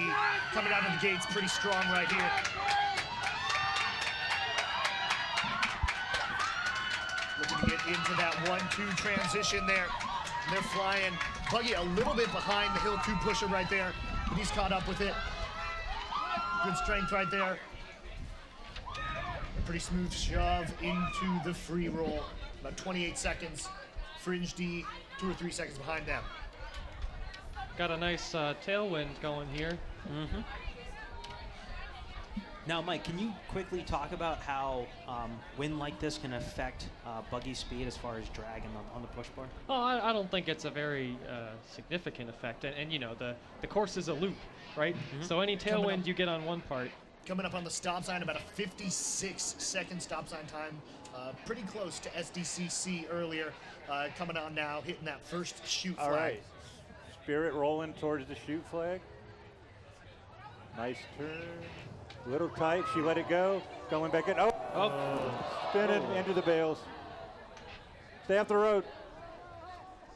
coming out of the gates pretty strong right here. Looking to get into that 1-2 transition there. They're flying Buggy a little bit behind the Hill 2 pusher right there. He's caught up with it. Good strength right there. A pretty smooth shove into the free roll. About 28 seconds. Fringe D, 2 or 3 seconds behind them. Got a nice tailwind going here. Mm-hmm. Now, Mike, can you quickly talk about how wind like this can affect Buggy's speed as far as drag on the push bar? Oh, I don't think it's a very significant effect. And you know, the course is a loop, right? Mm-hmm. So any tailwind you get on one part. Coming up on the stop sign, about a 56-second stop sign time. Pretty close to SDCC earlier. Coming on now, hitting that first shoot flag. All right. Spirit rolling towards the shoot flag. Nice turn. Little tight. She let it go. Going back in. Spinning into the bales. Stay off the road.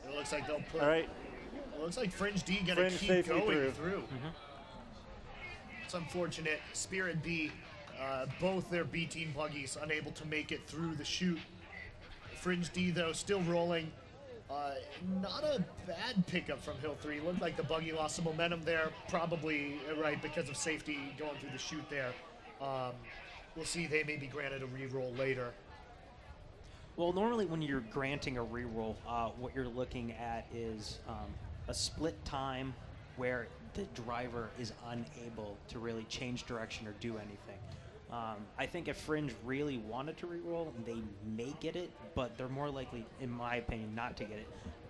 It looks like they'll put. All right. It looks like Fringe D gonna Fringe keep safely going through. through. It's unfortunate. Spirit B, both their B team buggies unable to make it through the chute. Fringe D though still rolling. Not a bad pickup from Hill 3. Looked like the buggy lost some momentum there, probably right because of safety going through the chute there. We'll see. They may be granted a re-roll later. Well, normally when you're granting a reroll, what you're looking at is a split time where the driver is unable to really change direction or do anything. I think if Fringe really wanted to reroll, they may get it, but they're more likely, in my opinion, not to get it.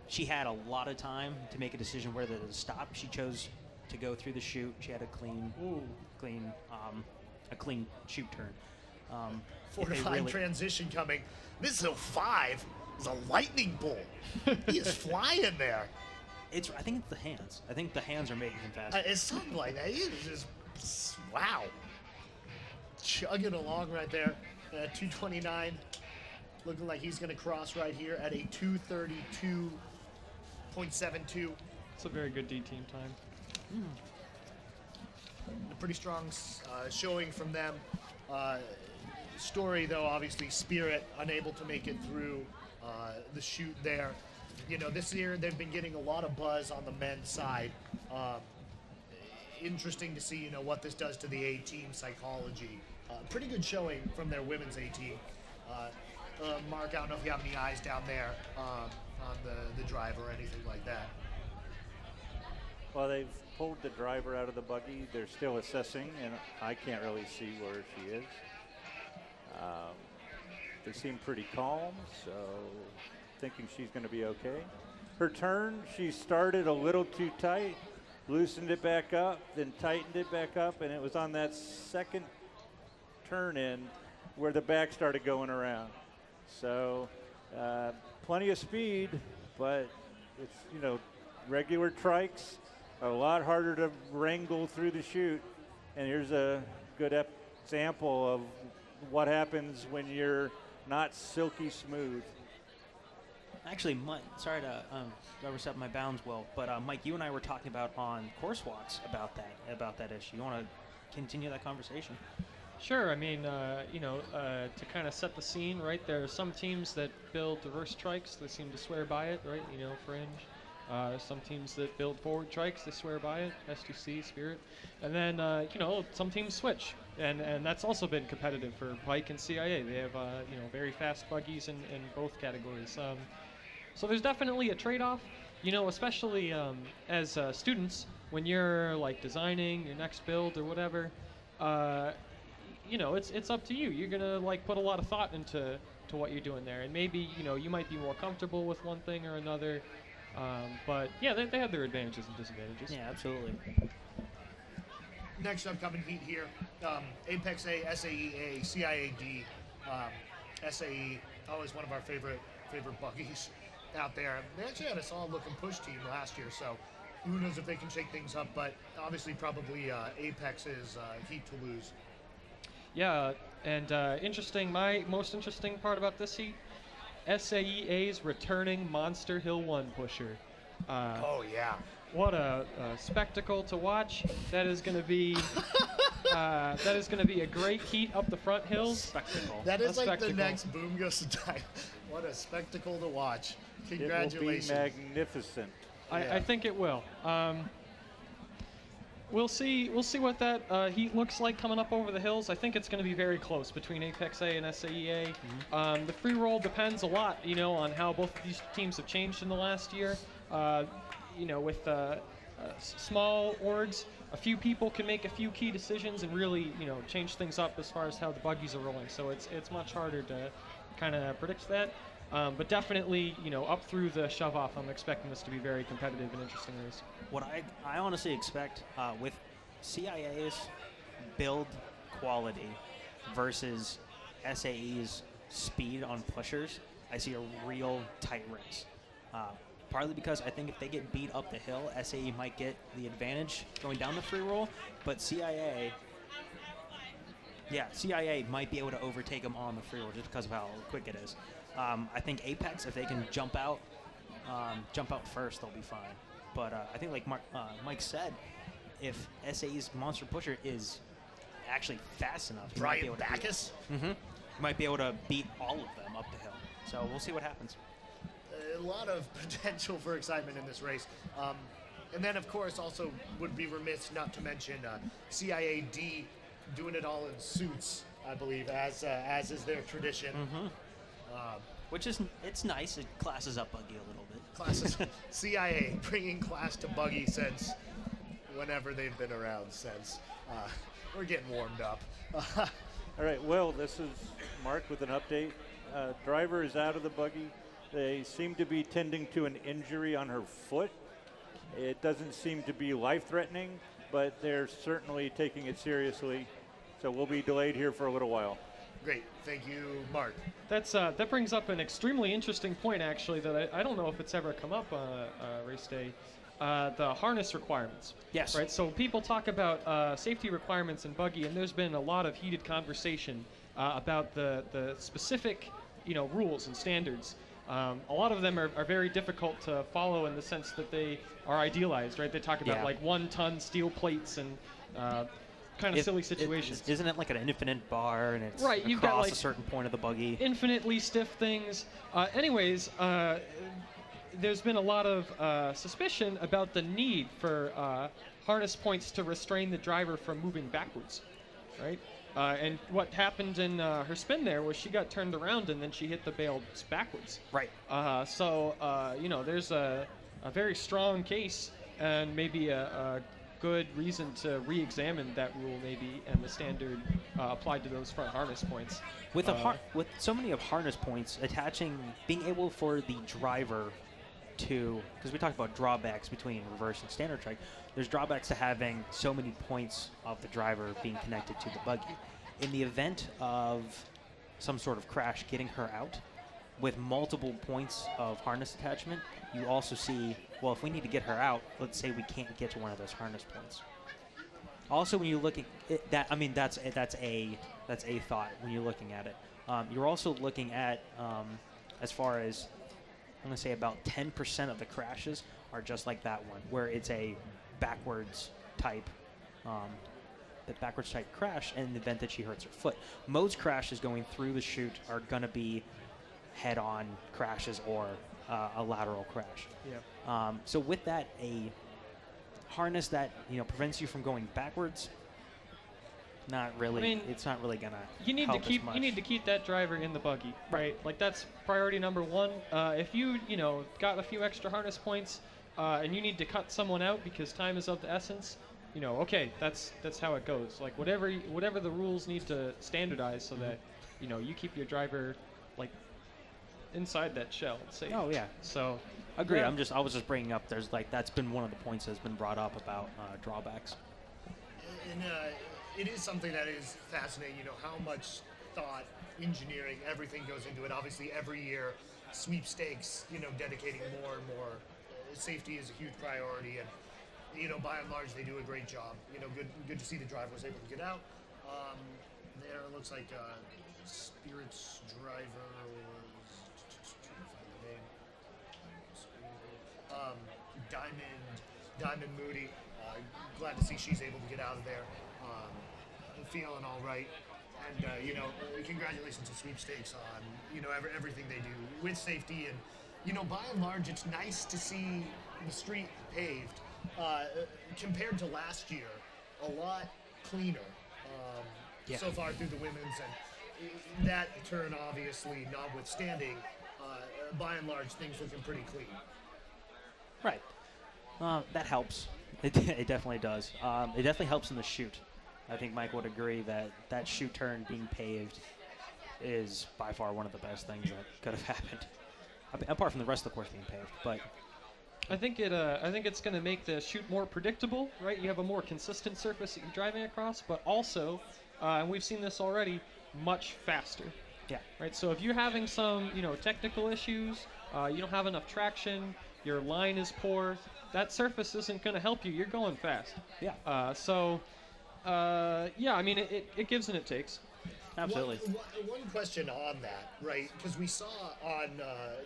She had a lot of time to make a decision whether to stop. She chose to go through the chute. She had a clean chute turn. Fortifying transition coming. This is Hill 5 is a lightning bolt. He is flying there. I think it's the hands. I think the hands are making him fast. It's something like that. He is just, wow. Chugging along right there at 229. Looking like he's going to cross right here at a 232.72. It's a very good D team time. A pretty strong showing from them. Story, though, obviously, Spirit unable to make it through the chute there. You know, this year they've been getting a lot of buzz on the men's side. Interesting to see, you know, what this does to the A-team psychology. Pretty good showing from their women's A-team. Mark, I don't know if you have any eyes down there on the drive or anything like that. Well, they've pulled the driver out of the buggy. They're still assessing, and I can't really see where she is. They seem pretty calm, so thinking she's going to be okay. Her turn, she started a little too tight, loosened it back up, then tightened it back up, and it was on that second turn in where the back started going around. So plenty of speed, but it's, you know, regular trikes are a lot harder to wrangle through the chute. And here's a good example of what happens when you're not silky smooth. Actually, Mike, sorry to overstep my bounds, Will, but Mike, you and I were talking about on course walks about that issue. You want to continue that conversation? Sure. I mean, to kind of set the scene, right? There are some teams that build reverse trikes. They seem to swear by it, right? You know, Fringe. Some teams that build forward trikes, they swear by it. S2C, Spirit. And then, some teams switch. And that's also been competitive for Pike and CIA. They have, very fast buggies in both categories. So there's definitely a trade-off, you know, especially as students, when you're, like, designing your next build or whatever, it's up to you. You're going to, like, put a lot of thought into what you're doing there. And maybe, you might be more comfortable with one thing or another. But, yeah, they have their advantages and disadvantages. Yeah, absolutely. Next upcoming heat here, Apex A, SAE A, CIAD, SAE, always one of our favorite buggies out there. They actually had a solid looking push team last year, so who knows if they can shake things up, but obviously probably Apex's heat to lose. Yeah, and my most interesting part about this heat, SAEA's returning Monster Hill 1 pusher. Oh yeah. What a spectacle to watch! That is going to be a great heat up the front hills. Spectacle. That is like the next Boom Goes to Die. What a spectacle to watch! Congratulations. It will be magnificent. I think it will. We'll see what that heat looks like coming up over the hills. I think it's going to be very close between Apex A and SAEA. The free roll depends a lot, on how both of these teams have changed in the last year. With small orgs, a few people can make a few key decisions and really, change things up as far as how the buggies are rolling. So it's much harder to kind of predict that. But definitely, up through the shove-off, I'm expecting this to be very competitive and interesting race. What I honestly expect with CIA's build quality versus SAE's speed on pushers, I see a real tight race. Partly because I think if they get beat up the hill, SAE might get the advantage going down the free roll, but CIA might be able to overtake them on the free roll just because of how quick it is. I think Apex, if they can jump out first, they'll be fine. But I think, like Mike said, if SAE's monster pusher is actually fast enough, Brian Backus, might be able to beat all of them up the hill. So we'll see what happens. A lot of potential for excitement in this race. And then, of course, also would be remiss not to mention CIAD doing it all in suits, I believe, as is their tradition. Which is, it's nice. It classes up Buggy a little bit. Classes, CIA bringing class to Buggy since whenever they've been around since. We're getting warmed up. All right, Will, this is Mark with an update. Driver is out of the buggy. They seem to be tending to an injury on her foot. It doesn't seem to be life-threatening, but they're certainly taking it seriously. So we'll be delayed here for a little while. Great. Thank you, Mark. That brings up an extremely interesting point, actually, that I don't know if it's ever come up on race day. The harness requirements. Yes. Right. So people talk about safety requirements in buggy, and there's been a lot of heated conversation about the specific, rules and standards. A lot of them are very difficult to follow in the sense that they are idealized, right? They talk about like 1-ton steel plates and kind of silly situations. Isn't it like an infinite bar and it's right, you've across got, like, a certain point of the buggy? Infinitely stiff things. Anyways, there's been a lot of suspicion about the need for harness points to restrain the driver from moving backwards, right? And what happened in her spin there was she got turned around and then she hit the bales backwards. Right. So there's a very strong case and maybe a good reason to re-examine that rule maybe and the standard applied to those front harness points. With with so many of harness points, being able for the driver to, because we talked about drawbacks between reverse and standard strike, there's drawbacks to having so many points of the driver being connected to the buggy. In the event of some sort of crash getting her out, with multiple points of harness attachment, you also see, well, if we need to get her out, let's say we can't get to one of those harness points. Also, when you look at that, I mean, that's a thought when you're looking at it. You're also looking at, as far as, I'm going to say about 10% of the crashes are just like that one, where it's a backwards type crash in the event that she hurts her foot. Most crashes going through the chute are going to be head-on crashes or a lateral crash. Yeah. So with that, a harness that prevents you from going backwards, not really. I mean, it's not really gonna. You need help to keep as much. you need to keep that driver in the buggy, right? Like that's priority number one. If you got a few extra harness points, and you need to cut someone out because time is of the essence, okay, that's how it goes. Like whatever the rules need to standardize so that you keep your driver like inside that shell safe. Oh yeah. So Agree. yeah. I was just bringing up. There's that's been one of the points that's been brought up about drawbacks. And it is something that is fascinating, how much thought, engineering, everything goes into it. Obviously, every year, sweepstakes, dedicating more and more. Safety is a huge priority, and, by and large, they do a great job. Good to see the driver was able to get out. There, it looks like Spirit's driver was, trying to find the name. Diamond Moody. Glad to see she's able to get out of there. Feeling all right. And, congratulations to Sweepstakes on, everything they do with safety. And, by and large, it's nice to see the street paved, compared to last year, a lot cleaner so far through the women's, and that turn obviously notwithstanding, by and large things looking pretty clean. Right. That helps. It definitely does. It definitely helps in the shoot. I think Mike would agree that that shoot turn being paved is by far one of the best things that could have happened. Apart from the rest of the course being paved, but I think it's going to make the shoot more predictable, right? You have a more consistent surface that you're driving across, but also, and we've seen this already, much faster. yeah. Right, so if you're having some, technical issues, you don't have enough traction, your line is poor, that surface isn't going to help you. You're going fast. Yeah. I mean, it gives and it takes. Absolutely. One question on that, right? Because we saw on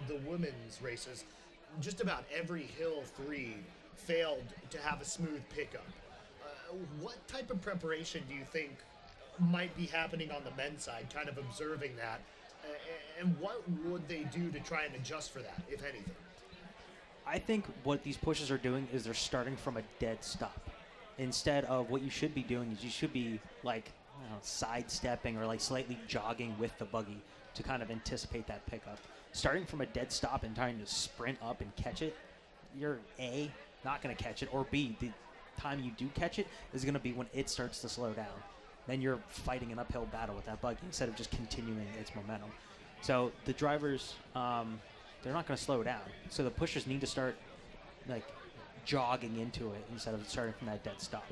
the women's races, just about every Hill 3 failed to have a smooth pickup. What type of preparation do you think might be happening on the men's side, kind of observing that? And what would they do to try and adjust for that, if anything? I think what these pushes are doing is they're starting from a dead stop. Instead of what you should be doing is you should be like sidestepping or like slightly jogging with the buggy to kind of anticipate that pickup. Starting from a dead stop and trying to sprint up and catch it, you're A, not going to catch it, or B, the time you do catch it is going to be when it starts to slow down. Then you're fighting an uphill battle with that buggy instead of just continuing its momentum. So the drivers, they're not going to slow down. So the pushers need to start like jogging into it instead of starting from that dead stop.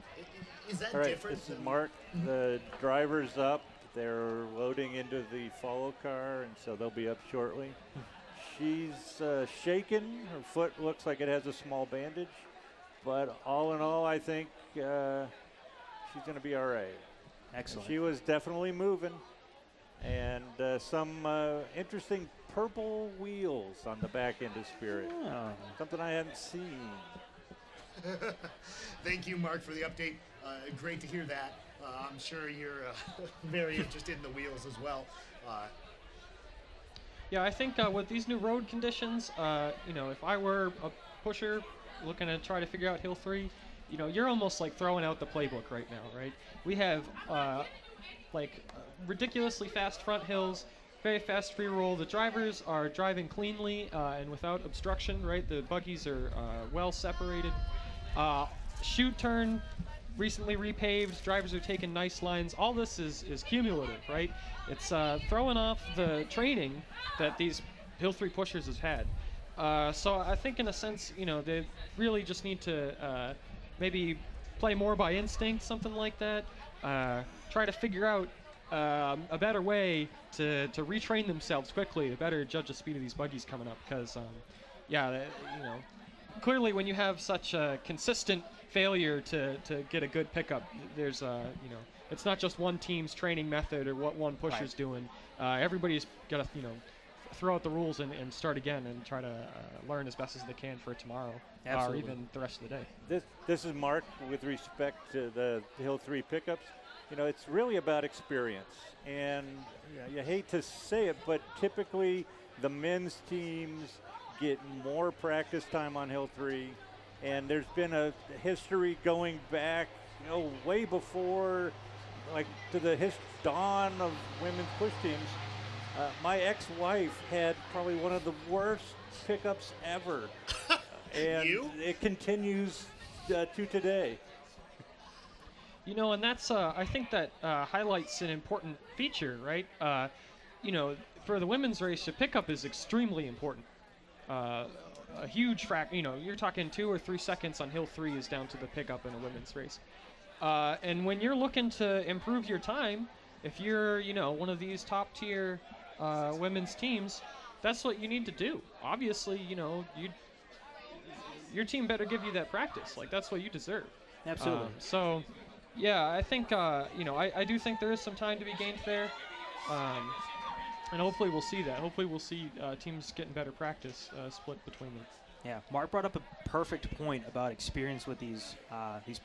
Is that All right, different? this is Mark. The driver's up. They're loading into the follow car, and so they'll be up shortly. She's shaken. Her foot looks like it has a small bandage. But all in all, I think she's going to be all right. Excellent. She was definitely moving. And some interesting purple wheels on the back end of Spirit. Oh. Something I hadn't seen. Thank you, Mark, for the update. Great to hear that. I'm sure you're very interested in the wheels as well. Yeah, I think with these new road conditions, if I were a pusher looking to try to figure out Hill 3, you're almost like throwing out the playbook right now, right? We have ridiculously fast front hills, very fast free roll. The drivers are driving cleanly and without obstruction, right? The buggies are well separated. Shoot turn, recently repaved. Drivers are taking nice lines. All this is cumulative, right? It's throwing off the training that these Hill 3 pushers have had. So I think in a sense, they really just need to maybe play more by instinct, something like that. Try to figure out a better way to retrain themselves quickly to better judge the speed of these buggies coming up. Because, clearly when you have such a consistent failure to get a good pickup, there's it's not just one team's training method or what one pusher's doing. Everybody's got to throw out the rules and start again and try to learn as best as they can for tomorrow. Absolutely. Or even the rest of the day. This is Mark with respect to the Hill 3 pickups. It's really about experience. And you hate to say it, but typically the men's teams get more practice time on Hill 3. And there's been a history going back, way before, to the dawn of women's push teams. My ex-wife had probably one of the worst pickups ever. And it continues to today. And that's, I think that highlights an important feature, right? For the women's race, the pickup is extremely important. A huge you're talking 2 or 3 seconds on Hill 3 is down to the pickup in a women's race. And when you're looking to improve your time, if you're, one of these top tier women's teams, that's what you need to do. Obviously, your team better give you that practice. That's what you deserve. Absolutely. Yeah, I think, I do think there is some time to be gained there. And hopefully we'll see that. Hopefully we'll see teams getting better practice split between them. Yeah, Mark brought up a perfect point about experience with these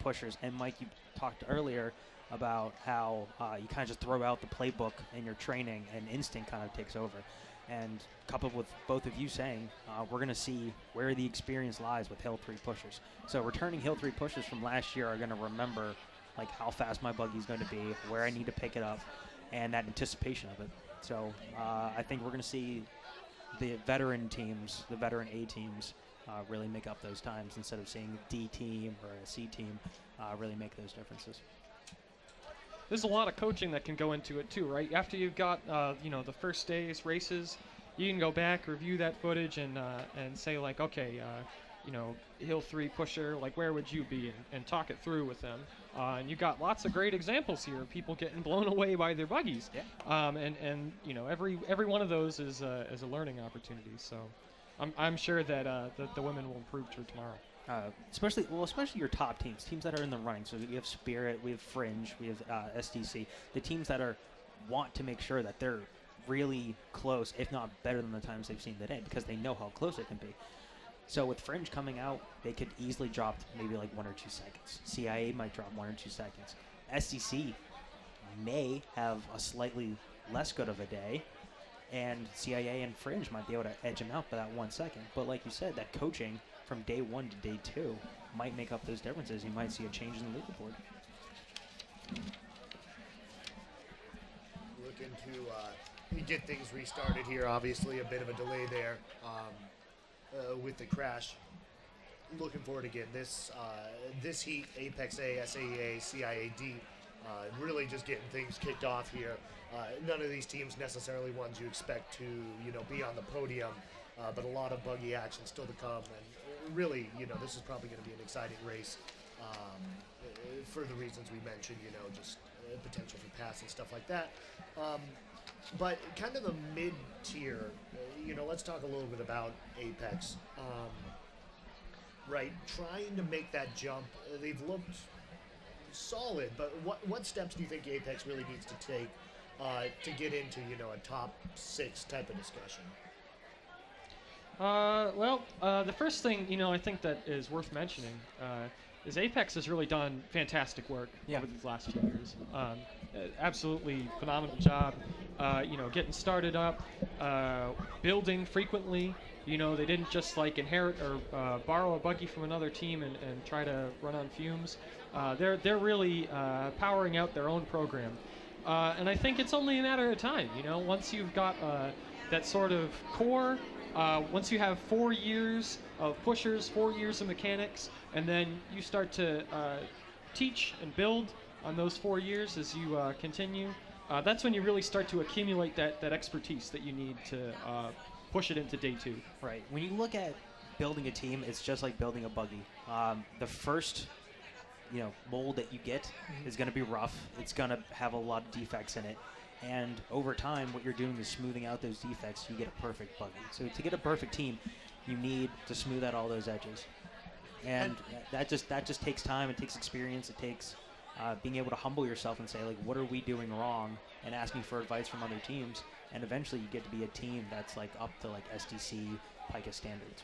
pushers. And Mike, you talked earlier about how you kind of just throw out the playbook in your training and instinct kind of takes over. And coupled with both of you saying, we're going to see where the experience lies with Hill 3 pushers. So returning Hill 3 pushers from last year are going to remember like how fast my buggy is going to be, where I need to pick it up, and that anticipation of it. So I think we're going to see the veteran teams, the veteran A teams, really make up those times instead of seeing a D team or a C team really make those differences. There's a lot of coaching that can go into it too, right? After you've got the first day's races, you can go back, review that footage, and say like, okay, Hill 3 pusher, like where would you be, and talk it through with them. And you got lots of great examples here of people getting blown away by their buggies. Yeah. And every one of those is a learning opportunity. So I'm sure that the women will improve for tomorrow. Especially your top teams that are in the running. So we have Spirit, we have Fringe, we have SDC. The teams that want to make sure that they're really close, if not better than the times they've seen today, because they know how close it can be. So with Fringe coming out, they could easily drop maybe like 1 or 2 seconds. CIA might drop 1 or 2 seconds. SDC may have a slightly less good of a day, and CIA and Fringe might be able to edge them out by that 1 second. But like you said, that coaching from day 1 to day 2 might make up those differences. You might see a change in the leaderboard. Looking to get things restarted here. Obviously, a bit of a delay there with the crash. Looking forward again. This heat, Apex A, SAEA, CIAD, really just getting things kicked off here. None of these teams necessarily ones you expect to be on the podium, but a lot of buggy action still to come. And really, this is probably going to be an exciting race for the reasons we mentioned. Just potential for pass and stuff like that. But kind of the mid-tier, let's talk a little bit about Apex. Right, trying to make that jump. They've looked solid, but what steps do you think Apex really needs to take to get into, a top 6 type of discussion? The first thing, I think that is worth mentioning is Apex has really done fantastic work over these last few years. Absolutely phenomenal job, getting started up, building frequently. They didn't just like inherit or borrow a buggy from another team and try to run on fumes. They're really powering out their own program. And I think it's only a matter of time, once you've got that sort of core, once you have 4 years of pushers, 4 years of mechanics, and then you start to teach and build on those 4 years as you continue, that's when you really start to accumulate that expertise that you need to push it into day 2. Right. When you look at building a team, it's just like building a buggy. The first mold that you get is going to be rough. It's going to have a lot of defects in it. And over time, what you're doing is smoothing out those defects. You get a perfect buggy. So to get a perfect team, you need to smooth out all those edges. And that just takes time. It takes experience. It takes being able to humble yourself and say, like, what are we doing wrong? And asking for advice from other teams. And eventually you get to be a team that's like up to like SDC, Pika standards.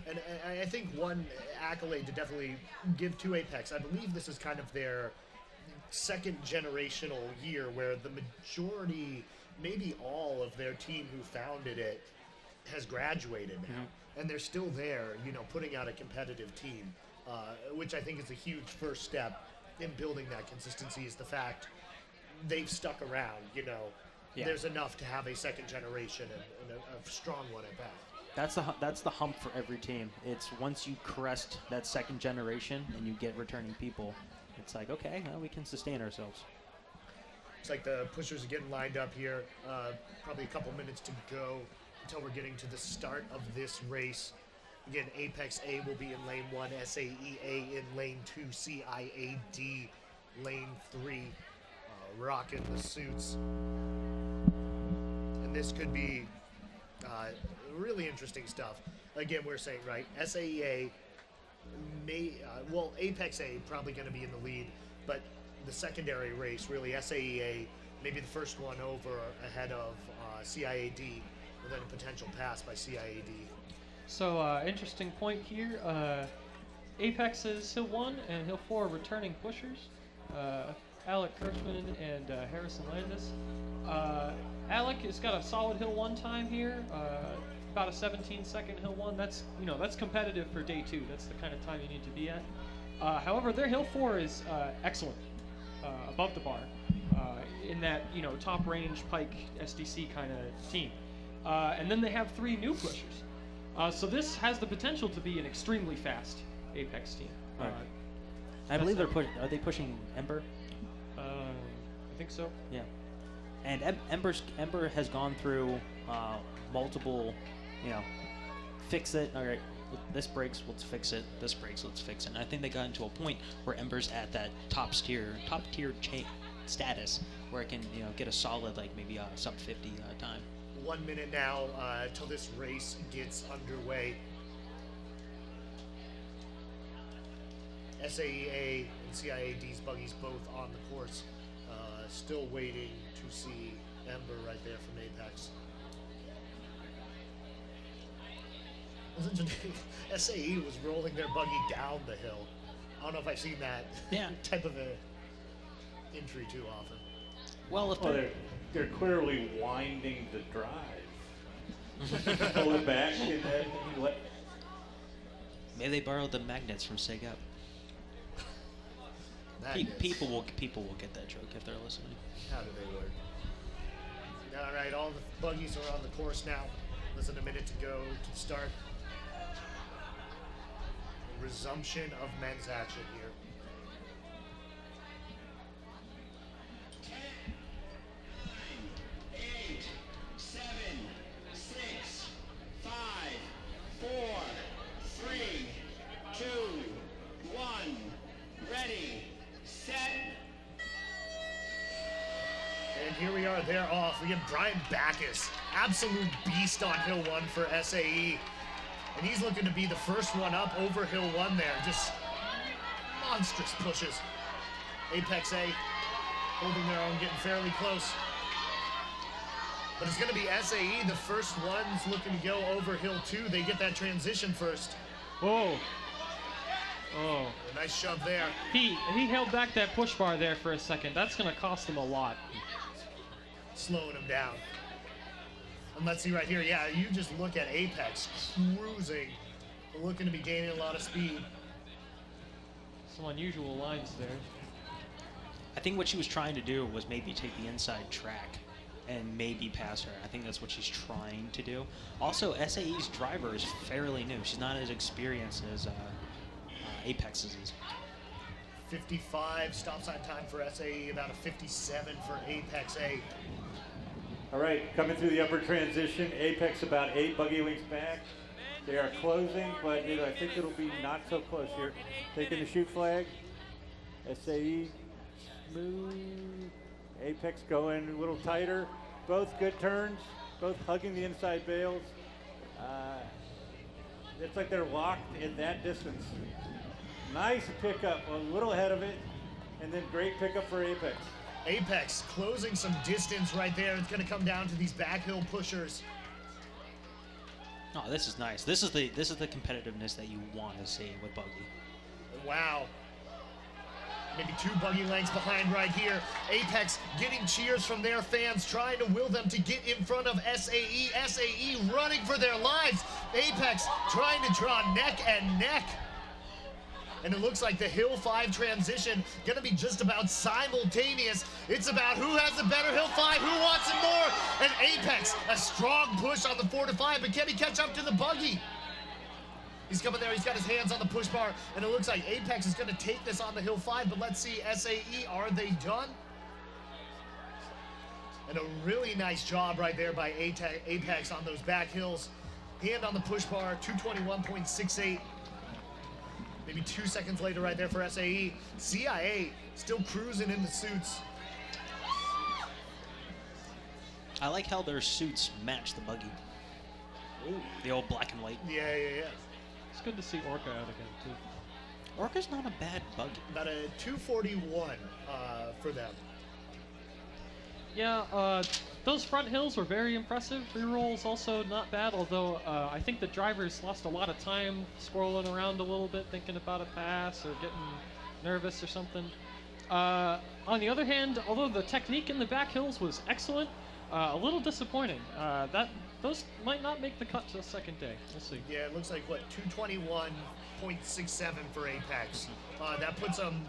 And I think one accolade to definitely give to Apex, I believe this is kind of their second generational year where the majority, maybe all of their team who founded it has graduated now. And they're still there, putting out a competitive team, which I think is a huge first step in building that consistency, is the fact they've stuck around, There's enough to have a second generation and a strong one at that. That's the hump for every team. It's once you crest that second generation and you get returning people, it's like, okay, now we can sustain ourselves. It's like the pushers are getting lined up here. Probably a couple minutes to go until we're getting to the start of this race. Again, Apex A will be in lane 1, SAEA in lane 2, CIAD lane 3, rocking the suits. And this could be really interesting stuff. Again, we're saying, right, SAEA Apex A probably going to be in the lead, but the secondary race, really, SAEA, maybe the first one over ahead of CIAD, and then a potential pass by CIAD. So, interesting point here. Apex is Hill 1 and Hill 4 returning pushers. Alec Kirchman and Harrison Landis. Alec Metallic has got a solid hill 1 time here. About a 17-second hill 1. That's that's competitive for day 2. That's the kind of time you need to be at. However, their hill 4 is excellent, above the bar, in that top range pike SDC kind of team. And then they have 3 new pushers. So this has the potential to be an extremely fast Apex team. Right. I believe they're are they pushing Ember? I think so. Yeah. And Ember has gone through multiple, fix it. All right, this breaks, let's fix it. This breaks, let's fix it. And I think they got into a point where Ember's at that top tier status where it can get a solid maybe a sub 50 time. 1 minute now till this race gets underway. SAEA and CIAD's buggies both on the course. Still waiting to see Ember right there from Apex. Wasn't today, SAE was rolling their buggy down the hill. I don't know if I've seen that type of a entry too often. Well, if they're clearly winding the drive. Pull it back and then maybe they borrowed the magnets from Sega. People will get that joke if they're listening. How do they work? All right, all the buggies are on the course now. Less than a minute to go to start. Resumption of men's action here. 10, 9, 8, 7, 6, 5, 4, 3, 2, 1. Ready, set. And here we are, they're off. We have Brian Backus, absolute beast on Hill 1 for SAE. And he's looking to be the first one up over Hill 1 there. Just monstrous pushes. Apex A holding their own, getting fairly close. But it's going to be SAE, the first ones looking to go over Hill 2. They get that transition first. Oh. A nice shove there. He held back that push bar there for a second. That's going to cost him a lot. Slowing him down. And let's see right here. Yeah, you just look at Apex cruising, looking to be gaining a lot of speed. Some unusual lines there. I think what she was trying to do was maybe take the inside track and maybe pass her. I think that's what she's trying to do. Also, SAE's driver is fairly new. She's not as experienced as Apex's is. 55 stop sign time for SAE, about a 57 for Apex A. All right, coming through the upper transition, Apex about 8 buggy links back. They are closing, but I think it'll be not so close here. Taking the shoot flag. SAE smooth. Apex going a little tighter. Both good turns, both hugging the inside bales. It's like they're locked at that distance. Nice pickup, a little ahead of it, and then great pickup for Apex. Apex closing some distance right there. It's going to come down to these back hill pushers. Oh, this is nice. This is the competitiveness that you want to see with Buggy. Wow. Maybe 2 buggy lengths behind right here. Apex getting cheers from their fans, trying to will them to get in front of SAE. SAE running for their lives. Apex trying to draw neck and neck. And it looks like the Hill 5 transition gonna be just about simultaneous. It's about who has the better Hill 5, who wants it more. And Apex, a strong push on the 4 to 5, but can he catch up to the buggy? He's coming there, he's got his hands on the push bar, and it looks like Apex is gonna take this on the Hill 5, but let's see, SAE, are they done? And a really nice job right there by Apex on those back hills. Hand on the push bar, 221.68. Maybe 2 seconds later right there for SAE. CIA still cruising in the suits. I like how their suits match the Buggy. Ooh. The old black and white. Yeah. It's good to see Orca out again, too. Orca's not a bad Buggy. About a 241 for them. Yeah, those front hills were very impressive. Rerolls also not bad, although I think the drivers lost a lot of time scrolling around a little bit, thinking about a pass or getting nervous or something. On the other hand, although the technique in the back hills was excellent, a little disappointing. Those might not make the cut to the second day. We'll see. Yeah, it looks like, 221.67 for Apex. That puts them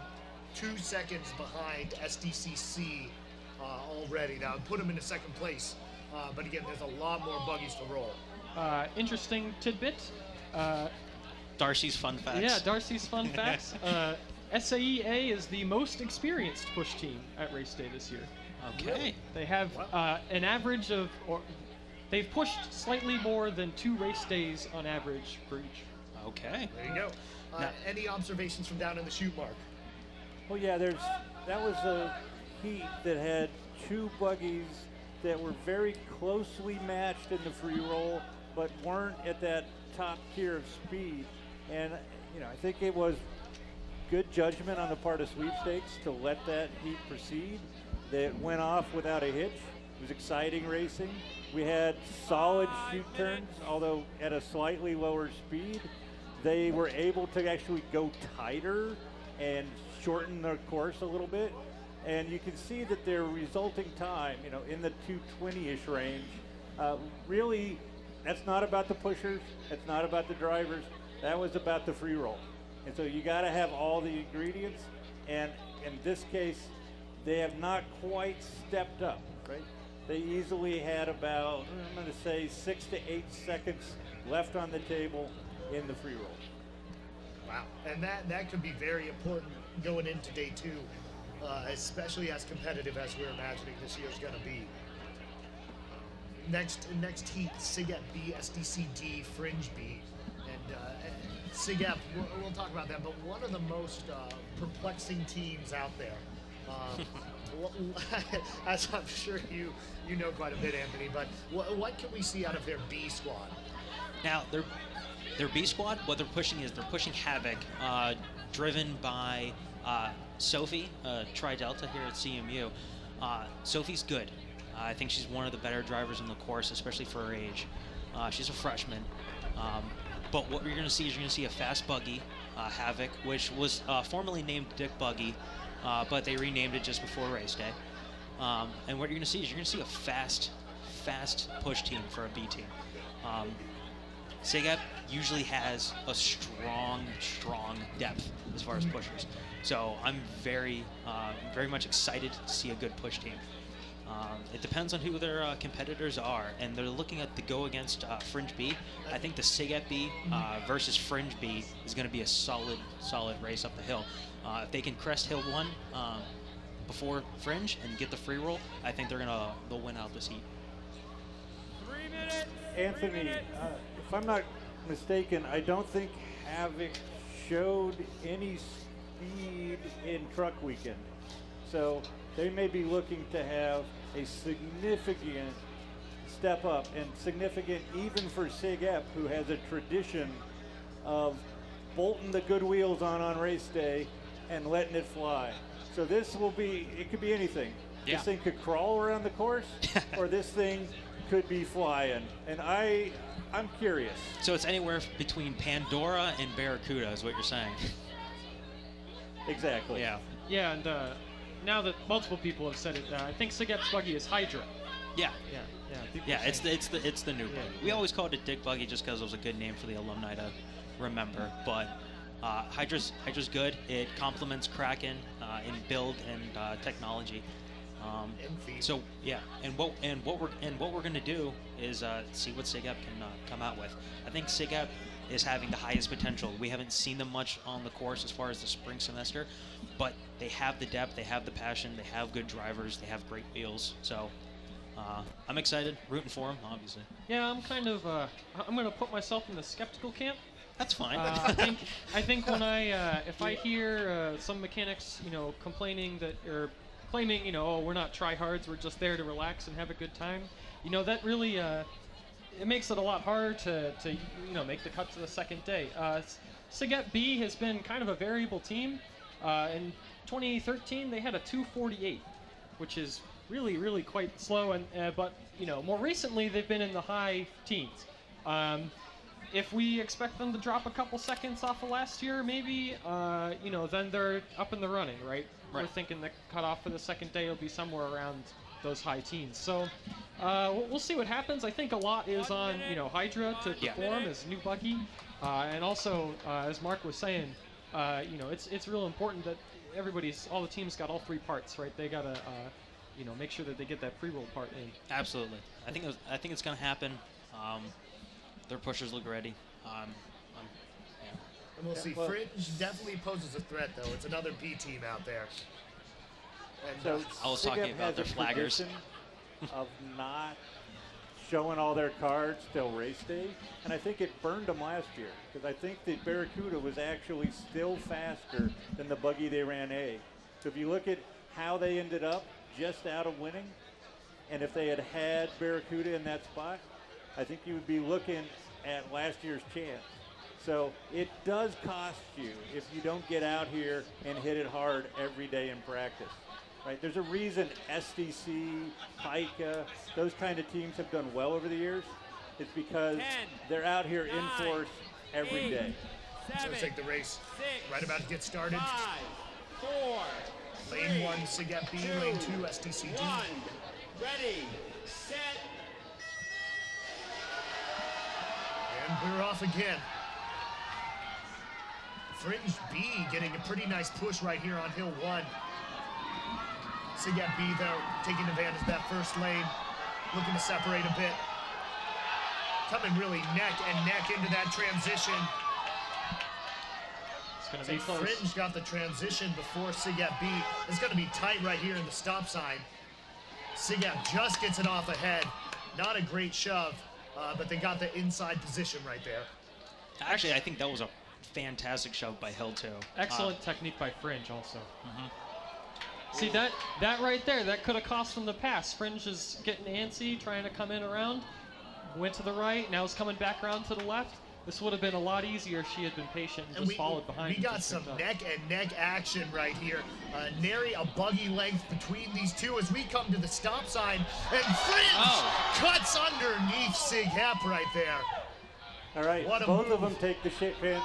2 seconds behind SDCC already. That would put them into second place. But again, there's a lot more buggies to roll. Interesting tidbit. Darcy's fun facts. Yeah, Darcy's fun facts. SAEA is the most experienced push team at Raceday this year. Okay. They have an average of, they've pushed slightly more than 2 race days on average for each. Okay. There you go. Any observations from down in the chute, Mark? Well, yeah, that was a heat that had 2 buggies that were very closely matched in the free roll, but weren't at that top tier of speed. And I think it was good judgment on the part of Sweepstakes to let that heat proceed. That went off without a hitch. It was exciting racing. We had solid shoot turns, although at a slightly lower speed. They were able to actually go tighter and shorten their course a little bit. And you can see that their resulting time, in the 220-ish range, really, that's not about the pushers. That's not about the drivers. That was about the free roll. And so you got to have all the ingredients. And in this case, they have not quite stepped up, right? They easily had about, I'm going to say, 6 to 8 seconds left on the table in the free roll. Wow. And that could be very important going into day 2, especially as competitive as we're imagining this year's going to be. Next heat, SIGEP B, SDCD, Fringe B. And SIGEP, we'll talk about that, but one of the most perplexing teams out there. As I'm sure you know quite a bit, Anthony, but what can we see out of their B squad? Now, their B squad, what they're pushing is they're pushing Havoc, driven by Sophie, Tri-Delta here at CMU. Sophie's good. I think she's one of the better drivers on the course, especially for her age. She's a freshman. But what you're going to see is you're going to see a fast buggy, Havoc, which was formerly named Dick Buggy, but they renamed it just before race day. And what you're going to see is you're going to see a fast push team for a B team. SIGEP usually has a strong depth as far as pushers. So I'm very much excited to see a good push team. It depends on who their competitors are, and they're looking at the go against Fringe B. I think the SIGEP B versus Fringe B is going to be a solid race up the hill. If they can crest Hill 1 before Fringe and get the free roll, I think they'll win out this heat. 3 minutes. Anthony, if I'm not mistaken, I don't think Havoc showed any speed in truck weekend. So they may be looking to have a significant step up, and significant even for SIGEP, who has a tradition of bolting the good wheels on race day and letting it fly. So this it could be anything. Yeah. This thing could crawl around the course, or this thing could be flying. And I'm curious. So it's anywhere between Pandora and Barracuda is what you're saying. Exactly. Yeah. Yeah, and now that multiple people have said it, I think SIGEP's buggy is Hydra. Yeah. Yeah. It's the new buggy. We always called it Dick Buggy just because it was a good name for the alumni to remember. But Hydra's good. It complements Kraken in build and technology. So yeah, and what we're gonna do is see what SIGEP can come out with. I think SIGEP is having the highest potential. We haven't seen them much on the course as far as the spring semester, but they have the depth, they have the passion, they have good drivers, they have great wheels. So I'm excited, rooting for them, obviously. Yeah, I'm kind of. I'm gonna put myself in the skeptical camp. That's fine. I think when if I hear some mechanics, complaining that or claiming, oh, we're not tryhards, we're just there to relax and have a good time, that really it makes it a lot harder to make the cut to the second day. SIGEP B has been kind of a variable team. In 2013, they had a 248, which is really quite slow, and but more recently they've been in the high teens. If we expect them to drop a couple seconds off of last year, maybe, then they're up in the running, right? We're thinking the cutoff for the second day will be somewhere around those high teens. So we'll see what happens. I think a lot is on Hydra to perform as new Buggy, and also as Mark was saying, it's real important that all the teams got all 3 parts, right? They gotta make sure that they get that pre-roll part in. Absolutely. I think it's going to happen. Their pushers look ready. And we'll see. Fringe definitely poses a threat, though. It's another B team out there. And So I was talking about their flaggers. Of not showing all their cards till race day, and I think it burned them last year because I think the Barracuda was actually still faster than the Buggy they ran A. So if you look at how they ended up just out of winning, and if they had had Barracuda in that spot, I think you would be looking at last year's chance. So it does cost you if you don't get out here and hit it hard every day in practice. Right? There's a reason SDC, Pika, those kind of teams have done well over the years. It's because they're out here in force every day. So let's take the race. Right about to get started. 5, 4, Lane 1, Siget B. Lane 2, SDCD. 1. Ready, set. And we're off again. Fringe B getting a pretty nice push right here on Hill 1. Siget B, though, taking advantage of that first lane, looking to separate a bit. Coming really neck and neck into that transition. It's going to be close. Fringe got the transition before Siget B. It's going to be tight right here in the stop sign. Siget just gets it off ahead. Not a great shove, but they got the inside position right there. Actually, I think that was a fantastic shove by Hill, too. Excellent technique by Fringe also. See, that right there, that could have cost them the pass. Fringe is getting antsy, trying to come in around. Went to the right, now is coming back around to the left. This would have been a lot easier if she had been patient and just followed behind. We got some neck and neck action right here. Nary a Buggy length between these two as we come to the stop sign. And Fringe cuts underneath Sig Hep right there. All right, What a both move. of them take the shit pin.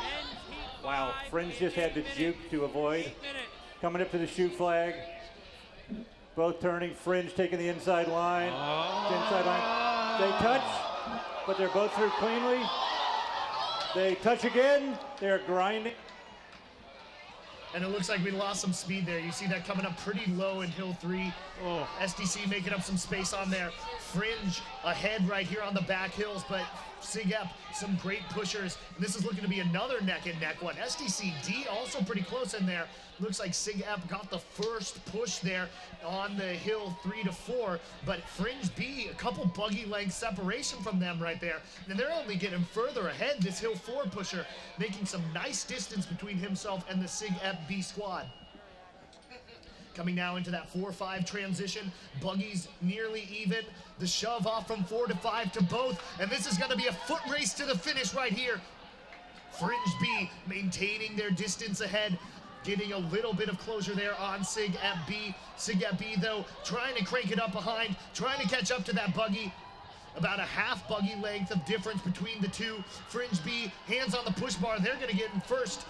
Wow, Fringe just had to juke to avoid. Coming up to the shoot flag. Both turning, Fringe taking the inside line. Inside line. They touch, but they're both through cleanly. They touch again. They're grinding. And it looks like we lost some speed there. You see that coming up pretty low in Hill 3. SDC making up some space on there. Fringe ahead right here on the back hills, but Sigep, some great pushers. And this is looking to be another neck and neck one. SDCD also pretty close in there. Looks like Sigep got the first push there on the hill 3 to 4, but Fringe B, a couple Buggy length separation from them right there. And they're only getting further ahead, this hill 4 pusher, making some nice distance between himself and the Sigep B squad. Coming now into that 4-5 transition. Buggy's nearly even. The shove off from 4 to 5 to both. And this is going to be a foot race to the finish right here. Fringe B maintaining their distance ahead. Getting a little bit of closure there on Sigep B. Sigep B, though, trying to crank it up behind. Trying to catch up to that Buggy. About a half Buggy length of difference between the two. Fringe B, hands on the push bar. They're going to get in first.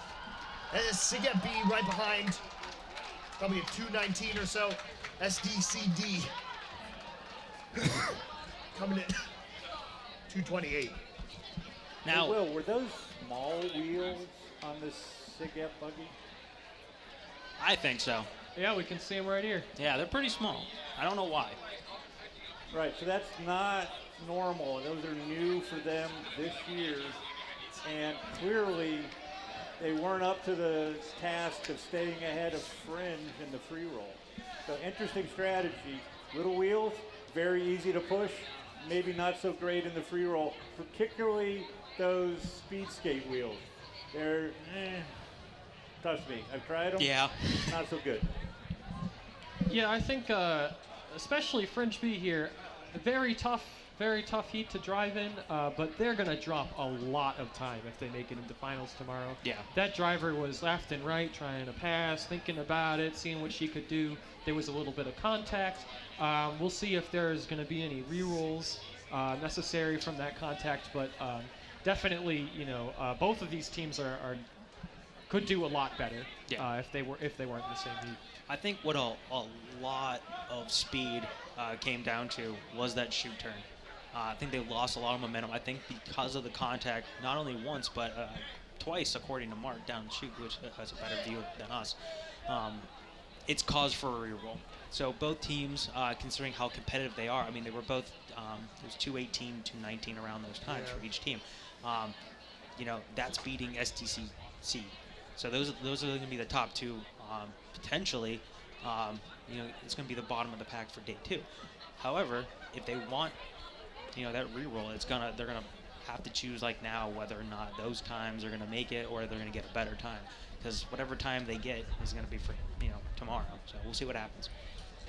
As Sigep B right behind. Probably a 2:19 or so. SDCD coming in 2:28. Now, Hey, Will, were those small wheels on this Sigep Buggy? I think so. Yeah, we can see them right here. Yeah, they're pretty small. I don't know why. Right, so that's not normal. Those are new for them this year. And clearly, they weren't up to the task of staying ahead of Fringe in the free roll. So interesting strategy. Little wheels, very easy to push. Maybe not so great in the free roll, particularly those speed skate wheels. They're, trust me, I've tried them. Yeah. Not so good. Yeah, I think especially Fringe B here, very tough heat to drive in, but they're going to drop a lot of time if they make it into finals tomorrow. Yeah. That driver was left and right trying to pass, thinking about it, seeing what she could do. There was a little bit of contact. We'll see if there's going to be any re-rolls necessary from that contact, but definitely, both of these teams could do a lot better if they weren't in the same heat. I think what a lot of speed came down to was that shoot turn. I think they lost a lot of momentum. I think because of the contact, not only once but twice, according to Mark, down the chute, which has a better view than us. It's cause for a reroll. So both teams, considering how competitive they are, I mean, they were both, there's 218, 219 around those times for each team. That's beating STCC. So those are going to be the top two, potentially. It's going to be the bottom of the pack for day 2. However, if they want, that reroll, they're gonna have to choose like now whether or not those times are gonna make it or they're gonna get a better time, because whatever time they get is gonna be for tomorrow. So we'll see what happens.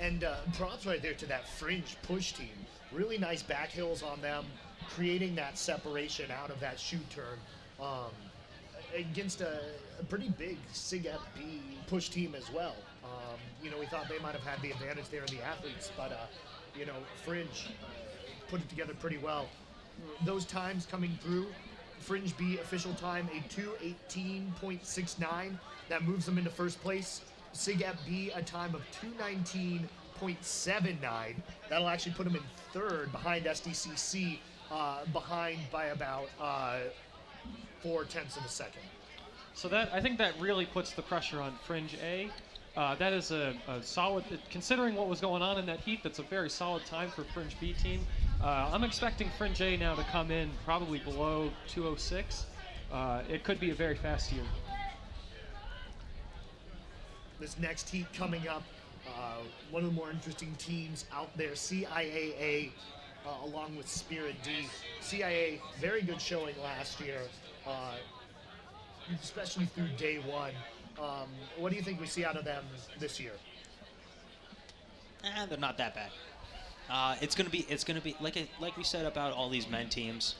And props right there to that fringe push team. Really nice back hills on them, creating that separation out of that shoot turn against a pretty big SIG FB push team as well. We thought they might have had the advantage there in the athletes, but fringe put it together pretty well. Those times coming through, Fringe B official time a 2:18.69. That moves them into first place. SIG FB a time of 2:19.79. That'll actually put them in third behind SDCC, behind by about 0.4 of a second. So I think that really puts the pressure on Fringe A. That is a solid, considering what was going on in that heat, that's a very solid time for Fringe B team. I'm expecting Fringe A now to come in probably below 2:06. It could be a very fast year. This next heat coming up, one of the more interesting teams out there, CIAA, along with Spirit D. CIA, very good showing last year, especially through day 1. What do you think we see out of them this year? They're not that bad. It's gonna be like we said about all these men teams.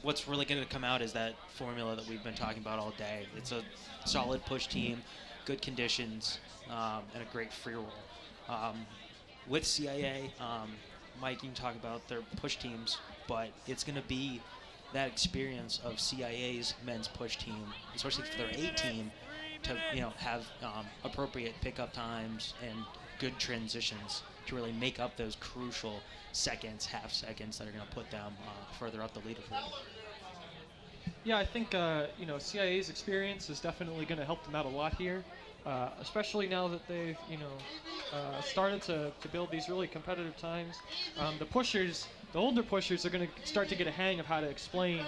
What's really gonna come out is that formula that we've been talking about all day. It's a solid push team, good conditions, and a great free roll. With CIA, Mike, you can talk about their push teams, but it's gonna be that experience of CIA's men's push team, especially for their A team, to have appropriate pickup times and good transitions to really make up those crucial seconds, half seconds that are going to put them further up the leaderboard. Yeah, I think CIA's experience is definitely going to help them out a lot here, especially now that they've started to build these really competitive times. The older pushers are going to start to get a hang of how to explain,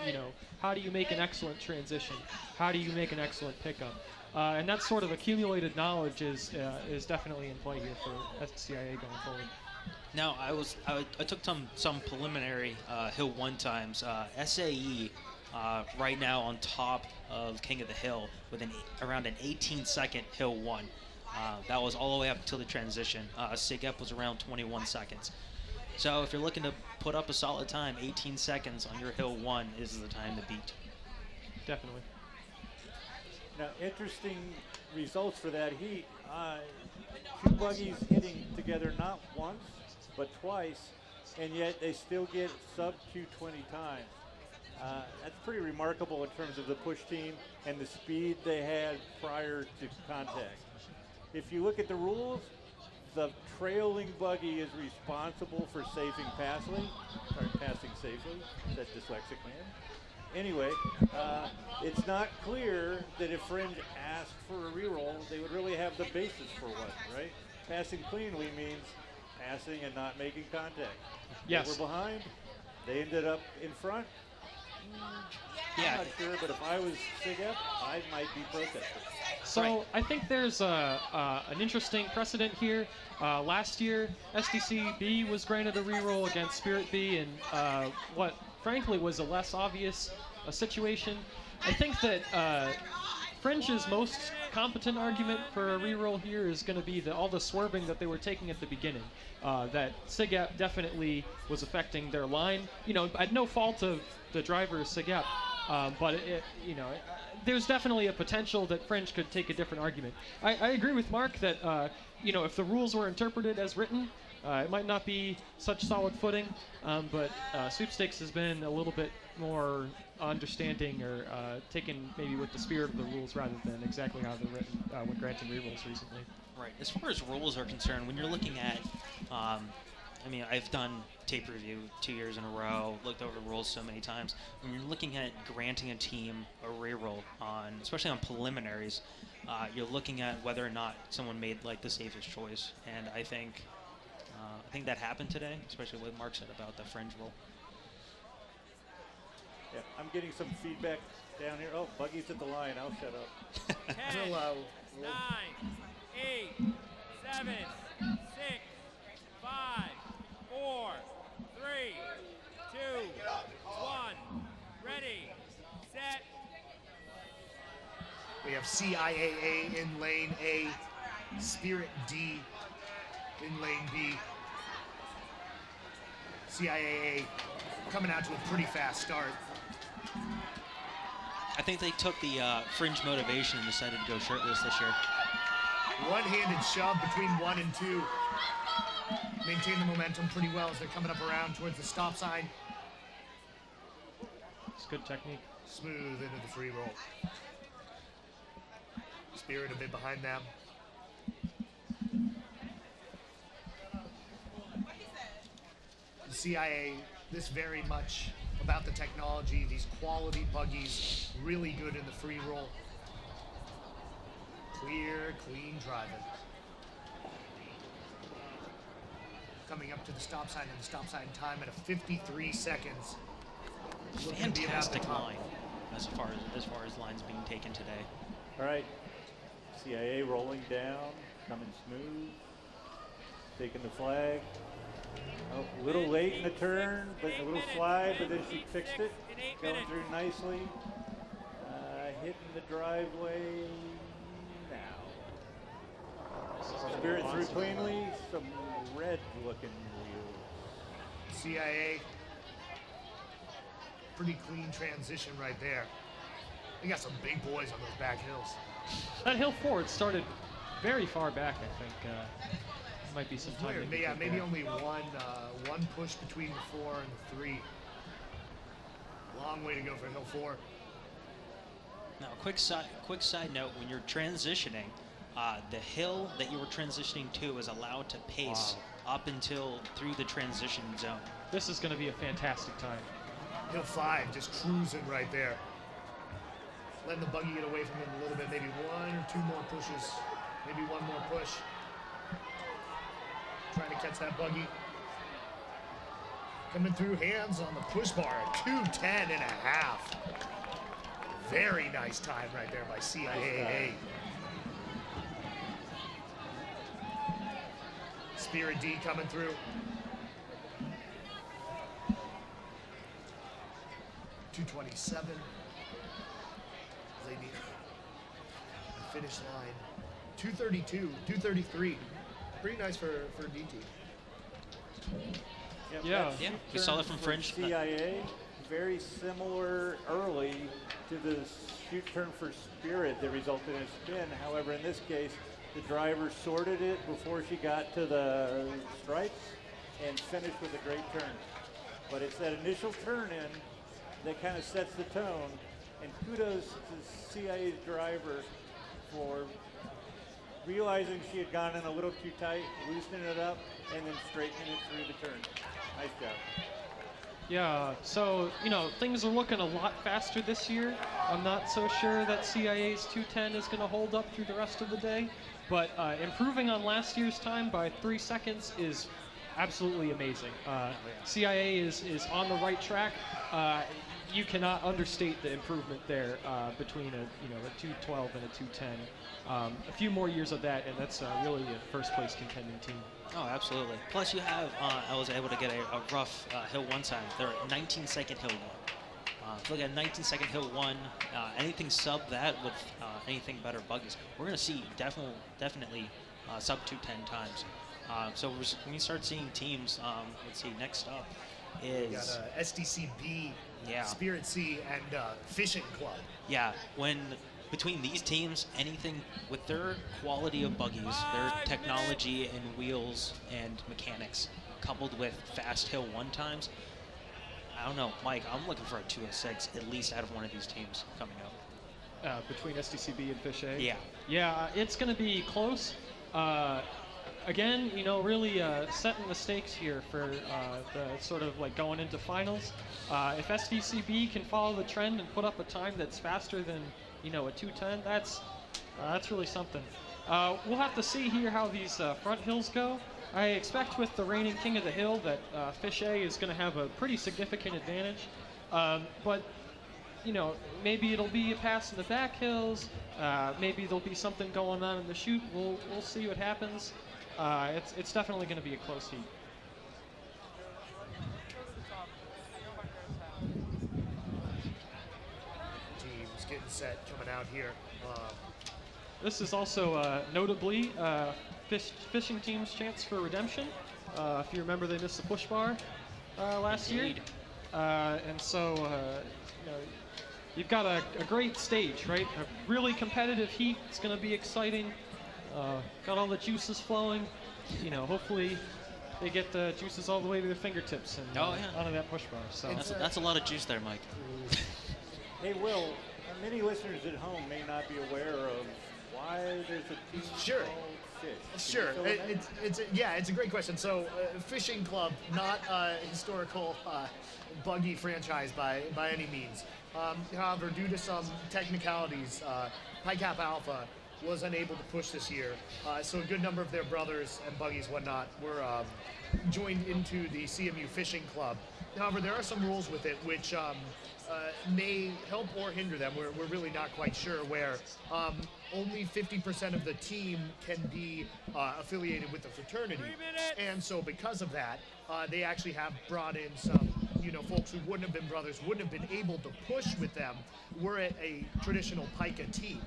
how do you make an excellent transition, how do you make an excellent pickup. And that sort of accumulated knowledge is definitely in play here for CIA going forward. Now, I took some preliminary Hill 1 times. SAE right now on top of King of the Hill with around an 18-second Hill 1. That was all the way up until the transition. SIG was around 21 seconds. So if you're looking to put up a solid time, 18 seconds on your Hill 1 is the time to beat. Definitely. Now, interesting results for that heat. 2 buggies hitting together not once, but twice, and yet they still get sub 220 times. That's pretty remarkable in terms of the push team and the speed they had prior to contact. If you look at the rules, the trailing buggy is responsible for passing safely, said dyslexic man. Anyway, it's not clear that if Fringe asked for a reroll, they would really have the basis for one, right? Passing cleanly means passing and not making contact. Yes. They were behind. They ended up in front. I'm not sure, but if I was SIG F, I might be protesting. So I think there's an interesting precedent here. Last year, SDC B was granted a reroll against Spirit B, and what frankly was a less obvious situation. I think that Fringe's most competent argument for a reroll here is going to be all the swerving that they were taking at the beginning. That SIGAP definitely was affecting their line. At no fault of the driver SIGAP, but there's definitely a potential that Fringe could take a different argument. I agree with Mark that if the rules were interpreted as written, it might not be such solid footing, but Sweepstakes has been a little bit more understanding or taken maybe with the spirit of the rules rather than exactly how they're written when granting rerolls recently. Right. As far as rules are concerned, when you're looking at I mean, I've done tape review 2 years in a row, looked over rules so many times. When you're looking at granting a team a reroll on, especially on preliminaries, you're looking at whether or not someone made like the safest choice. And I think that happened today, especially what Mark said about the fringe roll. Yeah, I'm getting some feedback down here. Oh, Buggy's at the line. I'll shut up. 10, 9, 8, 7, 6, 5, 4, 3, 2, 1. Ready, set. We have CIAA in lane A, Spirit D in lane B. CIAA coming out to a pretty fast start. I think they took the fringe motivation and decided to go shirtless this year. One-handed shove between 1 and 2. Maintain the momentum pretty well as they're coming up around towards the stop sign. It's good technique. Smooth into the free roll. Spirit a bit behind them. The CIA, this very much about the technology, these quality buggies, really good in the free roll. Clear, clean driving. Coming up to the stop sign, and the stop sign time at a 53 seconds. Looking to be about the Fantastic top. line as far as lines being taken today. All right. CIA rolling down, coming smooth, taking the flag. Oh, a little late in the turn, but a little slide, but then she fixed it. Going through nicely. Hitting the driveway now. Spirit through cleanly. Some red looking wheels. CIA. Pretty clean transition right there. They got some big boys on those back hills. That hill forward started very far back, I think. Might be some time. Yeah, maybe only one push between the 4 and the 3. Long way to go for hill 4. Now, quick side note: when you're transitioning, the hill that you were transitioning to is allowed to pace up until through the transition zone. This is going to be a fantastic time. Hill 5 just cruising right there. Letting the buggy get away from him a little bit. Maybe 1 or 2 more pushes. Maybe 1 more push. Trying to catch that buggy. Coming through hands on the push bar at 2:10 and a half. Very nice time right there by CIAA. Spirit D coming through. 227. They need the finish line. 232, 233. Pretty nice for DT. Yeah. Yeah, we saw that from Fringe. CIA, very similar early to the shoot turn for Spirit that resulted in a spin. However, in this case, the driver sorted it before she got to the stripes and finished with a great turn. But it's that initial turn in that kind of sets the tone. And kudos to CIA's driver for realizing she had gone in a little too tight, loosening it up, and then straightening it through the turn. Nice job. Yeah, so, things are looking a lot faster this year. I'm not so sure that CIA's 210 is going to hold up through the rest of the day, but improving on last year's time by 3 seconds is absolutely amazing. CIA is on the right track. You cannot understate the improvement there between a 212 and a 210. A few more years of that, and that's really a first-place contending team. Oh, absolutely. Plus, you have, I was able to get a rough hill 1 time. They're at 19-second hill 1. If you look at 19-second hill 1, anything sub that with anything better buggies, we're going to see definitely sub 210 times. So when we start seeing teams, let's see, next up is... We got SDCB, Yeah. Spirit C, and Fishing Club. Yeah, when between these teams, anything with their quality of buggies, their technology and wheels and mechanics, coupled with fast hill 1 times, I don't know, Mike, I'm looking for a 206 at least out of one of these teams coming up. Between SDCB and Fish A? Yeah. Yeah, it's going to be close. again, really setting the stakes here for the sort of like going into finals. If SDCB can follow the trend and put up a time that's faster than, a 2:10, that's really something. We'll have to see here how these front hills go. I expect with the reigning king of the hill that Fish A is going to have a pretty significant advantage. But maybe it'll be a pass in the back hills. Maybe there'll be something going on in the chute. We'll see what happens. It's definitely going to be a close heat. Teams getting set coming out here. This is also notably fishing team's chance for redemption. If you remember, they missed the push bar last year. And so, you've got a great stage, right? A really competitive heat. It's going to be exciting. Got all the juices flowing. Hopefully they get the juices all the way to their fingertips and onto that push bar. So That's a lot of juice there, Mike. Hey, Will, many listeners at home may not be aware of why there's a team Sure. called Fish. Sure, Can you fill them in? it's a great question. So, fishing club, not a historical buggy franchise by any means. However, due to some technicalities, Pi Kappa Alpha was unable to push this year. So a good number of their brothers and buggies, whatnot, were joined into the CMU fishing club. However, there are some rules with it which may help or hinder them. We're really not quite sure where. Only 50% of the team can be affiliated with the fraternity. And so because of that, they actually have brought in some, folks who wouldn't have been brothers, wouldn't have been able to push with them. We're at a traditional Pika team.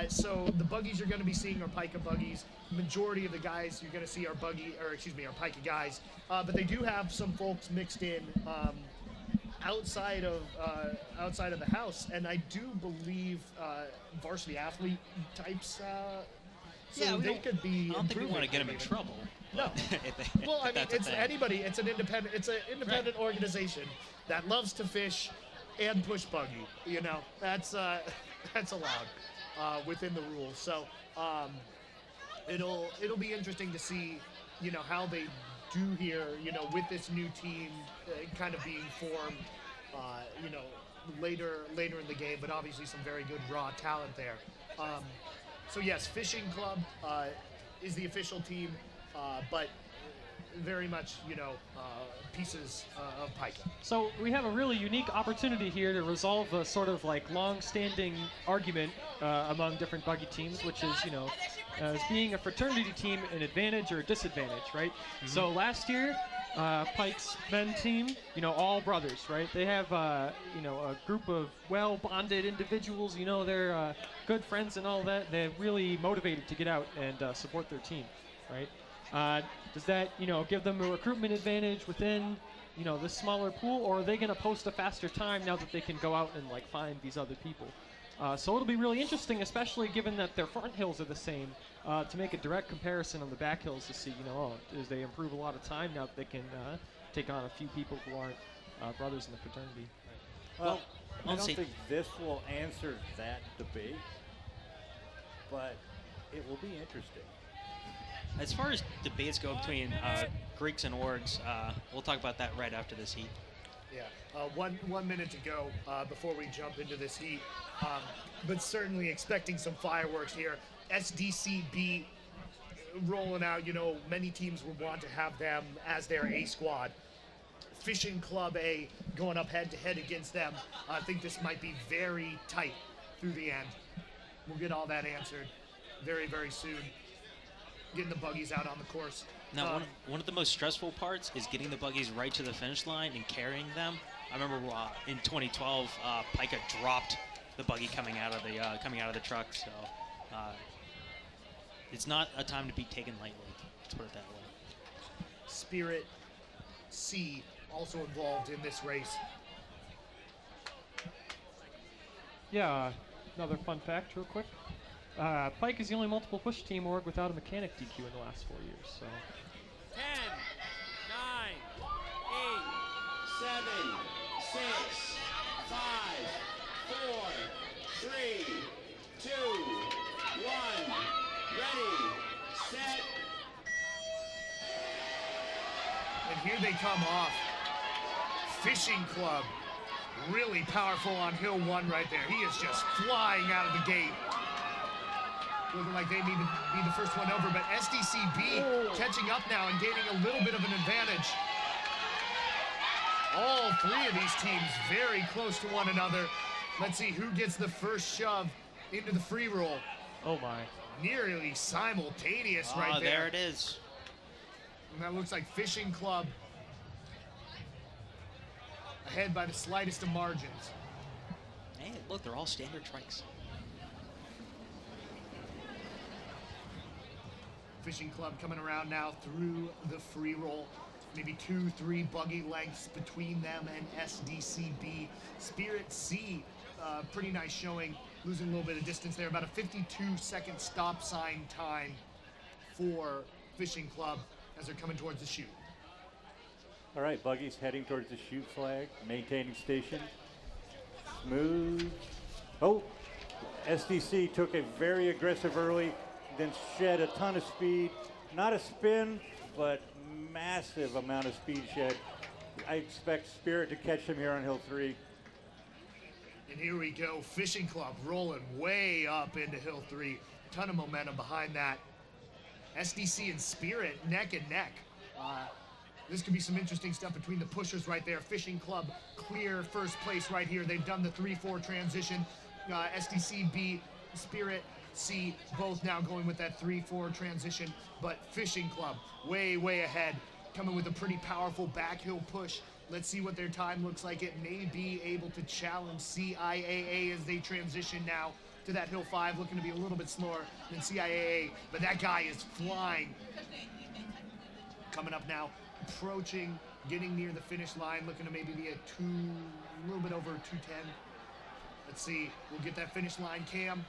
So the buggies you're going to be seeing are Pika buggies. Majority of the guys you're going to see are are Pika guys. But they do have some folks mixed in outside of the house, and I do believe varsity athlete types. So they could be. I don't think we want to get them in even. trouble. No. Well, I mean, that's a it's thing. anybody. It's an independent organization that loves to fish and push buggy. That's allowed within the rules. So it'll be interesting to see, how they do here, with this new team kind of being formed, later in the game, but obviously some very good raw talent there. So yes, Fishing Club is the official team, but very much, pieces of Pika. So we have a really unique opportunity here to resolve a sort of like long-standing argument among different buggy teams, which is, as being a fraternity team, an advantage or a disadvantage, right? Mm-hmm. So last year, Pike's men team, all brothers, right? They have, a group of well-bonded individuals, they're good friends and all that. They're really motivated to get out and support their team, right? Does that, give them a recruitment advantage within, this smaller pool, or are they going to post a faster time now that they can go out and, find these other people? So it'll be really interesting, especially given that their front hills are the same, to make a direct comparison on the back hills to see, as they improve a lot of time now that they can take on a few people who aren't brothers in the fraternity. Well, I let's don't see. think this will answer that debate, but it will be interesting. As far as debates go between Greeks and orgs, we'll talk about that right after this heat. Yeah, 1 minute to go before we jump into this heat, but certainly expecting some fireworks here. SDCB rolling out, many teams would want to have them as their A squad. Fishing Club A going up head-to-head against them. I think this might be very tight through the end. We'll get all that answered very, very soon. Getting the buggies out on the course. Now, one of the most stressful parts is getting the buggies right to the finish line and carrying them. I remember in 2012, Pika dropped the buggy coming out of the truck. So it's not a time to be taken lightly. Let's put it that way. Spirit C also involved in this race. Yeah, another fun fact real quick. Pike is the only multiple push team org without a mechanic DQ in the last 4 years. So 10, 9, 8, 7, 6, 5, 4, 3, 2, 1. Ready, set, And here they come off. Fishing Club, really powerful on Hill 1 right there. He is just flying out of the gate. Looking like they need to be the first one over, but SDCB catching up now and gaining a little bit of an advantage. All three of these teams very close to one another. Let's see who gets the first shove into the free roll. Oh my. Nearly simultaneous right there. There it is. And that looks like Fishing Club ahead by the slightest of margins. Hey, look, they're all standard trikes. Fishing Club coming around now through the free roll. Maybe 2-3 buggy lengths between them and SDCB. Spirit C, pretty nice showing, losing a little bit of distance there. About a 52-second stop sign time for Fishing Club as they're coming towards the chute. All right, Buggy's heading towards the chute flag, maintaining station. Smooth. Oh, SDC took a very aggressive early, then shed a ton of speed. Not a spin, but massive amount of speed shed. I expect Spirit to catch him here on Hill 3. And here we go, Fishing Club rolling way up into Hill 3. Ton of momentum behind that. SDC and Spirit neck and neck. This could be some interesting stuff between the pushers right there. Fishing Club clear first place right here. They've done the 3-4 transition. SDC B, Spirit C, both now going with that 3-4 transition. But Fishing Club way, way ahead, coming with a pretty powerful backhill push. Let's see what their time looks like. It may be able to challenge CIAA as they transition now to that Hill 5, looking to be a little bit slower than CIAA, but that guy is flying. Coming up now, approaching, getting near the finish line, looking to maybe be a little bit over 210. Let's see, we'll get that finish line cam.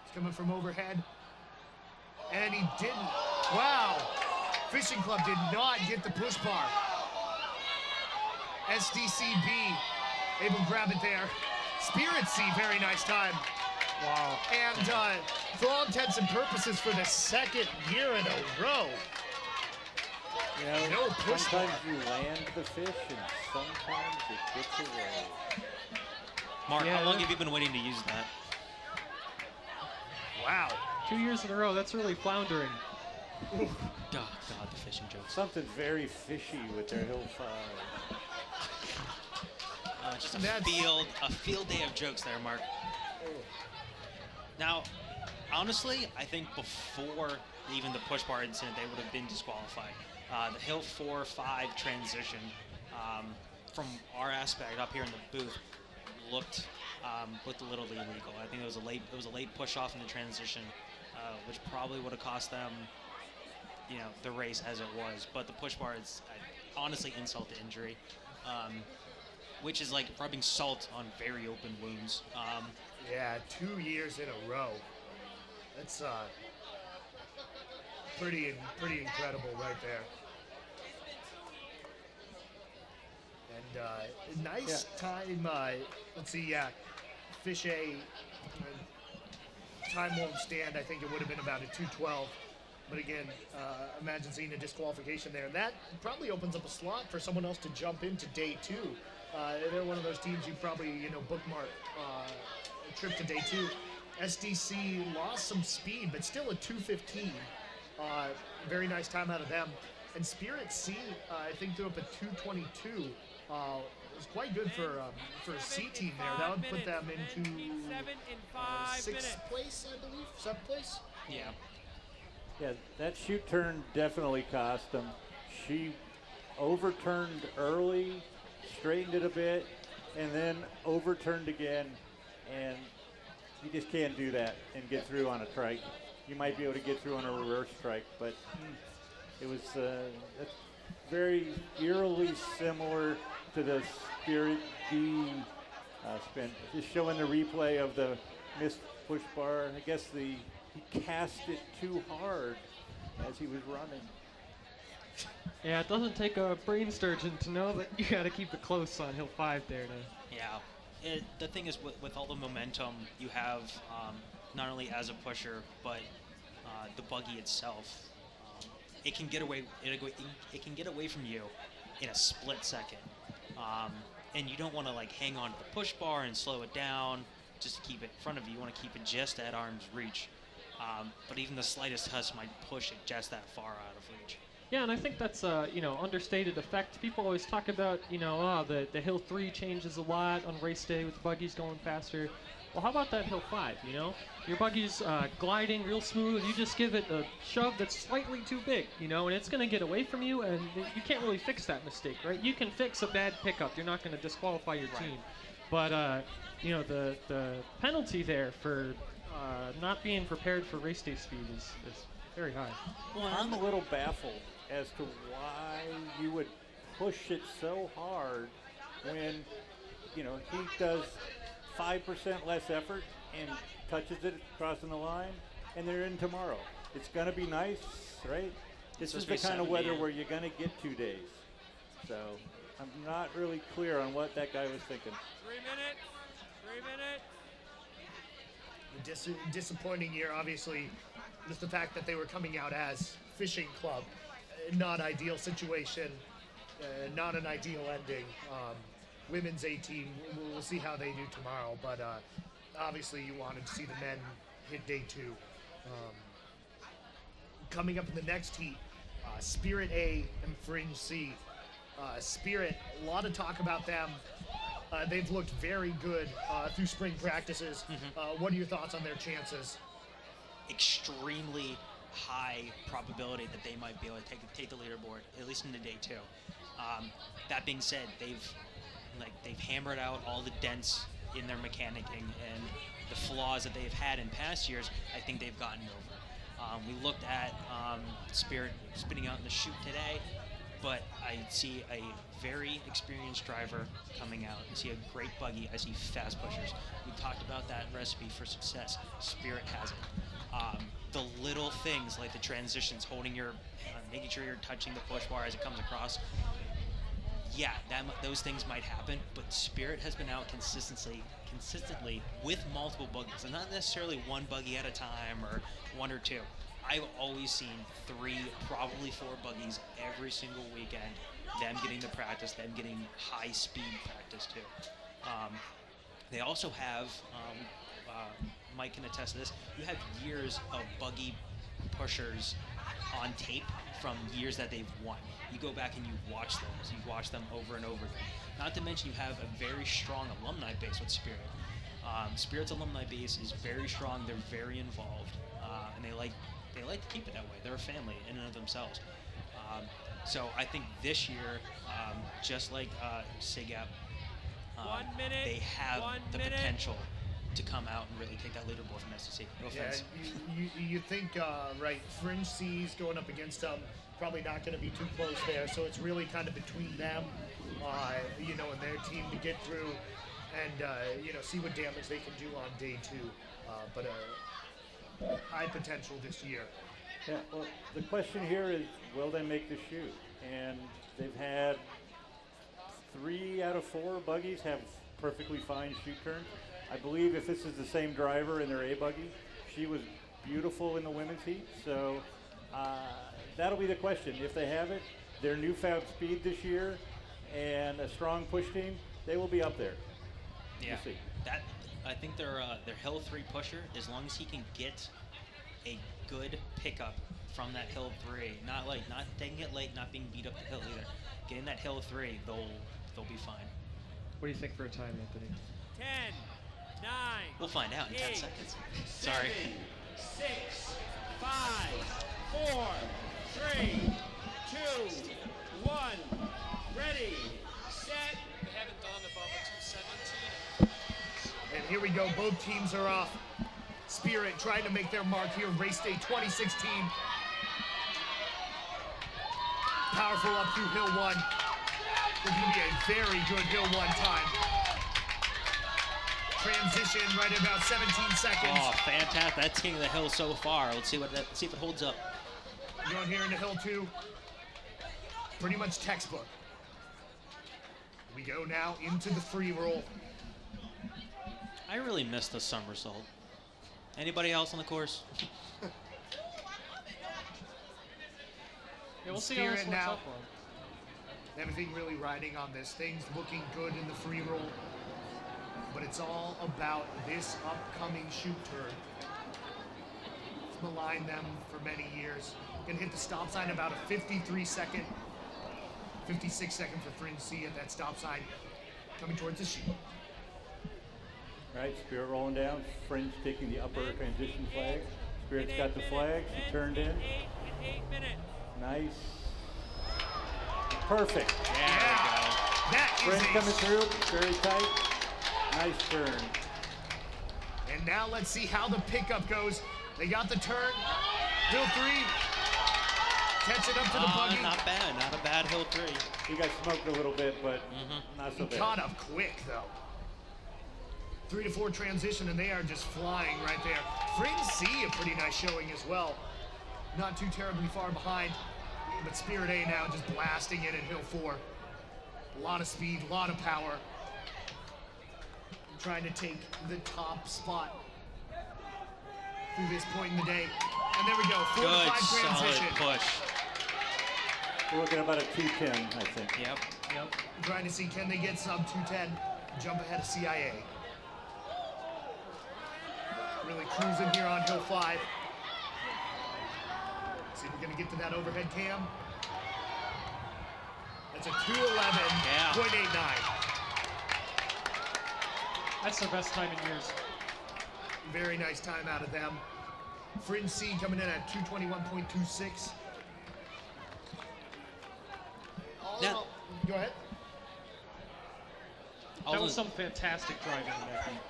It's coming from overhead. And he didn't. Wow, Fishing Club did not get the push bar. SDCB able to grab it there. Spirit C, very nice time. Wow. And for all intents and purposes, for the second year in a row, Yeah, no push sometimes bar. you land the fish and sometimes it gets away. Mark, Yeah, how long that- have you been waiting to use that? Wow. 2 years in a row. That's really floundering. God, the fishing jokes. Something very fishy with their Hill 5. Just a That's- field day of jokes there, Mark. Now, honestly, I think before even the push bar incident, they would have been disqualified. The Hill 4-5 transition, from our aspect up here in the booth, looked a little illegal. I think it was a late push off in the transition, which probably would have cost them, the race as it was. But the push bar is honestly insult to injury. Which is like rubbing salt on very open wounds. Yeah, 2 years in a row. That's pretty incredible right there. And nice time. Let's see, Fish A. Time won't stand. I think it would have been about a 2:12. But again, imagine seeing a disqualification there. That probably opens up a slot for someone else to jump into day 2. They're one of those teams you probably, bookmark a trip to day 2. SDC lost some speed, but still a 2:15. Very nice time out of them. And Spirit C, I think threw up a 2:22. It was quite good for a C team there. That would put them into 6th place, I believe, 7th place. Yeah. Yeah, that chute turn definitely cost them. She overturned early, straightened it a bit, and then overturned again. And you just can't do that and get through on a trike. You might be able to get through on a reverse trike, but it was very eerily similar to the Spirit D spin. Just showing the replay of the missed push bar. I guess he cast it too hard as he was running. Yeah, it doesn't take a brain surgeon to know that you got to keep it close on Hill 5 there to. Yeah. The thing is, with all the momentum you have, not only as a pusher, but the buggy itself, it can get away. It can get away from you in a split second, and you don't want to like hang on to the push bar and slow it down just to keep it in front of you. You want to keep it just at arm's reach. But even the slightest touch might push it just that far out of reach. Yeah, and I think that's understated effect. People always talk about the Hill 3 changes a lot on race day with the buggies going faster. Well, how about that Hill 5? Your buggy's gliding real smooth. You just give it a shove that's slightly too big, and it's going to get away from you, and you can't really fix that mistake, right? You can fix a bad pickup. You're not going to disqualify your team, but the penalty there for not being prepared for race day speed is very high. Well, I'm a little baffled as to why you would push it so hard when, he does 5% less effort and touches it crossing the line, and they're in tomorrow. It's going to be nice, right? This is the kind of weather where you're going to get 2 days. So I'm not really clear on what that guy was thinking. 3 minutes. 3 minutes. Disappointing year, obviously, just the fact that they were coming out as fishing club. Not ideal situation, not an ideal ending. Women's 18, we'll see how they do tomorrow, but obviously you wanted to see the men hit day 2. Coming up in the next heat, Spirit A and Fringe C. Spirit, a lot of talk about them. They've looked very good through spring practices. What are your thoughts on their chances? Extremely high probability that they might be able to take the leaderboard, at least into day 2. That being said, they've hammered out all the dents in their mechanicking and the flaws that they've had in past years. I think they've gotten over. We looked at Spirit spinning out in the chute today, but I see a very experienced driver coming out. I see a great buggy. I see fast pushers. We talked about that recipe for success. Spirit has it. The little things like the transitions, holding making sure you're touching the push bar as it comes across. Yeah, those things might happen, but Spirit has been out consistently with multiple buggies, and not necessarily one buggy at a time or 1 or 2. I've always seen 3, probably 4 buggies every single weekend. Them getting the practice, them getting high speed practice too. They also have, Mike can attest to this, you have years of buggy pushers on tape from years that they've won. You go back and you watch those. You watch them over and over again. Not to mention you have a very strong alumni base with Spirit. Spirit's alumni base is very strong. They're very involved, and they like to keep it that way. They're a family in and of themselves. So I think this year, just like SIGAP, 1 minute. they have 1 the minute. potential to come out and really take that leaderboard from SEC. No offense. You think, right, Fringe C's going up against them, probably not going to be too close there, so it's really kind of between them, and their team to get through and, see what damage they can do on day 2. But high potential this year. Yeah, well, the question here is, will they make the chute? And they've had 3 out of 4 buggies have perfectly fine chute turns. I believe if this is the same driver in their A buggy, she was beautiful in the women's heat. So that'll be the question. If they have it, their newfound speed this year, and a strong push team, they will be up there. Yeah, We'll see. that I think their Hill 3 pusher, as long as he can get a good pickup from that Hill 3, not taking it late, not being beat up the hill either. Getting that Hill 3, they'll be fine. What do you think for a time, Anthony? 10, 9. We'll find out in 10 8, seconds. Sorry. 7, 6, 5, 4, 3, 2, 1. Ready, set. They haven't gone above a 217. And here we go, both teams are off. Spirit trying to make their mark here, Race Day 2016. Powerful up through Hill 1. There's going to be a very good Hill 1 time. Transition right at about 17 seconds. Oh, fantastic. That's king of the hill so far. Let's see if it holds up. Going here into Hill 2. Pretty much textbook. We go now into the free roll. I really missed the somersault. Anybody else on the course? Yeah, we'll see how this Spirit works now. out for him. Everything really riding on this. Things looking good in the free roll. But it's all about this upcoming shoot turn. It's maligned them for many years. Gonna hit the stop sign about a 56 second for Fringe C at that stop sign. Coming towards the shoot. All right, Spirit rolling down. Fringe taking the upper transition flag. Spirit's got the flag. She turned in. 8 minutes. Nice. Perfect. That is Fringe coming through. Very tight. Nice turn. And now let's see how the pickup goes. They got the turn. Hill 3. Catch it up to the buggy. Not bad. Not a bad hill 3. He got smoked a little bit, but not so He bad. caught up quick, though. 3 to 4 transition, and they are just flying right there. Fringe C, a pretty nice showing as well. Not too terribly far behind, but Spirit A now just blasting it at Hill 4. A lot of speed, a lot of power. Trying to take the top spot through this point in the day. And there we go, 4 to Good, 5 solid transition. push. We're looking at about a 210, I think. Yep. Trying to see, can they get sub 210, jump ahead of CIA. Really cruising here on Hill 5. See if we're gonna get to that overhead cam. That's a 211.89. That's their best time in years. Very nice time out of them. Fringe C coming in at 221.26. Now- Go ahead. That was some fantastic driving in that heat.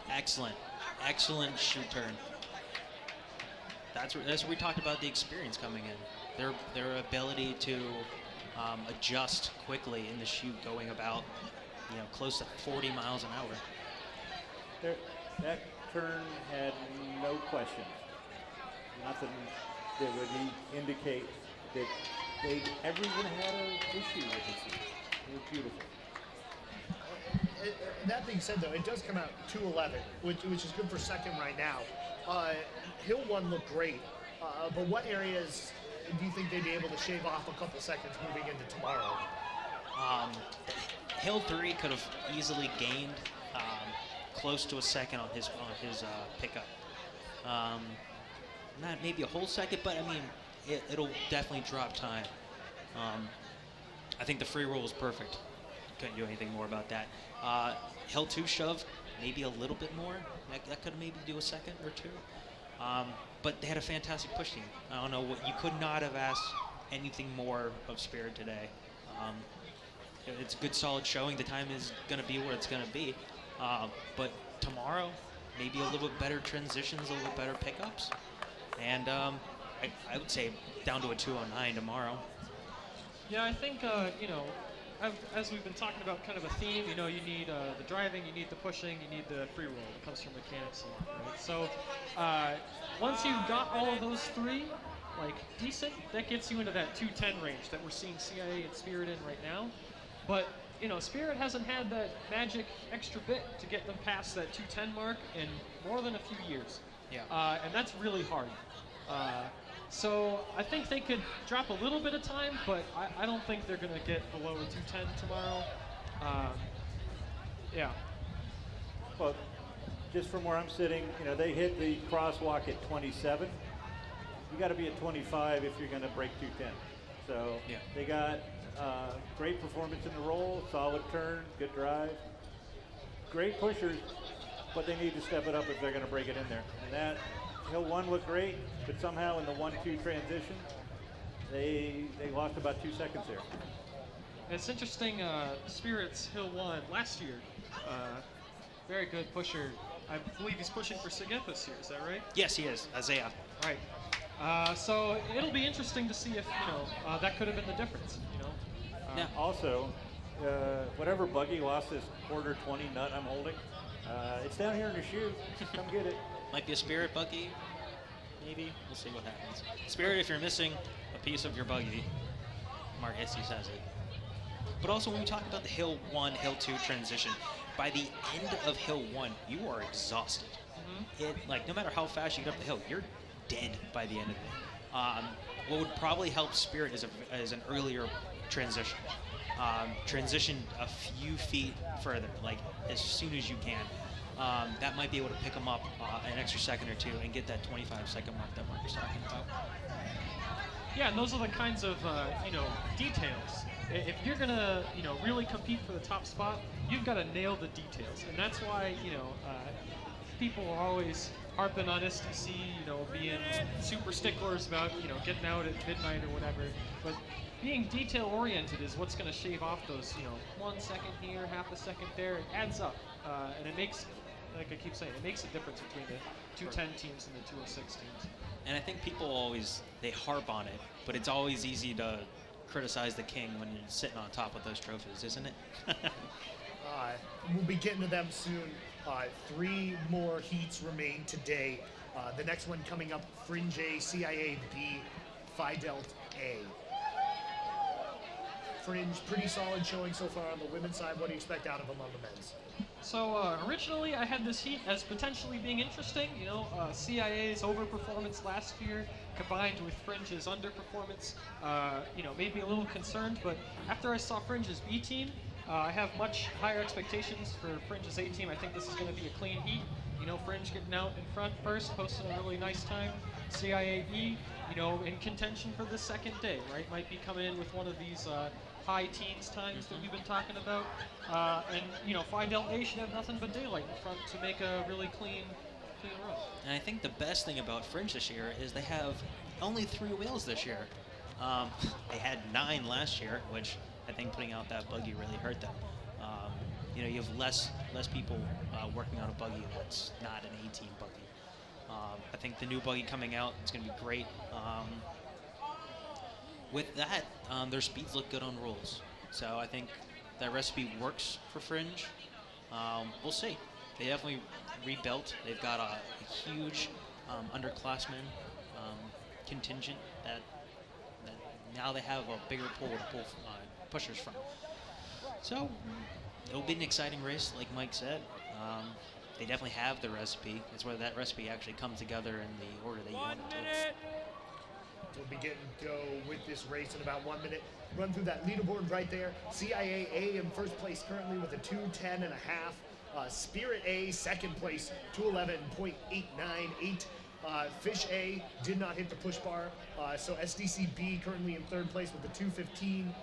Excellent shoot turn. That's where we talked about the experience coming in. Their ability to adjust quickly in the shoot, going about close to 40 miles an hour. That turn had no questions. Nothing that would indicate that everyone had an issue with it. It was beautiful. That being said, though, it does come out 211, which is good for second right now. Hill 1 looked great, but what areas do you think they'd be able to shave off a couple seconds moving into tomorrow? Hill 3 could have easily gained close to a second on his pickup. Not maybe a whole second, but I mean, it'll definitely drop time. I think the free roll was perfect. Couldn't do anything more about that. Hill 2 shove, maybe a little bit more. That could maybe do a second or two. But they had a fantastic push team. I don't know what you could not have asked anything more of Spirit today. It's a good, solid showing. The time is going to be where it's going to be. But tomorrow, maybe a little bit better transitions, a little bit better pickups. And I would say down to a 209 tomorrow. Yeah, I think, as we've been talking about kind of a theme, you need the driving, you need the pushing, you need the free roll. It comes from mechanics, right? So once you've got all of those three, decent, that gets you into that 210 range that we're seeing CIA and Spirit in right now. But, Spirit hasn't had that magic extra bit to get them past that 210 mark in more than a few years. Yeah. And that's really hard. So I think they could drop a little bit of time, but I don't think they're going to get below a 210 tomorrow. Yeah. Well, just from where I'm sitting, they hit the crosswalk at 27. You got to be at 25 if you're going to break 210. So yeah. They got great performance in the roll, solid turn, good drive, great pushers, but they need to step it up if they're going to break it in there. And that Hill 1 looked great, but somehow in the 1-2 transition, they lost about 2 seconds there. It's interesting, Spirit's Hill 1 last year, very good pusher. I believe he's pushing for Sigeth this year, is that right? Yes, he is, Isaiah. Right. So it'll be interesting to see if, that could have been the difference, Now, also, whatever Buggy lost this quarter 20 nut I'm holding, it's down here in the chute. Come get it. Might be a Spirit buggy, maybe. We'll see what happens. Spirit, if you're missing a piece of your buggy, Mark Essie says it. But also, when we talk about the Hill 1, Hill 2 transition, by the end of Hill 1, you are exhausted. No matter how fast you get up the hill, you're dead by the end of it. What would probably help Spirit is an earlier transition. Transition a few feet further, like as soon as you can. That might be able to pick them up an extra second or two and get that 25-second mark that Mark was talking about. Yeah, and those are the kinds of details. If you're gonna really compete for the top spot, you've got to nail the details, and that's why people are always harping on SDC, being super sticklers about getting out at midnight or whatever. But being detail oriented is what's going to shave off those 1 second here, half a second there. It adds up, and it makes, like I keep saying, it makes a difference between the 210 teams and the 206 teams. And I think people always, they harp on it, but it's always easy to criticize the king when you're sitting on top of those trophies, isn't it? We'll be getting to them soon. 3 more heats remain today. The next one coming up, Fringe A, CIA B, Phi Delta A. Fringe, pretty solid showing so far on the women's side. What do you expect out of them on the men's? So originally I had this heat as potentially being interesting. CIA's overperformance last year combined with Fringe's underperformance, made me a little concerned. But after I saw Fringe's B team, I have much higher expectations for Fringe's A team. I think this is going to be a clean heat. Fringe getting out in front first, posting a really nice time. CIAB, in contention for the second day, right? Might be coming in with one of these high teens times that we've been talking about. And Phi Delta A should have nothing but daylight in front to make a really clean run. And I think the best thing about Fringe this year is they have only 3 wheels this year. They had 9 last year, which I think putting out that buggy really hurt them. You have less people working on a buggy that's not an 18 buggy. I think the new buggy coming out is going to be great. With that, their speeds look good on rules. So I think that recipe works for Fringe. We'll see. They definitely rebuilt. They've got a huge underclassmen contingent that now they have a bigger pool to pull pushers from. So it'll be an exciting race, like Mike said. They definitely have the recipe. It's whether that recipe actually comes together in the order that you want it to. We'll be getting to go with this race in about 1 minute. Run through that leaderboard right there. CIA in first place currently with a 2:10.5. Spirit A second place, 2:11.898. Fish A did not hit the push bar, so SDC B currently in third place with a 2:15.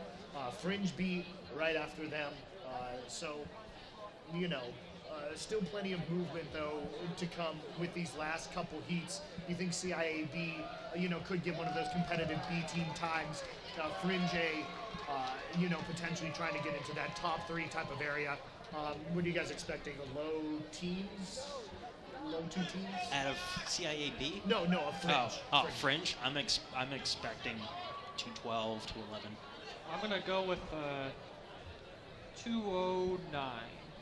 Fringe B right after them. Still plenty of movement though to come with these last couple heats. You think CIAB, could get one of those competitive B team times. Fringe A, potentially trying to get into that top 3 type of area. What are you guys expecting? Low teams? Low 2 teams? Out of CIAB? No, a Fringe. Fringe. I'm expecting 212, 211. I'm gonna go with 209,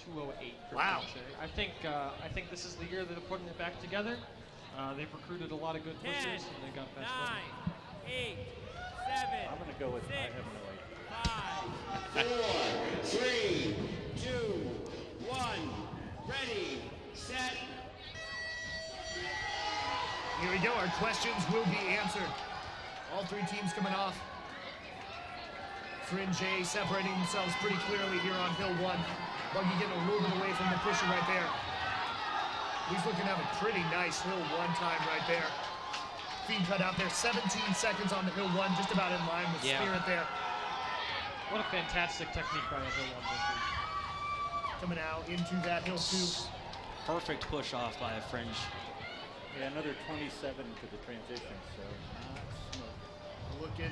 208. Wow. I think this is the year they're putting it back together. They've recruited a lot of good pushers, and they got best 9, 8, 7. I'm going to go with 5, 4, 3, 2, 1. Ready, set. Here we go. Our questions will be answered. All 3 teams coming off. Fringe A separating themselves pretty clearly here on Hill 1. Buggy getting a little bit away from the pusher right there. He's looking to have a pretty nice Hill 1 time right there. Feed cut out there, 17 seconds on the Hill 1, just about in line with Spirit there. What a fantastic technique by the Hill 1. Coming out into that Hill 2. Perfect push off by a Fringe. Yeah, another 27 to the transition, so not smoke.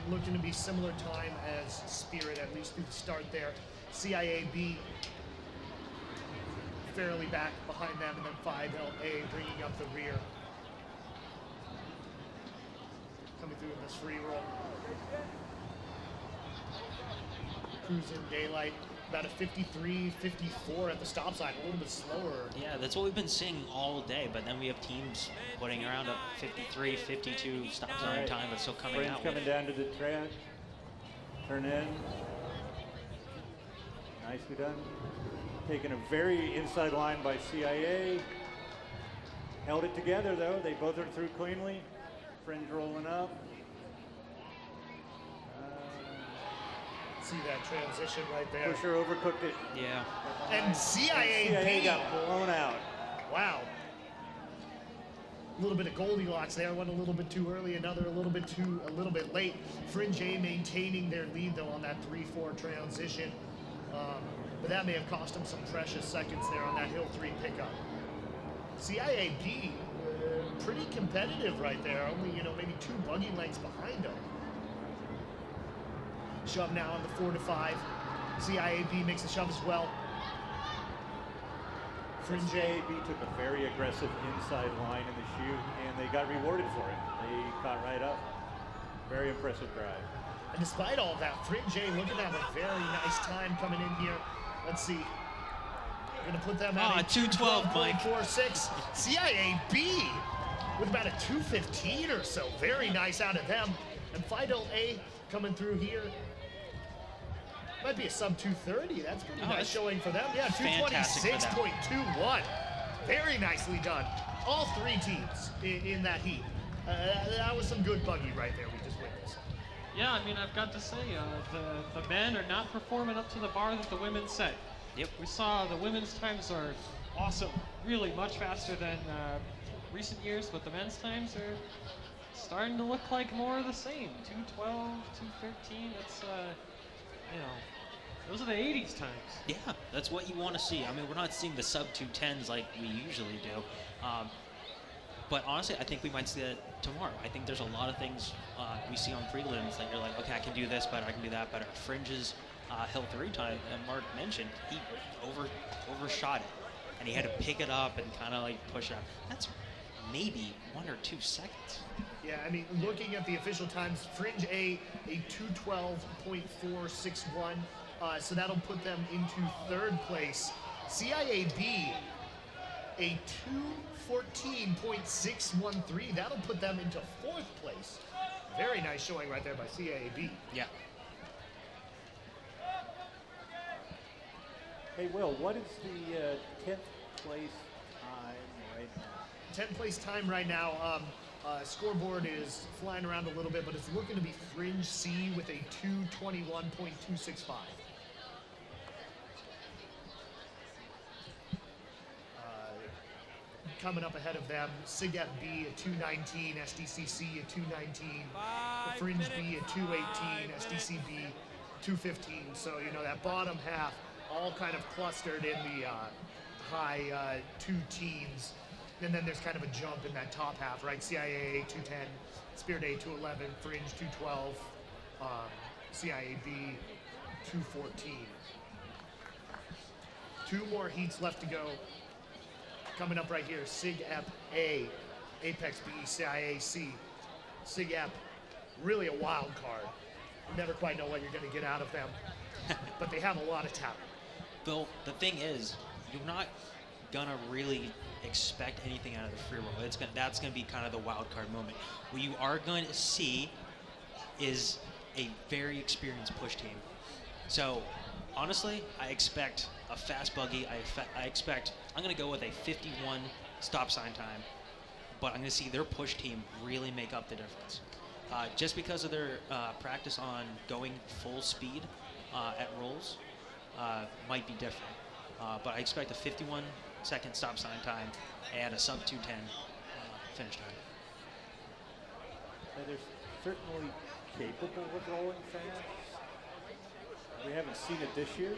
Looking to be similar time as Spirit, at least through the start there. CIAB fairly back behind them, and then Phi Delta A bringing up the rear. Coming through in this free roll. Cruising daylight, about a 53, 54 at the stop sign, a little bit slower. Yeah, that's what we've been seeing all day, but then we have teams putting around a 53, 52 stop sign time, but still coming Fringe out. coming down to the track. Turn in. Nicely done. Taking a very inside line by CIA. Held it together though. They both are through cleanly. Fringe rolling up. See that transition right there. Pusher overcooked it. Yeah. And CIA got blown out. Wow. A little bit of Goldilocks there. One a little bit too early, another a little bit late. Fringe A maintaining their lead though on that 3-4 transition. But that may have cost them some precious seconds there on that Hill 3 pickup. CIAB, pretty competitive right there. Only, maybe 2 buggy lengths behind them. Shove now on the 4-5. CIAB makes a shove as well. Fringe A. CIAB took a very aggressive inside line in the chute, and they got rewarded for it. They caught right up. Very impressive drive. And despite all of that, Fringe A looking to have a very nice time coming in here. Let's see. We're going to put them at 2:12, Mike. 4.46. CIAB with about a 2:15 or so. Very nice out of them. And Fidel A coming through here. Might be a sub 2:30. That's pretty nice showing for them. Yeah, 2:26.21. Very nicely done. All 3 teams in that heat. That was some good buggy right there we just witnessed. Yeah, I mean, I've got to say, the men are not performing up to the bar that the women set. Yep. We saw the women's times are awesome, really much faster than recent years, but the men's times are starting to look like more of the same. 2:12, 2:13. It's those are the 80s times. Yeah, that's what you want to see. I mean, we're not seeing the sub 210s like we usually do. But honestly, I think we might see that tomorrow. I think there's a lot of things we see on prelims that you're like, okay, I can do this better, I can do that better. Fringe's Hill 3 time, and Mark mentioned, he overshot it. And he had to pick it up and kind of like push it up. That's maybe 1 or 2 seconds. Yeah, I mean, looking at the official times, Fringe A 2:12.461. So that'll put them into 3rd place. CIAB, a 2:14.613. That'll put them into 4th place. Very nice showing right there by CIAB. Yeah. Hey, Will, what is the 10th place time right now? 10th place time right now. Scoreboard is flying around a little bit, but it's looking to be Fringe C with a 2:21.265. Coming up ahead of them, SIGEP B at 2:19, SDCC at 2:19, Fringe B at 2:18, SDCB 2:15. So, that bottom half all kind of clustered in the high 2 teens. And then there's kind of a jump in that top half, right? CIA 2:10, Spirit A 2:11, Fringe 2:12, CIAB 2:14. 2 more heats left to go. Coming up right here, SIG-EP A, Apex B, CIA C. SIG-EP, really a wild card. You never quite know what you're going to get out of them, but they have a lot of talent. Bill, the thing is, you're not gonna really expect anything out of the free roll. That's gonna be kind of the wild card moment. What you are going to see is a very experienced push team. So, honestly, I expect a fast buggy. I'm gonna go with a 51 stop sign time, but I'm gonna see their push team really make up the difference. Just because of their practice on going full speed at rolls might be different. But I expect a 51-second stop sign time and a sub 210 finish time. They're certainly capable of rolling fast. We haven't seen it this year.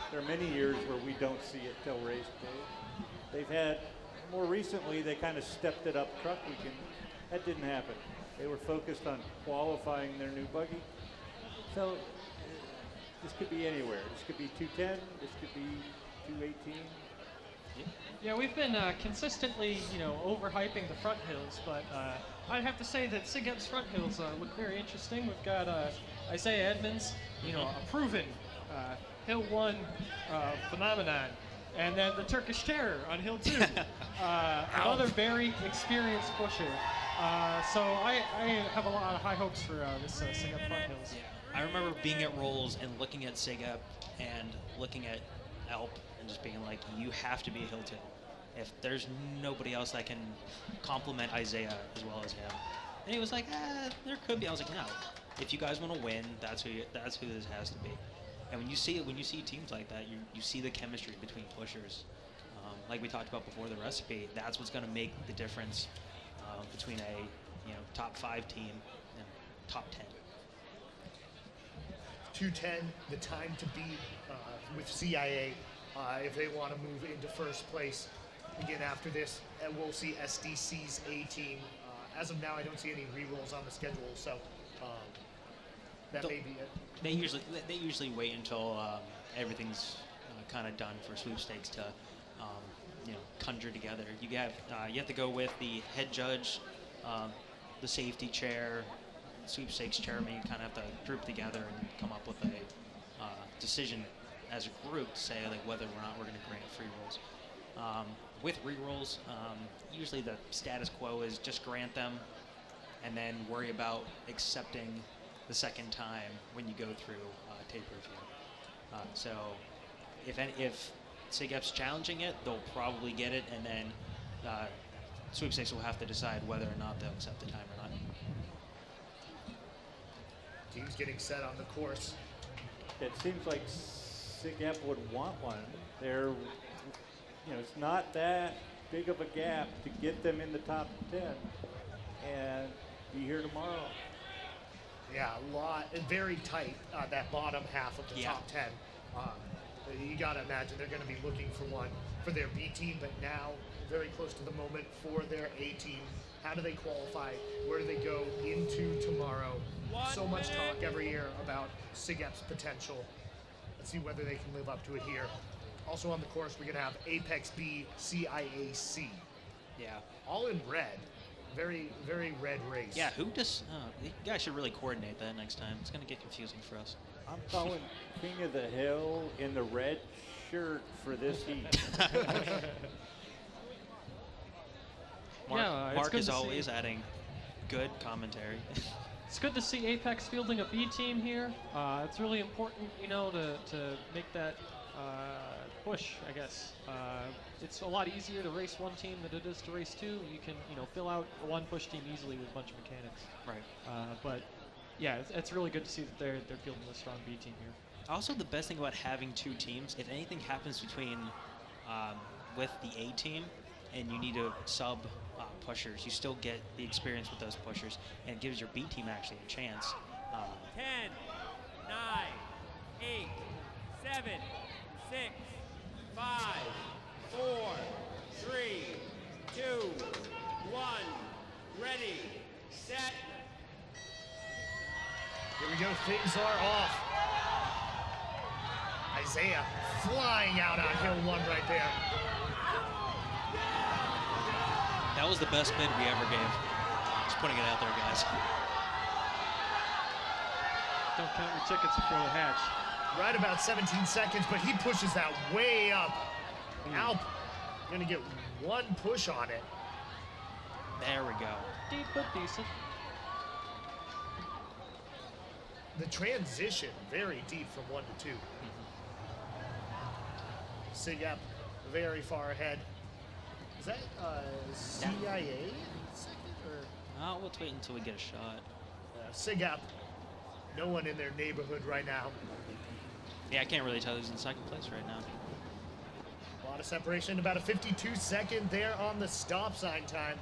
There are many years where we don't see it till race day. They've had, more recently, they kind of stepped it up truck weekend. That didn't happen. They were focused on qualifying their new buggy. So this could be anywhere. This could be 210. This could be 218. Yeah, we've been consistently, overhyping the front hills, but I'd have to say that SIGEP's front hills look very interesting. We've got Isaiah Edmonds, a proven Hill 1 phenomenon, and then the Turkish Terror on Hill 2, another very experienced pusher. So I have a lot of high hopes for this SIGEP front hills. Yeah. I remember being at rolls and looking at SIGEP and looking at Alp and just being like, you have to be a Hill 2. If there's nobody else that can complement Isaiah as well as him. And he was like, there could be. I was like, no. If you guys want to win, that's who this has to be. And when you see teams like that, you see the chemistry between pushers. Like we talked about before, the recipe. That's what's going to make the difference between a top 5 team and top 10. 210, the time to beat with CIA if they want to move into first place again after this. And we'll see SDC's A team. As of now, I don't see any re-rolls on the schedule, so that may be it. They usually wait until everything's kind of done for sweepstakes to conjure together. You have to go with the head judge, the safety chair, sweepstakes chairman. You kind of have to group together and come up with a decision as a group to say like whether or not we're going to grant free rolls. With re-rolls, usually the status quo is just grant them and then worry about accepting the second time when you go through tape review. So if SIGEP's challenging it, they'll probably get it, and then sweepstakes will have to decide whether or not they'll accept the time or not. Teams getting set on the course. It seems like SIGEP would want one. It's not that big of a gap to get them in the top 10 and be here tomorrow. Yeah, very tight, that bottom half of the top 10. You got to imagine they're going to be looking for one for their B team, but now very close to the moment for their A team. How do they qualify? Where do they go into tomorrow? So much talk every year about SIGEP's potential. Let's see whether they can live up to it here. Also on the course, we're going to have Apex B, CIAC. Yeah. All in red. Very, very red race. Yeah, you guys should really coordinate that next time. It's going to get confusing for us. I'm calling King of the Hill in the red shirt for this heat. Mark is always adding good commentary. It's good to see Apex fielding a B team here. It's really important, to make that push, I guess. It's a lot easier to race one team than it is to race two. You can, fill out one push team easily with a bunch of mechanics. Right. But yeah, it's really good to see that they're fielding a strong B team here. Also, the best thing about having two teams, if anything happens between with the A team and you need to sub pushers, you still get the experience with those pushers, and it gives your B team actually a chance. 10, 9, 8, 7, 6, 5, 4, 3, 2, 1. Ready, set. Here we go, things are off. Isaiah flying out on hill 1 right there. That was the best bid we ever gave. Just putting it out there, guys. Don't count your tickets before the hatch. Right about 17 seconds, but he pushes that way up. Alp gonna get one push on it. There we go. Deep but decent. The transition very deep from 1 to 2. SIGEP very far ahead. Is that CIA second or? Let's wait until we get a shot. SIGEP, no one in their neighborhood right now. Yeah, I can't really tell who's in second place right now. A lot of separation, about a 52-second there on the stop sign time.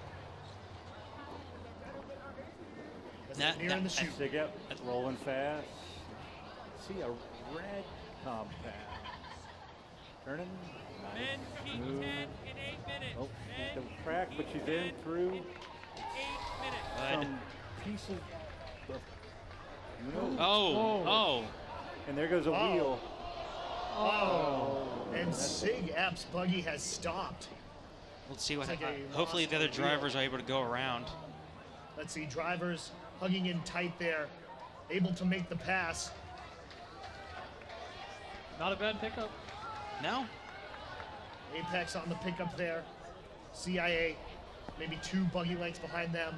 Nearing the chute. SIGEP rolling fast. See a red compact. Turning. Men Nice. T10 Move. in 8 minutes. Oh, Men she's a crack, but she's in through 8 minutes. some pieces of. Oh. And there goes a wheel. Oh. And SIGEP's buggy has stopped. Let's see what It's like a hopefully lost the other wheel. drivers are able to go around. Let's see, drivers hugging in tight there, able to make the pass. Not a bad pickup. No? Apex on the pickup there. CIA, maybe 2 buggy lengths behind them.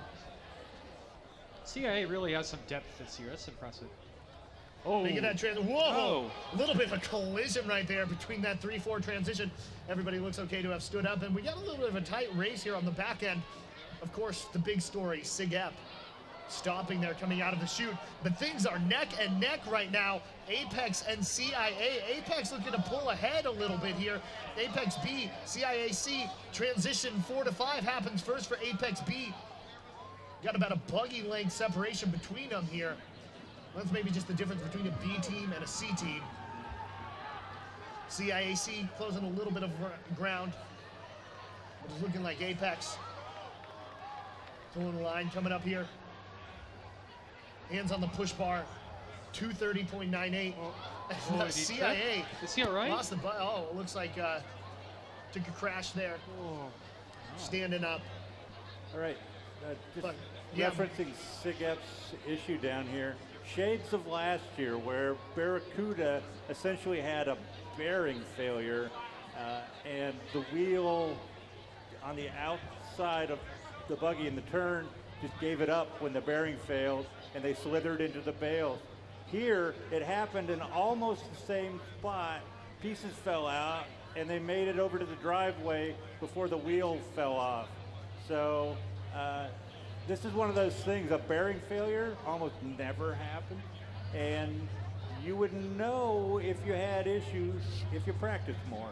CIA really has some depth this year. That's impressive. Oh, Making that whoa! A little bit of a collision right there between that 3-4 transition. Everybody looks okay to have stood up, and we got a little bit of a tight race here on the back end. Of course, the big story, SIGEP stopping there coming out of the chute. But things are neck and neck right now. Apex and CIA. Apex looking to pull ahead a little bit here. Apex B, CIA C. Transition 4 to 5 happens first for Apex B. Got about a buggy length separation between them here. That's maybe just the difference between a B team and a C team. CIAC closing a little bit of ground. It's looking like Apex. Pulling the line coming up here. Hands on the push bar. 230.98. did he CIA trip? Is he all right? lost the it looks like took a crash there. Standing up. All right. Just But, yeah. referencing Sigep's issue down here, shades of last year where Barracuda essentially had a bearing failure and the wheel on the outside of the buggy in the turn just gave it up when the bearing failed and they slithered into the bales. Here, it happened in almost the same spot. Pieces fell out and they made it over to the driveway before the wheel fell off. So this is one of those things, a bearing failure almost never happened. And you would know if you had issues if you practiced more.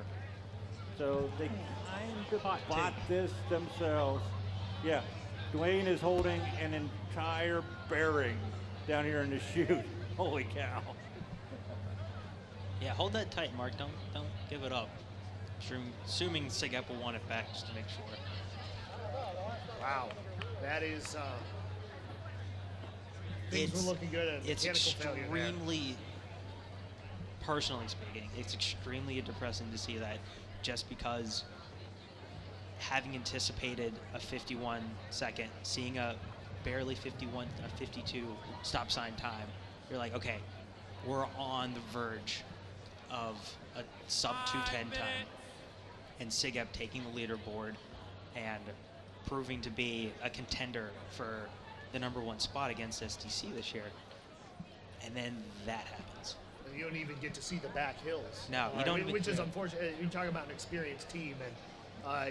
So they kind of bought this themselves. Yeah, Dwayne is holding an entire bearing down here in the chute. Holy cow. Yeah, hold that tight, Mark. Don't give it up. Assuming Sigep will want it back just to make sure. Wow. That is things were looking good at It's mechanical failure there. extremely, personally speaking, it's extremely depressing to see that just because having anticipated a 51 second, seeing a barely 52 stop sign time, you're like, okay, we're on the verge of a sub 210 time. And Sigep taking the leaderboard and proving to be a contender for the #1 spot against SDC this year. And then that happens. And you don't even get to see the back hills. No, you don't even- Which is yeah. unfortunate. You're talking about an experienced team, and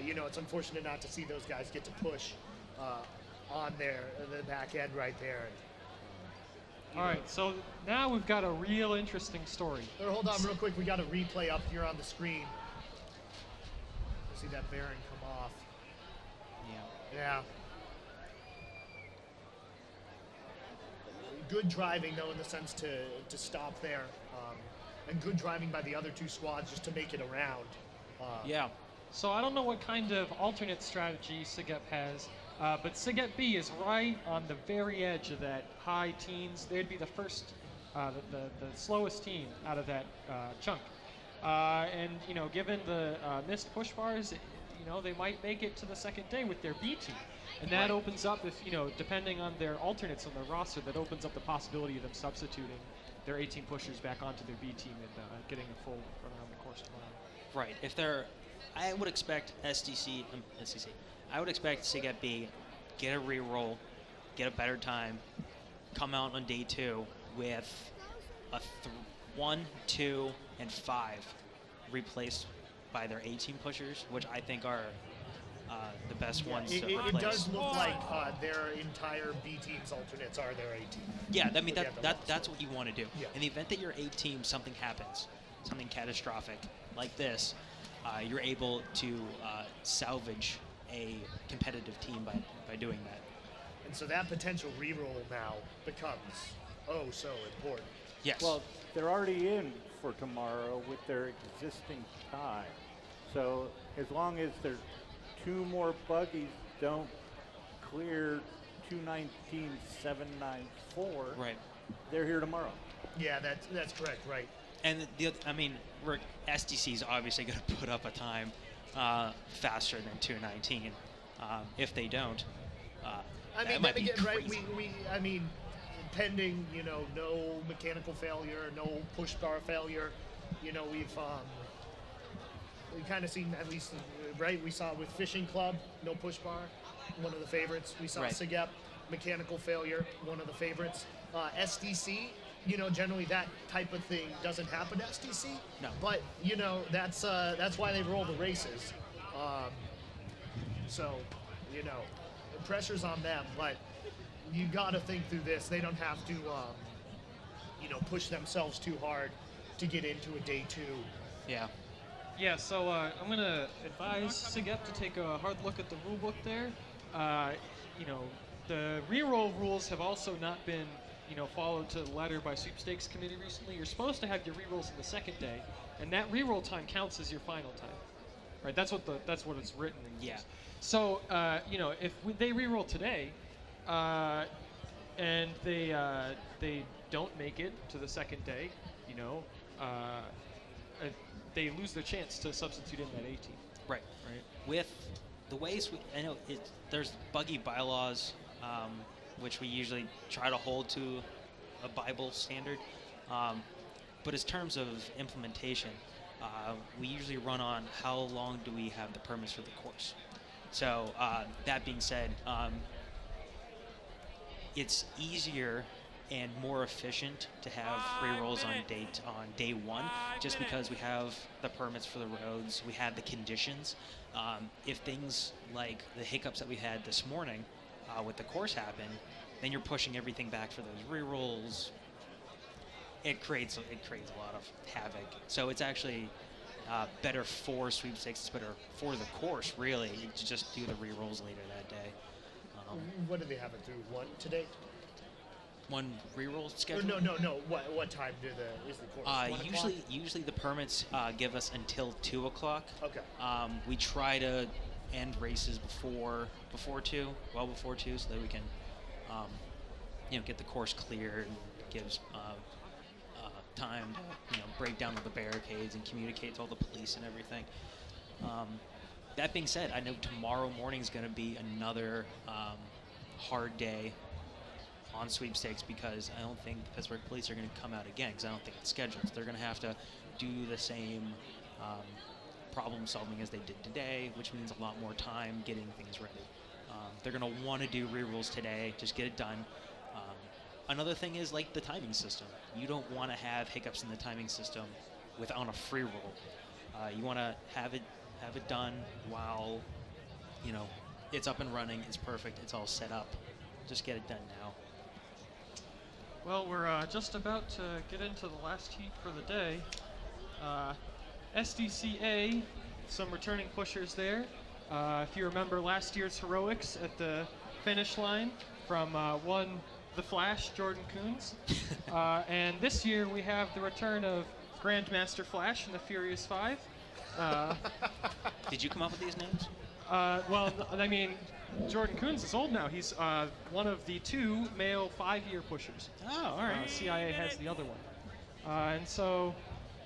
it's unfortunate not to see those guys get to push on the back end right there. All right, so now we've got a real interesting story. Hold on real quick. We got a replay up here on the screen. See that bearing come off. Yeah. Good driving, though, in the sense to stop there. And good driving by the other two squads just to make it around. Yeah. So I don't know what kind of alternate strategy Sigep has, but Sigep B is right on the very edge of that high teens. They'd be the first, the slowest team out of that chunk. And, given the missed push bars, they might make it to the second day with their B team. And that opens up, if depending on their alternates on their roster, that opens up the possibility of them substituting their 18 pushers back onto their B team and getting a full run around the course tomorrow. Right. I would expect SDC, I would expect Sigep B get a re-roll, get a better time, come out on day 2 with a 1, 2, and 5 replaced by their 18 pushers, which I think are the best ones to replace. It does look like their entire B team's alternates are their A team. Yeah, I mean that's what you want to do. Yeah. In the event that your A team something happens, something catastrophic like this, you're able to salvage a competitive team by doing that. And so that potential reroll now becomes so important. Yes. Well, they're already in for tomorrow with their existing time. So as long as there's 2 more buggies don't clear 219.794, right, they're here tomorrow. Yeah, that's correct, right. And SDC is obviously going to put up a time faster than 219. If they don't, that might be crazy. Pending, no mechanical failure, no push bar failure, we've kind of seen, at least, right, we saw with Fishing Club, no push bar, one of the favorites. We saw Sigep, mechanical failure, one of the favorites. SDC, generally that type of thing doesn't happen to SDC. No. But, that's why they roll the races. So, the pressure's on them, but you got to think through this. They don't have to, push themselves too hard to get into a day 2. Yeah. Yeah, so I'm going to advise SIGEP to take a hard look at the rule book there. The reroll rules have also not been, followed to the letter by sweepstakes committee recently. You're supposed to have your rerolls in the second day, and that reroll time counts as your final time. Right? That's what it's written in. Yeah. So, if they reroll today, and they don't make it to the second day, they lose their chance to substitute in that 18. Right. Right. With the ways I know there's Buggy bylaws, which we usually try to hold to a Bible standard, but as terms of implementation, we usually run on how long do we have the permits for the course. So that being said, it's easier and more efficient to have rerolls on day 1, just because we have the permits for the roads, we have the conditions. If things like the hiccups that we had this morning with the course happen, then you're pushing everything back for those rerolls. It creates a lot of havoc. So it's actually better for sweepstakes. It's better for the course, really, to just do the rerolls later that day. What do they have it through? 1 today? One reroll schedule? No. What time is the course? 1 o'clock? Usually the permits give us until 2 o'clock. Okay. We try to end races before 2, well before 2, so that we can, get the course cleared and gives time to break down all the barricades and communicate to all the police and everything. That being said, I know tomorrow morning is going to be another hard day on sweepstakes, because I don't think Pittsburgh police are going to come out again, because I don't think it's scheduled. So they're going to have to do the same problem solving as they did today, which means a lot more time getting things ready. They're going to want to do rerolls today, just get it done. Another thing is like the timing system. You don't want to have hiccups in the timing system on a free roll. You want to have it done while it's up and running, it's perfect, it's all set up. Just get it done now. Well, we're just about to get into the last heat for the day. SDCA, some returning pushers there. If you remember last year's heroics at the finish line from one the Flash, Jordan Coons. And this year we have the return of Grandmaster Flash and the Furious Five. Did you come up with these names? Well, I mean, Jordan Coons is old now. He's one of the 2 male 5-year pushers. Oh, all right. CIA has the other one. And so,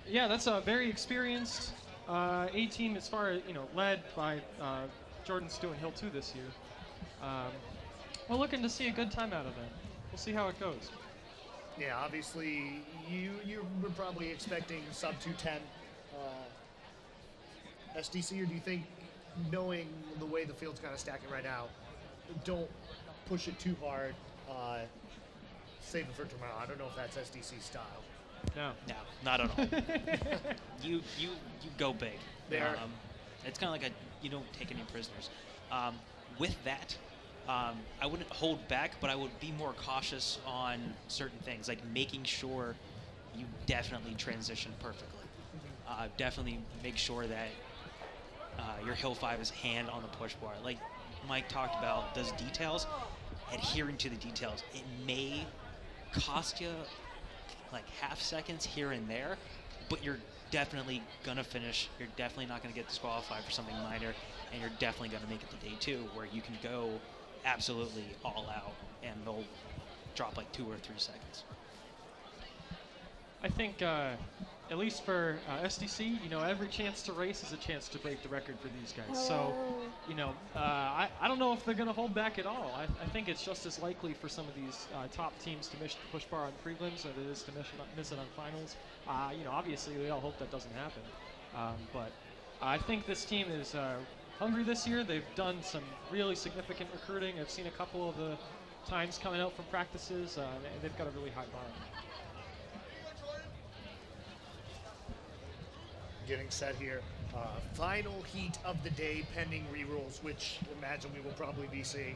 yeah, that's a very experienced A-team as far as, led by Jordan's doing Hill 2 this year. We're looking to see a good time out of them. We'll see how it goes. Yeah, obviously, you were probably expecting sub 210 SDC, or do you think, knowing the way the field's kind of stacking right now, don't push it too hard, save it for tomorrow? I don't know if that's SDC style. No, not at all. you go big. There. It's kind of like you don't take any prisoners. With that, I wouldn't hold back, but I would be more cautious on certain things, like making sure you definitely transition perfectly. Definitely make sure that your Hill 5 is hand on the push bar. Like Mike talked about, those details, adhering to the details. It may cost you like half seconds here and there, but you're definitely going to finish. You're definitely not going to get disqualified for something minor, and you're definitely going to make it to day 2, where you can go absolutely all out, and they'll drop like 2 or 3 seconds. I think, at least for SDC, every chance to race is a chance to break the record for these guys. So, I don't know if they're going to hold back at all. I think it's just as likely for some of these top teams to miss the push bar on prelims as it is to miss it on finals. Obviously, we all hope that doesn't happen. But I think this team is hungry this year. They've done some really significant recruiting. I've seen a couple of the times coming out from practices, and they've got a really high bar. Getting set here. Final heat of the day, pending rerolls, which imagine we will probably be seeing.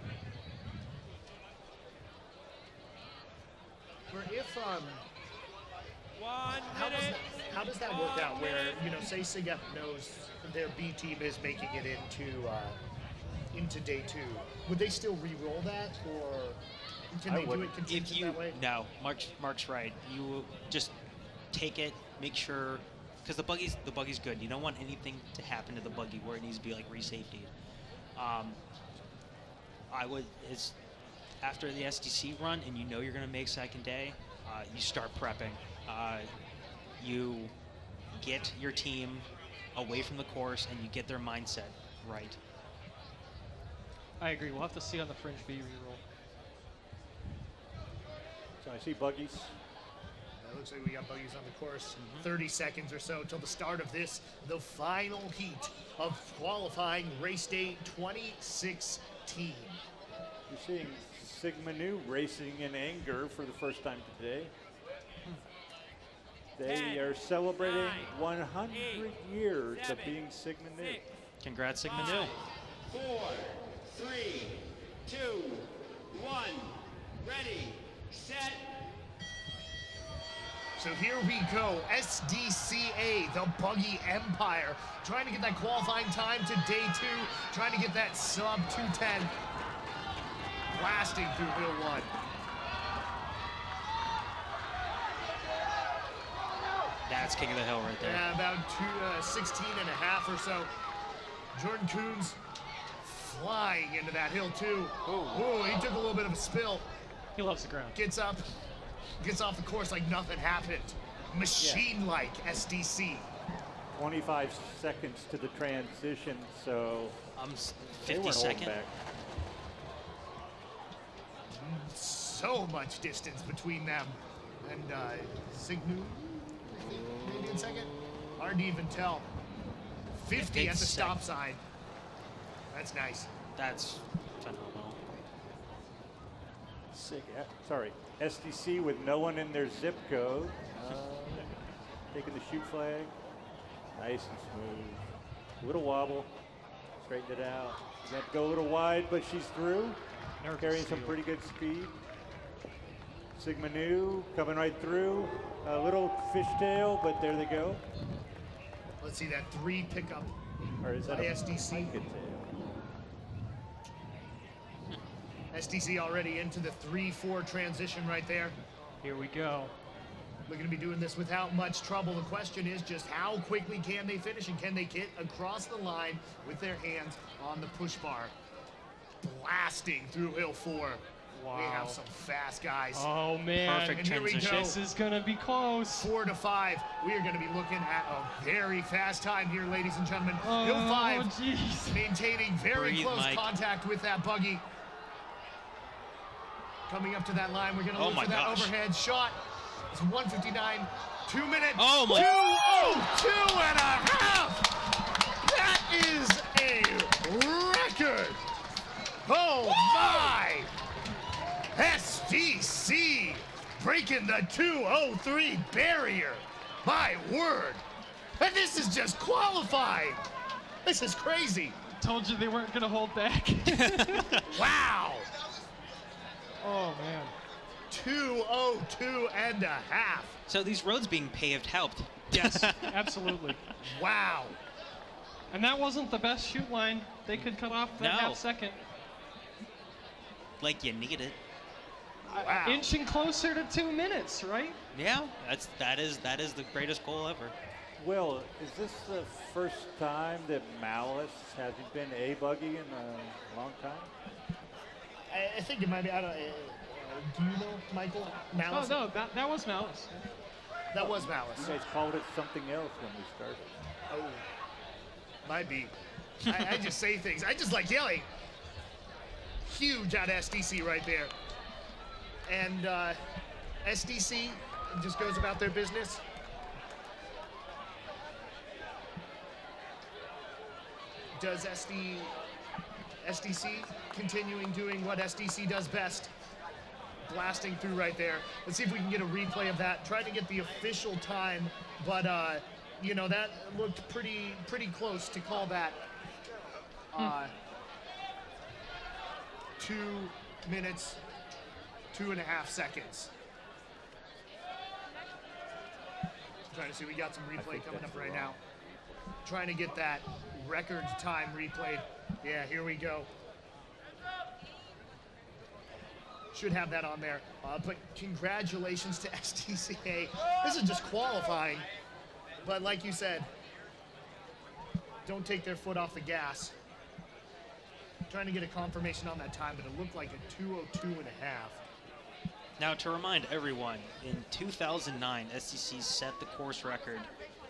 Or if 1 how does minute. that, how does that work out? Where say SIGEP knows their B team is making it into day 2, would they still re-roll that, or can they do it contingent that way? No, Mark's right. You just take it, make sure, because the buggy's good. You don't want anything to happen to the buggy where it needs to be like re-safetied. Is after the SDC run and you know you're going to make second day, you start prepping. You get your team away from the course and you get their mindset right. I agree. We'll have to see on the Fringe B reroll. So I see buggies. It looks like we got buggies on the course. 30 seconds or so till the start of this, the final heat of qualifying race day 2016. You're seeing Sigma Nu racing in anger for the first time today. They are celebrating 100 years of being Sigma Nu. Congrats, Sigma Nu. 4, 3, 2, 1. Ready, set. So here we go, SDCA, the Buggy Empire, trying to get that qualifying time to day 2, trying to get that sub 210, blasting through Hill 1. That's King of the Hill right there. Yeah, about 16 and a half or so. Jordan Coons flying into that hill too. Oh, he took a little bit of a spill. He loves the ground. Gets up, gets off the course like nothing happened. Machine-like SDC. 25 seconds to the transition, so 50 seconds. So much distance between them. And Signu, maybe in second? Hard to even tell. 50 at the stop sign. That's nice. That's phenomenal. Sorry, SDC with no one in their zip code. Taking the shoot flag. Nice and smooth. Little wobble. Straighten it out. You got to go a little wide, but she's through. Carrying some pretty good speed. Sigma Nu coming right through. A little fishtail, but there they go. Let's see that 3 pickup Or is that by a SDC. SDC already into the 3-4 transition right there. Here we go. Looking to be doing this without much trouble. The question is just how quickly can they finish, and can they get across the line with their hands on the push bar? Blasting through Hill 4. Wow. We have some fast guys. Oh man, Perfect and here we transition. go. This is gonna be close. 4 to 5. We are going to be looking at a very fast time here, ladies and gentlemen. Hill 5 jeez. maintaining very Breathe, close Mike. contact with that buggy. Coming up to that line, we're going to look for that overhead shot. It's 1:59, 2 minutes. Oh my! 2:02 and a half. That is a record. Oh my! SDC breaking the 2:03 barrier. My word! And this is just qualifying. This is crazy. Told you they weren't gonna hold back. Wow. Oh man. 2:02 and a half. So these roads being paved helped. Yes, absolutely. Wow. And that wasn't the best shoot line. They could cut off that No. half second. Like you need it. Wow. Inching closer to 2 minutes, right? Yeah, that is the greatest goal ever. Will, is this the first time that Malice hasn't been a buggy in a long time? I think it might be. I don't. Do you know Michael Malice? Oh no, that was Malice. That was Malice. You guys called it something else when we started. Oh, might be. I just say things. I just like yelling. Huge out SDC right there. And SDC just goes about their business. Does SDC continuing doing what SDC does best? Blasting through right there. Let's see if we can get a replay of that. Trying to get the official time, but you know, that looked pretty close to call that. 2 minutes, 2.5 seconds. Trying to see, we got some replay think coming that's up right wrong. now. Trying to get that record time replayed. Yeah, here we go. Should have that on there. But congratulations to STCA. This is just qualifying. But like you said, don't take their foot off the gas. Trying to get a confirmation on that time, but it looked like a 2:02 and a half. Now, to remind everyone, in 2009, SDC set the course record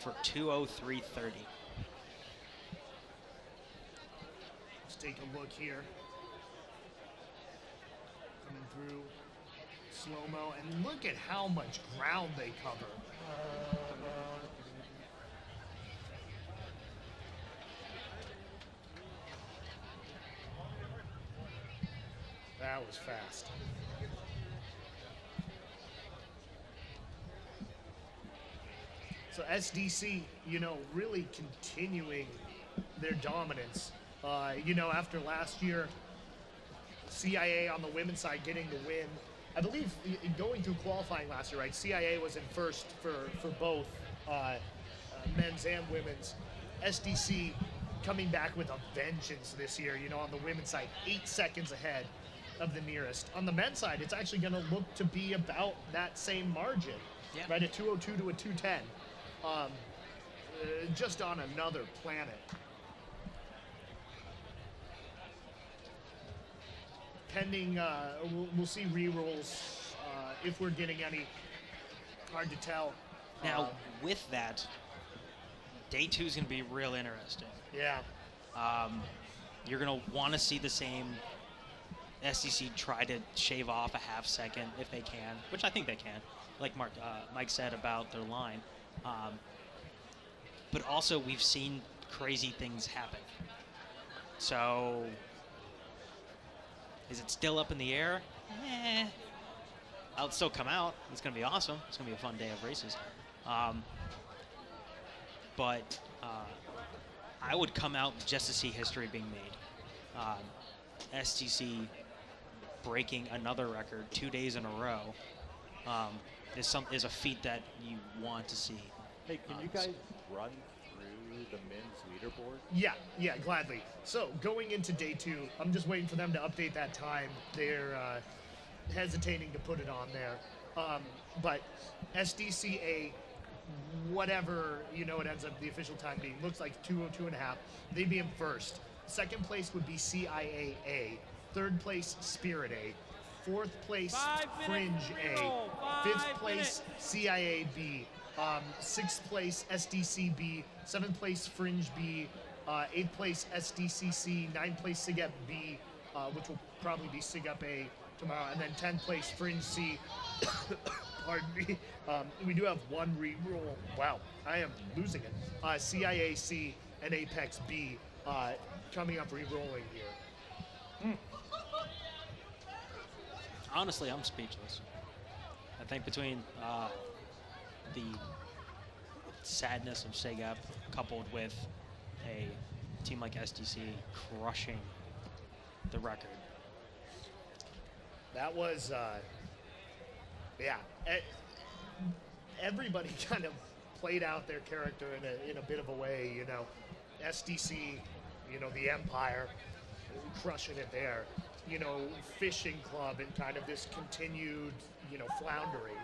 for 2:03:30. Let's take a look here. Coming through slow-mo, and look at how much ground they cover. That was fast. So SDC, really continuing their dominance. After last year, CIA on the women's side getting the win. I believe going through qualifying last year, right? CIA was in first for both men's and women's. SDC coming back with a vengeance this year, on the women's side, 8 seconds ahead of the nearest. On the men's side, it's actually going to look to be about that same margin, right? A 2:02 to a 2:10. Just on another planet. Pending, we'll see re-rolls if we're getting any. Hard to tell. Now, with that, day 2 is going to be real interesting. Yeah. You're going to want to see the same SDC try to shave off a half second if they can, which I think they can, like Mike said about their line. But also, we've seen crazy things happen. So, is it still up in the air? I'll still come out. It's going to be awesome. It's going to be a fun day of races. But I would come out just to see history being made. STC breaking another record 2 days in a row is a feat that you want to see. Hey, can you guys run through the men's leaderboard? Yeah, gladly. So going into day 2, I'm just waiting for them to update that time. They're hesitating to put it on there. But SDCA, whatever, it ends up the official time being, looks like 2:02 and a half. They'd be in first. Second place would be CIAA. Third place, Spirit A. Fourth place, Fringe A. Fifth place, CIA B. Sixth place, SDC B. Seventh place, Fringe B. Eighth place, SDCC. Ninth place, SIGEP B, which will probably be SIGEP A tomorrow. And then 10th place, Fringe C. Pardon me. We do have one re-roll. Wow, I am losing it. CIAC and Apex B coming up re-rolling here. Honestly, I'm speechless. I think between the sadness of SIGEP coupled with a team like SDC crushing the record. That was, everybody kind of played out their character in a bit of a way, SDC, the Empire, crushing it there. Fishing Club and kind of this continued, floundering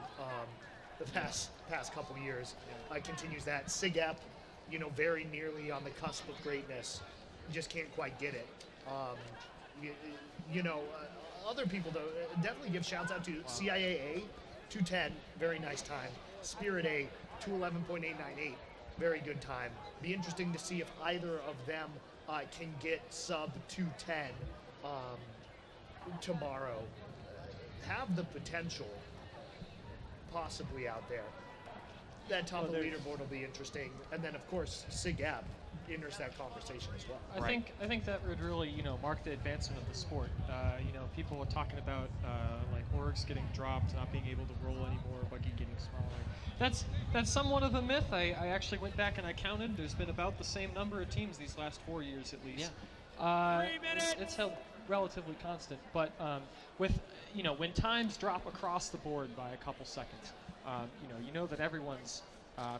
the past couple years continues that. SIGEP, very nearly on the cusp of greatness, just can't quite get it. Other people though, definitely give shouts out to CIAA, 2:10, very nice time. Spirit A, 2:11.898, very good time. Be interesting to see if either of them can get sub 2:10 tomorrow. Have the potential possibly out there. That top of the leaderboard will be interesting. And then, of course, SIGEP enters that conversation as well. I think that would really, mark the advancement of the sport. People were talking about like orgs getting dropped, not being able to roll anymore, Buggy getting smaller. That's somewhat of a myth. I actually went back and I counted. There's been about the same number of teams these last 4 years at least. Yeah. It's held relatively constant, but with when times drop across the board by a couple seconds, you know that everyone's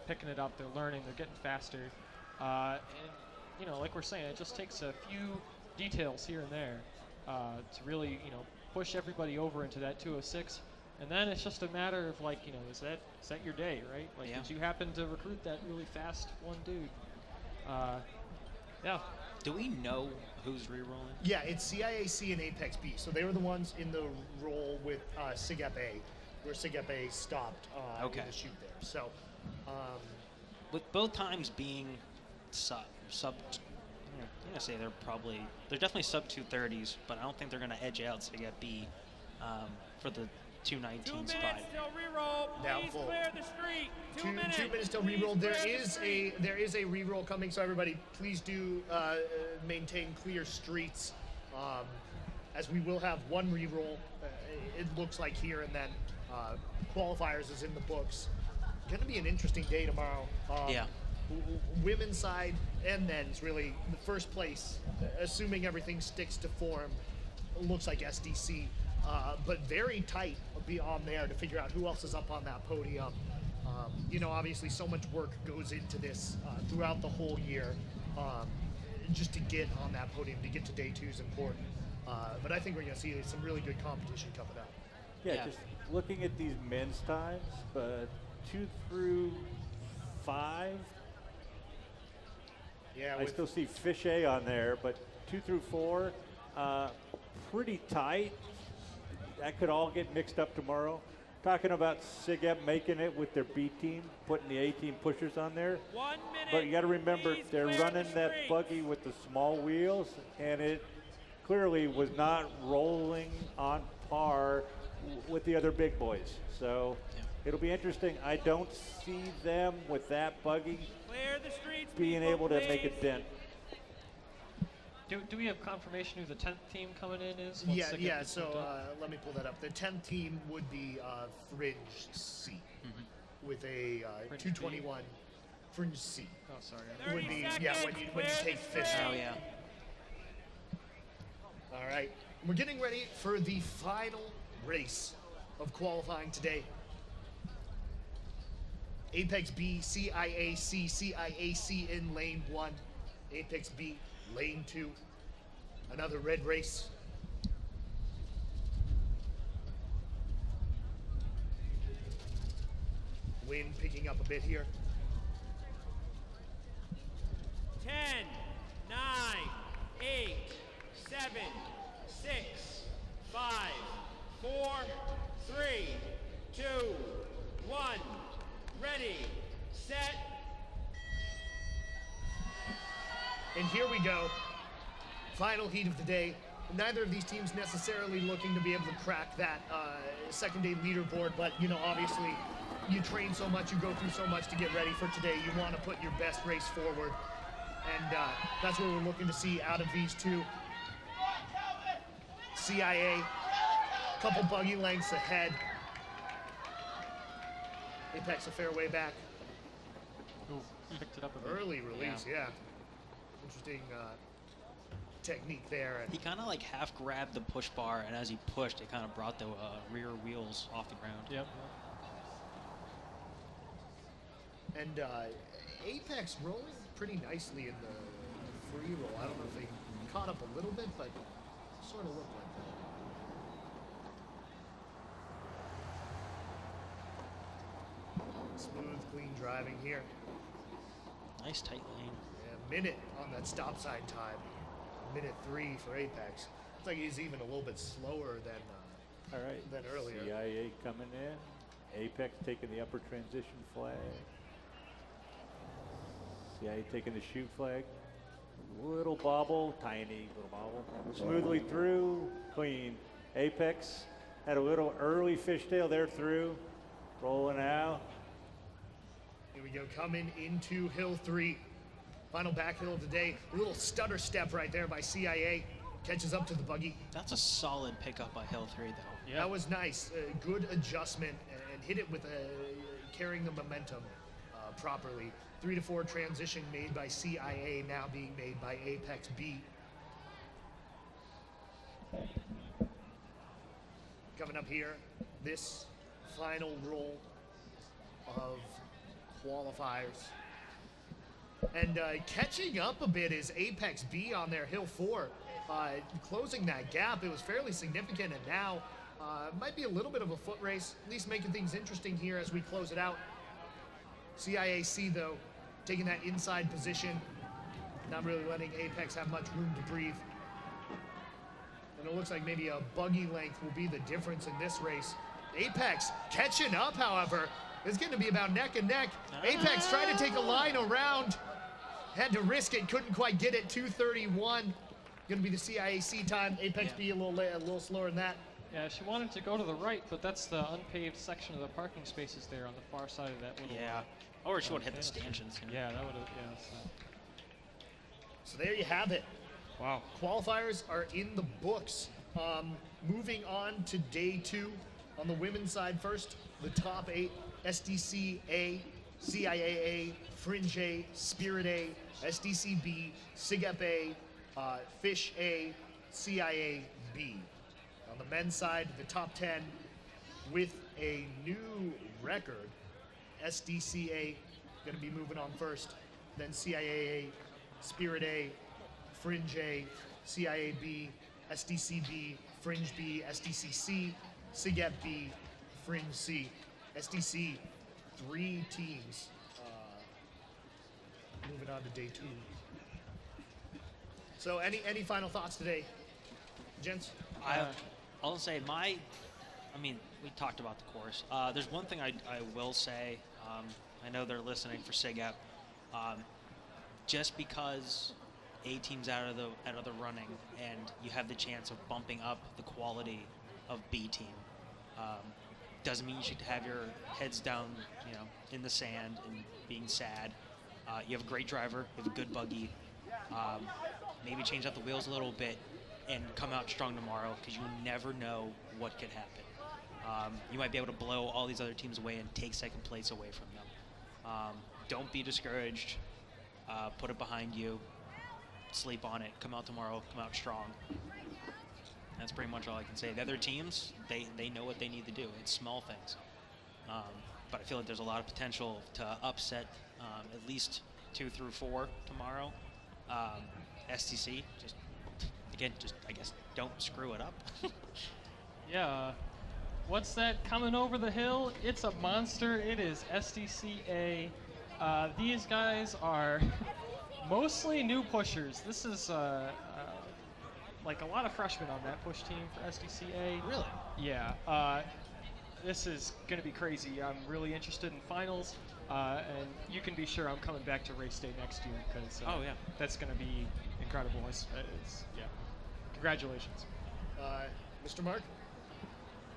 picking it up. They're learning. They're getting faster. And like we're saying, it just takes a few details here and there to really, push everybody over into that 206. And then it's just a matter of is that your day, right? Did you happen to recruit that really fast one dude? Yeah. Do we know who's re-rolling? Yeah, it's CIAC and Apex B. So they were the ones in the roll with SIGEP A, where SIGEP A stopped in the shoot there. So, with both times being sub. I'm gonna say they're definitely sub 230s, but I don't think they're gonna edge out SIGEP B for the 219 spot. Still re-roll. Please Doubtful. clear the street. 2 minutes. 2 minutes till re-roll. There is a re-roll coming, so everybody please do maintain clear streets, as we will have one re-roll. It looks like here, and then qualifiers is in the books. Going to be an interesting day tomorrow. Women's side and men's, really the first place, assuming everything sticks to form, looks like SDC. But very tight beyond there to figure out who else is up on that podium. Obviously so much work goes into this throughout the whole year. Just to get on that podium, to get to day 2 is important. But I think we're going to see some really good competition coming up. Yeah, just looking at these men's times, but 2 through 5. Yeah, I still see Fish A on there, but 2 through 4, pretty tight. That could all get mixed up tomorrow. Talking about SIGEP making it with their B team, putting the A team pushers on there. 1 minute. But you got to remember, Please they're clear running the that street. buggy with the small wheels, and it clearly was not rolling on par with the other big boys. So it'll be interesting. I don't see them with that buggy Clear the streets, being people, able to make a please. dent. Do we have confirmation who the 10th team coming in is? Yeah. So let me pull that up. The 10th team would be Fringe C with a Fringe 221. Fringe C. Oh, sorry. Would 30 be seconds, when you clear take the Fish street. out. Oh yeah. All right, we're getting ready for the final race of qualifying today. Apex B, CIAC, CIAC in lane 1, Apex B, lane 2. Another red race. Wind picking up a bit here. 10, 9, 8, 7, 6, 5, 4, 3, 2, 1. Ready, set. And here we go. Final heat of the day. Neither of these teams necessarily looking to be able to crack that second day leaderboard, but obviously you train so much, you go through so much to get ready for today. You want to put your best race forward, and that's what we're looking to see out of these two. CIA, a couple buggy lengths ahead. Apex a fair way back. Ooh, picked it up a bit. Early release, yeah. Interesting technique there. And He kind of half grabbed the push bar, and as he pushed, it kind of brought the rear wheels off the ground. Yep. And Apex rolling pretty nicely in the free roll. I don't know if they caught up a little bit, but sort of looked like that. Smooth, clean driving here. Nice tight lane. Yeah, minute on that stop sign time. Minute 3 for Apex. Looks like he's even a little bit slower than All right. than earlier. CIA coming in. Apex taking the upper transition flag. CIA taking the shoot flag. Little bobble, tiny little bobble. Smoothly through, clean. Apex had a little early fishtail there through. Rolling out. Here we go, coming into Hill 3. Final back hill of the day. A little stutter step right there by CIA. Catches up to the buggy. That's a solid pickup by Hill 3, though. That was nice. Good adjustment and hit it with carrying the momentum properly. 3 to 4 transition made by CIA, now being made by Apex B. Coming up here, this final roll of qualifiers. And catching up a bit is Apex B on their Hill 4. Closing that gap, it was fairly significant, and now might be a little bit of a foot race, at least making things interesting here as we close it out. CIAC, though, taking that inside position, not really letting Apex have much room to breathe. And it looks like maybe a buggy length will be the difference in this race. Apex catching up, however. It's going to be about neck and neck. Apex trying to take a line around. Had to risk it, couldn't quite get it. 2:31. Going to be the CIAC time. Apex be a little slower than that. Yeah, she wanted to go to the right, but that's the unpaved section of the parking spaces there on the far side of that little. Yeah. Or she would have hit the stanchions. You know? Yeah, that would have. Yeah. So there you have it. Wow. Qualifiers are in the books. Moving on to day 2. On the women's side first, the top 8, SDC A, CIAA, Fringe A, Spirit A, SDC B, SIGEP A, Fish A, CIA B. On the men's side, the top 10 with a new record. SDCA going to be moving on first, then CIAA, Spirit A, Fringe A, CIA B, SDC B, Fringe B, SDC C, SIGEP B, Fringe C. SDC, 3 teams. Moving on to day 2. So any final thoughts today, gents? I'll say we talked about the course. There's one thing I will say. I know they're listening for SIGEP. Just because A team's out of the running and you have the chance of bumping up the quality of B team, doesn't mean you should have your heads down, in the sand and being sad. You have a great driver, you have a good buggy. Maybe change out the wheels a little bit and come out strong tomorrow, because you never know what could happen. You might be able to blow all these other teams away and take second place away from them. Don't be discouraged. Put it behind you. Sleep on it. Come out tomorrow. Come out strong. That's pretty much all I can say. The other teams, they know what they need to do. It's small things. But I feel like there's a lot of potential to upset at least 2 through 4 tomorrow. STC, just I guess don't screw it up. Yeah. What's that coming over the hill? It's a monster. It is SDCA. These guys are mostly new pushers. This is like a lot of freshmen on that push team for SDCA. Really? Yeah. This is going to be crazy. I'm really interested in finals, and you can be sure I'm coming back to Raceday next year, because that's going to be incredible. Yeah. Congratulations. Mr. Mark?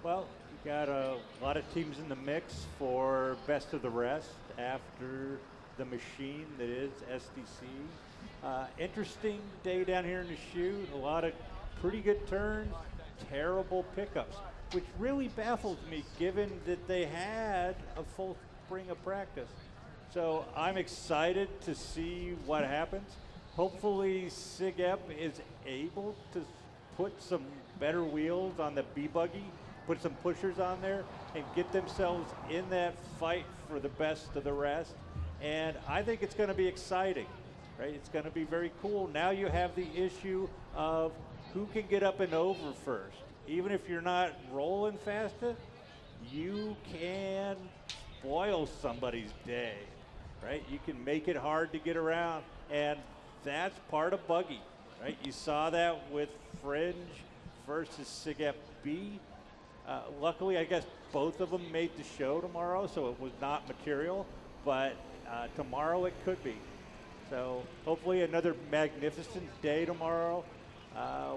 Well, you got a lot of teams in the mix for best of the rest after the machine that is SDC. Interesting day down here in the chute. A lot of pretty good turns, terrible pickups, which really baffles me given that they had a full spring of practice. So I'm excited to see what happens. Hopefully SIGEP is able to put some better wheels on the B-Buggy, put some pushers on there, and get themselves in that fight for the best of the rest. And I think it's going to be exciting, right? It's going to be very cool. Now you have the issue of who can get up and over first. Even if you're not rolling fast, you can spoil somebody's day, right? You can make it hard to get around, and that's part of Buggy, right? You saw that with Fringe versus SIGEP B. Luckily, I guess both of them made the show tomorrow, so it was not material, but tomorrow it could be. So hopefully another magnificent day tomorrow.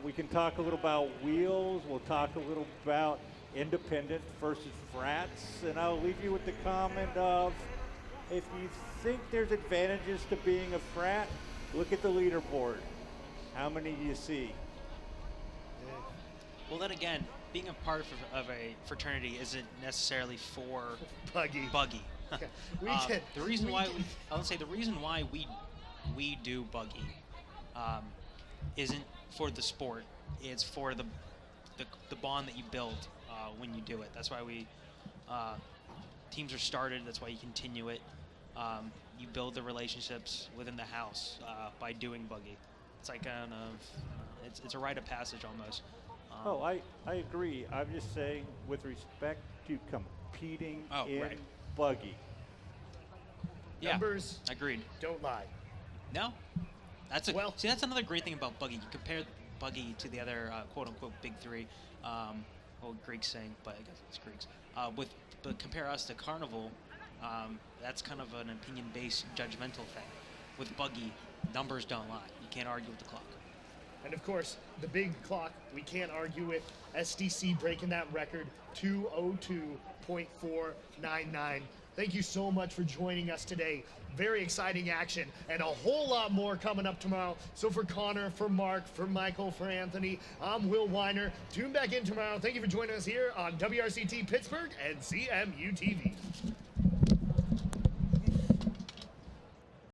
We can talk a little about wheels. We'll talk a little about independent versus frats, and I'll leave you with the comment of, if you think there's advantages to being a frat, look at the leaderboard. How many do you see? Well, then again, being a part of a fraternity isn't necessarily for Buggy. The reason why we do Buggy isn't for the sport. It's for the bond that you build when you do it. That's why teams are started. That's why you continue it. You build the relationships within the house by doing Buggy. It's like kind of, it's a rite of passage almost. Oh, I agree. I'm just saying with respect to competing in right. Buggy. Yeah, Numbers agreed. don't lie. No, that's that's another great thing about Buggy. You compare Buggy to the other quote-unquote big three. Well, Greeks saying, but I guess it's Greeks. But compare us to Carnival. That's kind of an opinion-based, judgmental thing. With Buggy, numbers don't lie. You can't argue with the clock. And of course, the big clock, we can't argue with. SDC breaking that record, 2:02.499. Thank you so much for joining us today. Very exciting action and a whole lot more coming up tomorrow. So for Connor, for Mark, for Michael, for Anthony, I'm Will Weiner. Tune back in tomorrow. Thank you for joining us here on WRCT Pittsburgh and CMU TV.